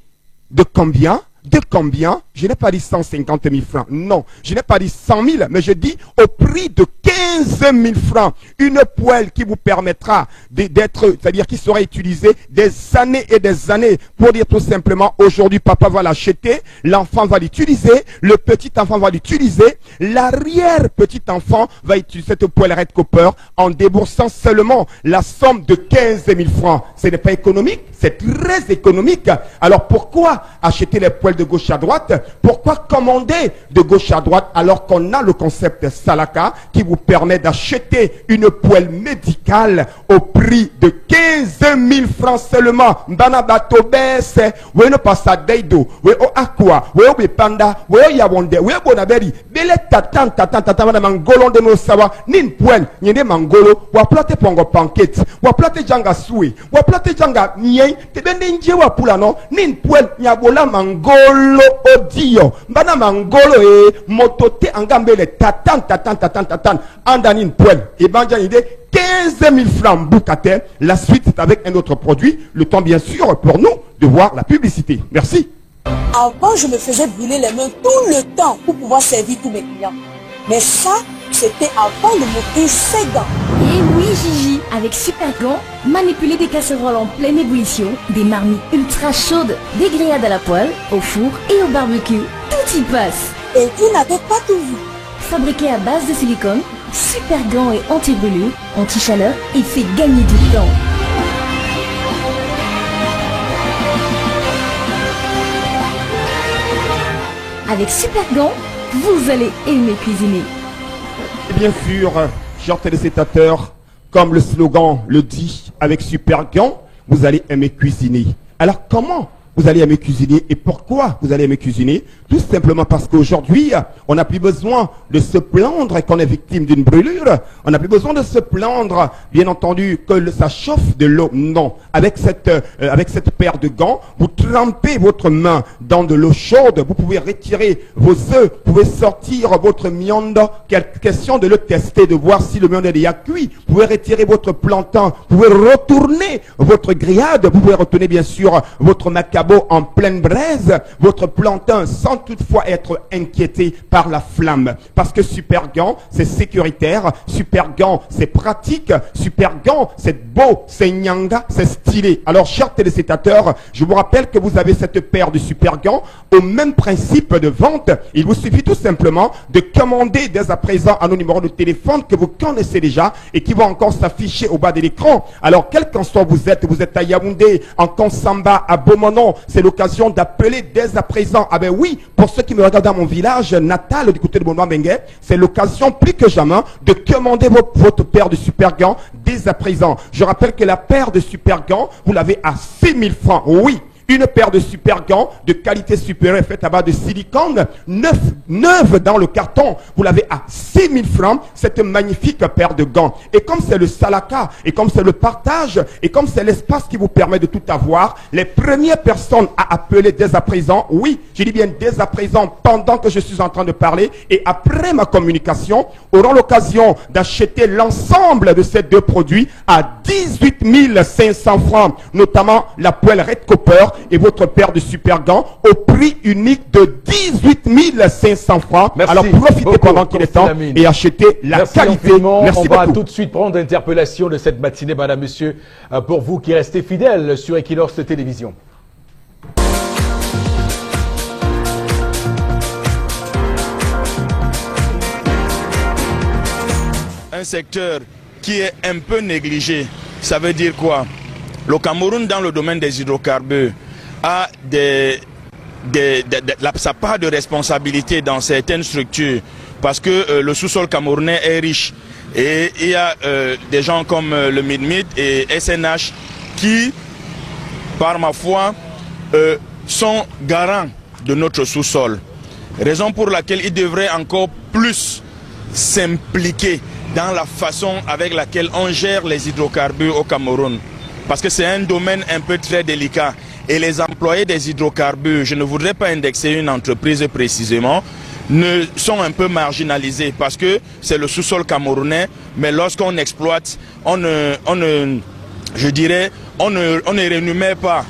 de combien? De combien? Je n'ai pas dit 150 000 francs. Non, je n'ai pas dit 100 000, mais je dis au prix de 15 000 francs. Une poêle qui vous permettra d'être, c'est-à-dire qui sera utilisée des années et des années. Pour dire tout simplement, aujourd'hui, papa va l'acheter, l'enfant va l'utiliser, le petit enfant va l'utiliser, l'arrière-petit enfant va utiliser cette poêle Red Copper en déboursant seulement la somme de 15 000 francs. Ce n'est pas économique, c'est très économique. Alors pourquoi acheter les poêles de gauche à droite? Pourquoi commander de gauche à droite alors qu'on a le concept Salaka qui vous permet d'acheter une poêle médicale au prix de 15 000 francs seulement? Mbana bato bese, we no pasa deido, we o aqua, we o bepanda, we o yabonde, we o bonaberi, bele tatan wana mangolo de no sawa, nin poêle, nyende mangolo, wa plate pongo pankete, wa plate janga suwe, wa plate janga nyei, te bende nje wa pula no, nin poêle, nyabola mangolo audio, mbana mangolo motote angambele tatan andani une poêle et banja idée 15 000 francs boucaté. La suite c'est avec un autre produit. Le temps bien sûr pour nous de voir la publicité. Merci. Avant je me faisais brûler les mains tout le temps pour pouvoir servir tous mes clients. Mais ça, c'était avant de m'offrir ces gants. Et oui Gigi, avec Super Gants, manipuler des casseroles en pleine ébullition, des marmites ultra chaudes, des grillades à la poêle, au four et au barbecue, tout y passe. Et vous n'avez pas tout vu. Fabriqué à base de silicone, Super Gants est anti-brûlure, anti-chaleur et fait gagner du temps. Avec Super Gants, vous allez aimer cuisiner. Et bien sûr, chers téléspectateurs, comme le slogan le dit, avec Super Gants, vous allez aimer cuisiner. Alors comment vous allez aimer cuisiner et pourquoi vous allez aimer cuisiner? Tout simplement parce qu'aujourd'hui, on n'a plus besoin de se plaindre qu'on est victime d'une brûlure. On n'a plus besoin de se plaindre, bien entendu, que ça chauffe de l'eau. Non. Avec cette paire de gants, vous trempez votre main dans de l'eau chaude. Vous pouvez retirer vos œufs. Vous pouvez sortir votre viande. Question de le tester, de voir si le viande est déjà cuit. Vous pouvez retirer votre plantain. Vous pouvez retourner votre grillade. Vous pouvez retourner, bien sûr, votre macabo sabot en pleine braise, votre plantain sans toutefois être inquiété par la flamme. Parce que Supergant, c'est sécuritaire, Supergant, c'est pratique, Supergant, c'est beau, c'est nyanga, c'est stylé. Alors, chers téléspectateurs, je vous rappelle que vous avez cette paire de Supergant au même principe de vente. Il vous suffit tout simplement de commander dès à présent à nos numéros de téléphone que vous connaissez déjà et qui vont encore s'afficher au bas de l'écran. Alors, quel qu'en soit vous êtes à Yaoundé, en Konsamba, à Beaumonon, c'est l'occasion d'appeler dès à présent. Ah ben oui, pour ceux qui me regardent dans mon village natal du côté de Bonoa-Bengue, c'est l'occasion plus que jamais de commander votre paire de Supergant dès à présent. Je rappelle que la paire de Supergant, vous l'avez à 6 000 francs. Oui. Une paire de Supergant de qualité supérieure faite à base de silicone, neuve dans le carton. Vous l'avez à 6 000 francs, cette magnifique paire de gants. Et comme c'est le salaka, et comme c'est le partage, et comme c'est l'espace qui vous permet de tout avoir, les premières personnes à appeler dès à présent, oui, je dis bien dès à présent, pendant que je suis en train de parler, et après ma communication, auront l'occasion d'acheter l'ensemble de ces deux produits à 18 500 francs, notamment la poêle Red Copper, et votre paire de Supergant au prix unique de 18 500 francs. Merci. Alors profitez pendant qu'il est temps et achetez la qualité. Merci On va tout de suite prendre l'interpellation de cette matinée, madame, monsieur, pour vous qui restez fidèles sur Equinox Télévision. Un secteur qui est un peu négligé, ça veut dire quoi? Le Cameroun, dans le domaine des hydrocarbures, a sa part de responsabilité dans certaines structures parce que le sous-sol camerounais est riche et il y a des gens comme le MIDMID et SNH qui, par ma foi, sont garants de notre sous-sol. Raison pour laquelle ils devraient encore plus s'impliquer dans la façon avec laquelle on gère les hydrocarbures au Cameroun. Parce que c'est un domaine un peu très délicat. Et les employés des hydrocarbures, je ne voudrais pas indexer une entreprise précisément, sont un peu marginalisés parce que c'est le sous-sol camerounais, mais lorsqu'on exploite, on ne rémunère pas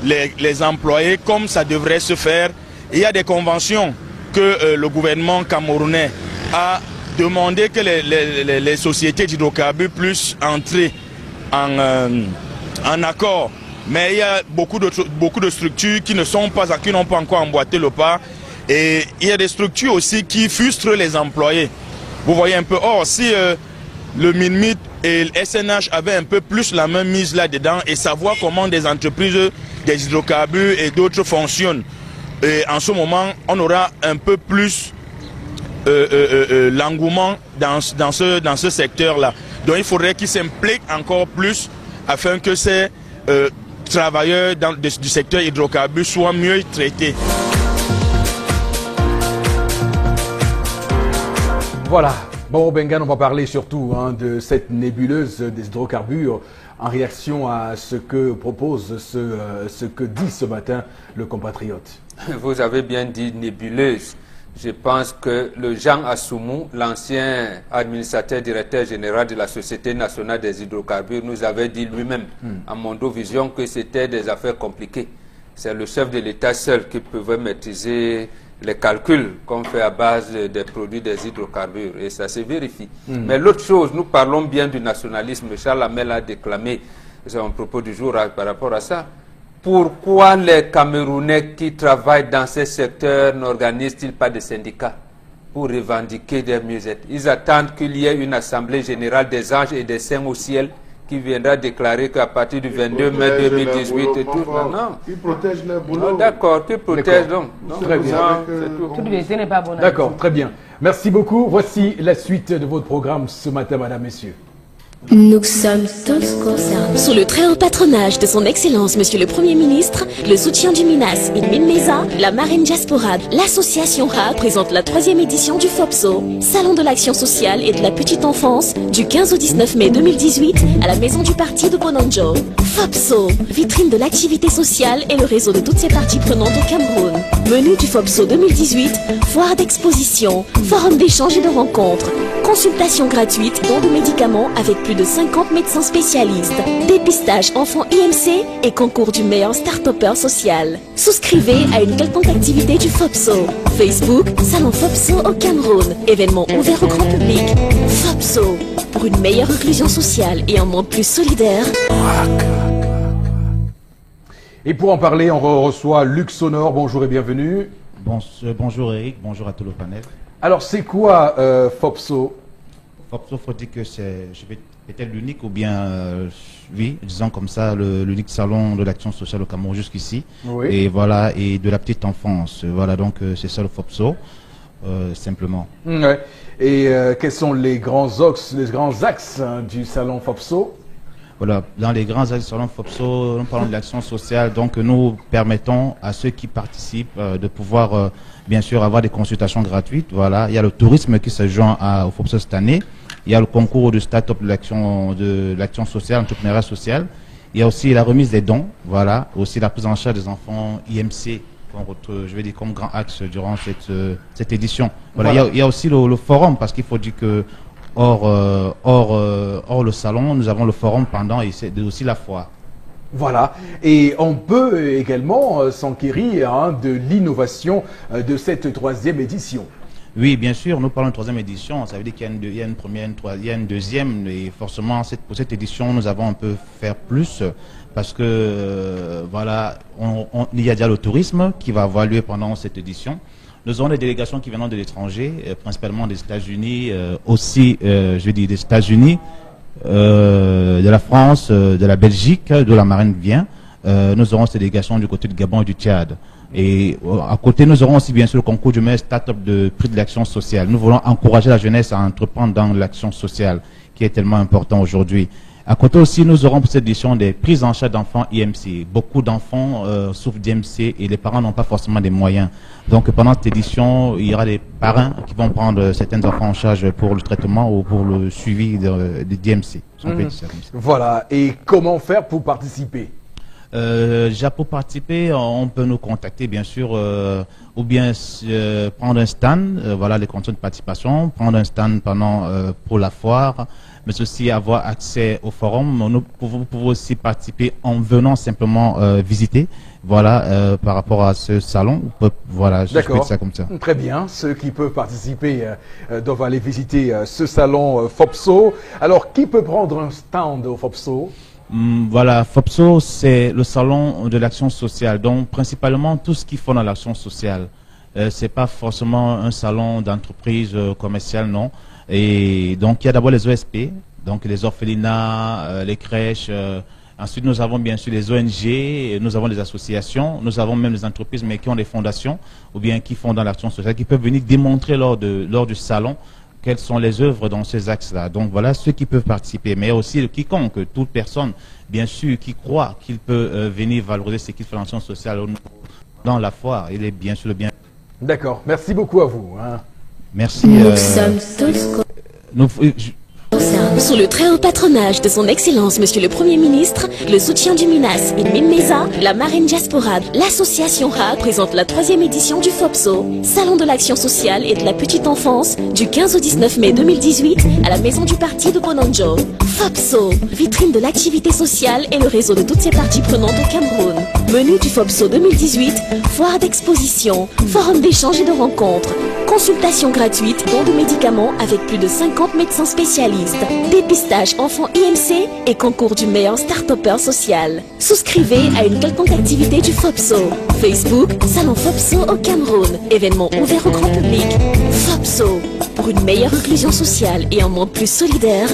les employés comme ça devrait se faire. Il y a des conventions que le gouvernement camerounais a demandé que les sociétés d'hydrocarbures puissent entrer en accord. Mais il y a beaucoup de structures qui n'ont pas encore emboîté le pas. Et il y a des structures aussi qui frustrent les employés. Vous voyez un peu. Or, si le MINMIT et le SNH avaient un peu plus la main mise là-dedans et savoir comment des entreprises des hydrocarbures et d'autres fonctionnent, et en ce moment, on aura un peu plus l'engouement dans ce secteur-là. Donc il faudrait qu'ils s'impliquent encore plus afin que ces travailleurs du secteur hydrocarbures soient mieux traités. Voilà. Bon, Bengan, on va parler surtout de cette nébuleuse des hydrocarbures en réaction à ce que propose, ce que dit ce matin le compatriote. Vous avez bien dit nébuleuse. Je pense que le Jean Assoumou, l'ancien administrateur directeur général de la Société nationale des hydrocarbures, nous avait dit lui-même à Mondovision que c'était des affaires compliquées. C'est le chef de l'État seul qui pouvait maîtriser les calculs qu'on fait à base des produits des hydrocarbures. Et ça se vérifie. Mais l'autre chose, nous parlons bien du nationalisme. Charles Hamel a déclamé son propos du jour par rapport à ça. Pourquoi les Camerounais qui travaillent dans ces secteurs n'organisent-ils pas de syndicats pour revendiquer des mieux-être? Ils attendent qu'il y ait une assemblée générale des anges et des saints au ciel qui viendra déclarer qu'à partir du 22 mai 2018 et tout. Non. Ils protègent leur boulot. D'accord, qui protègent donc. Très bien. Tout n'est pas bon. D'accord, très bien. Merci beaucoup. Voici la suite de votre programme ce matin, madame, messieurs. Nous sommes tous concernés. Sous le très haut patronage de son Excellence Monsieur le Premier ministre, le soutien du MINAS et de Minmesa, la marine diaspora, l'association RA présente la 3e édition du FOPSO, Salon de l'action sociale et de la petite enfance, du 15 au 19 mai 2018 à la maison du parti de Bononjo. FOPSO, vitrine de l'activité sociale et le réseau de toutes ses parties prenantes au Cameroun. Menu du FOPSO 2018, foire d'exposition, forum d'échange et de rencontres, Consultation gratuite, don de médicaments avec plus de 50 médecins spécialistes. Dépistage enfants IMC et concours du meilleur start-upper social. Souscrivez à une quelconque activité du FOPSO. Facebook, Salon FOPSO au Cameroun. Événement ouvert au grand public. FOPSO, pour une meilleure inclusion sociale et un monde plus solidaire. Et pour en parler, on reçoit Luc Sonor. Bonjour et bienvenue. Bonjour Eric, bonjour à tout le panel. Alors, c'est quoi FOPSO? FOPSO, faut dire que c'est peut-être l'unique, ou bien, oui, disons comme ça, l'unique salon de l'action sociale au Cameroun jusqu'ici. Oui. Et voilà, et de la petite enfance. Voilà, donc c'est ça le FOPSO, simplement. Ouais. Et quels sont les grands axes du salon FOPSO? Voilà, dans les grands axes du salon FOPSO, nous parlons de l'action sociale, donc nous permettons à ceux qui participent de pouvoir, bien sûr, avoir des consultations gratuites. Voilà, il y a le tourisme qui se joint au FOPSO cette année, il y a le concours de start-up de l'action sociale, entrepreneuriat social, il y a aussi la remise des dons, voilà, aussi la prise en charge des enfants IMC, je vais dire comme grand axe durant cette édition. Voilà, il y a aussi le forum, parce qu'il faut dire que hors le salon, nous avons le forum pendant, et c'est aussi la foire. Voilà, et on peut également s'enquérir de l'innovation de cette 3e édition. Oui, bien sûr, nous parlons de 3e édition, ça veut dire qu'il y a une première, il y a une deuxième, et forcément pour cette édition, nous avons un peu faire plus, parce que voilà, il y a déjà le tourisme qui va avoir lieu pendant cette édition. Nous avons des délégations qui viennent de l'étranger, principalement des États-Unis, aussi, je dis des États-Unis, de la France, de la Belgique, de la Marine vient. Nous aurons ces délégations du côté du Gabon et du Tchad. Et à côté, nous aurons aussi bien sûr le concours du meilleur start-up de prix de l'action sociale. Nous voulons encourager la jeunesse à entreprendre dans l'action sociale, qui est tellement important aujourd'hui. À côté aussi, nous aurons pour cette édition des prises en charge d'enfants IMC. Beaucoup d'enfants souffrent d'IMC et les parents n'ont pas forcément des moyens. Donc pendant cette édition, il y aura des parrains qui vont prendre certains enfants en charge pour le traitement ou pour le suivi d'IMC. Voilà, et comment faire pour participer? Déjà pour participer, on peut nous contacter bien sûr, ou bien prendre un stand, voilà les conditions de participation, prendre un stand pour la foire, mais aussi avoir accès au forum. Vous pouvez aussi participer en venant simplement visiter, voilà, par rapport à ce salon. Voilà, je fais ça comme ça. Très bien, ceux qui peuvent participer doivent aller visiter ce salon FOPSO. Alors, qui peut prendre un stand au FOPSO? Voilà, FOPSO, c'est le salon de l'action sociale, donc principalement tout ce qu'ils font dans l'action sociale. C'est pas forcément un salon d'entreprise commerciale, non. Et donc il y a d'abord les OSP, donc les orphelinats, les crèches. Ensuite nous avons bien sûr les ONG, nous avons les associations, nous avons même les entreprises, mais qui ont des fondations ou bien qui font dans l'action sociale, qui peuvent venir démontrer lors du salon quelles sont les œuvres dans ces axes-là. Donc voilà ceux qui peuvent participer, mais aussi quiconque, toute personne, bien sûr, qui croit qu'il peut venir valoriser ce qu'il fait dans l'action sociale dans la foire. Il est bien sûr le bien. D'accord, merci beaucoup à vous. Merci. Nous sommes tous... Sous le très haut patronage de son Excellence Monsieur le Premier ministre, le soutien du MINAS et Meza, la marraine diaspora, l'association RA présente la 3e édition du FOPSO, Salon de l'action sociale et de la petite enfance, du 15 au 19 mai 2018 à la maison du parti de Bonanjo. FOPSO, vitrine de l'activité sociale et le réseau de toutes ses parties prenantes au Cameroun. Menu du FOPSO 2018, foire d'exposition, forum d'échange et de rencontres, consultation gratuite, don de médicaments avec plus de 50 médecins spécialistes, dépistage enfants IMC et concours du meilleur start-upper social. Souscrivez à une quelconque activité du FOPSO. Facebook, Salon FOPSO au Cameroun. Événement ouvert au grand public. FOPSO, pour une meilleure inclusion sociale et un monde plus solidaire.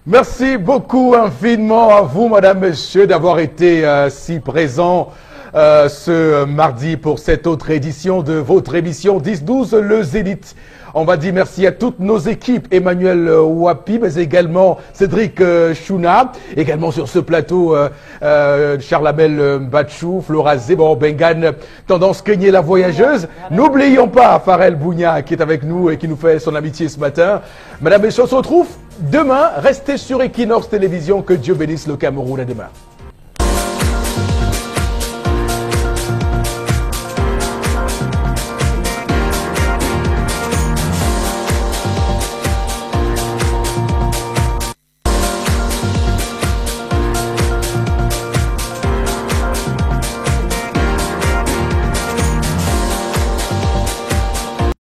Merci beaucoup infiniment à vous, madame, monsieur, d'avoir été si présents ce mardi pour cette autre édition de votre émission 10-12, le Zénith. On va dire merci à toutes nos équipes, Emmanuel Wapi, mais également Cédric Chouna, également sur ce plateau Charlamel Batchou, Flora Zébor Bengan, Tendance Kenyé la voyageuse. N'oublions pas Farel Bougna qui est avec nous et qui nous fait son amitié ce matin. Madame et messieurs, on se retrouve demain. Restez sur Equinox Télévision. Que Dieu bénisse le Cameroun. À demain.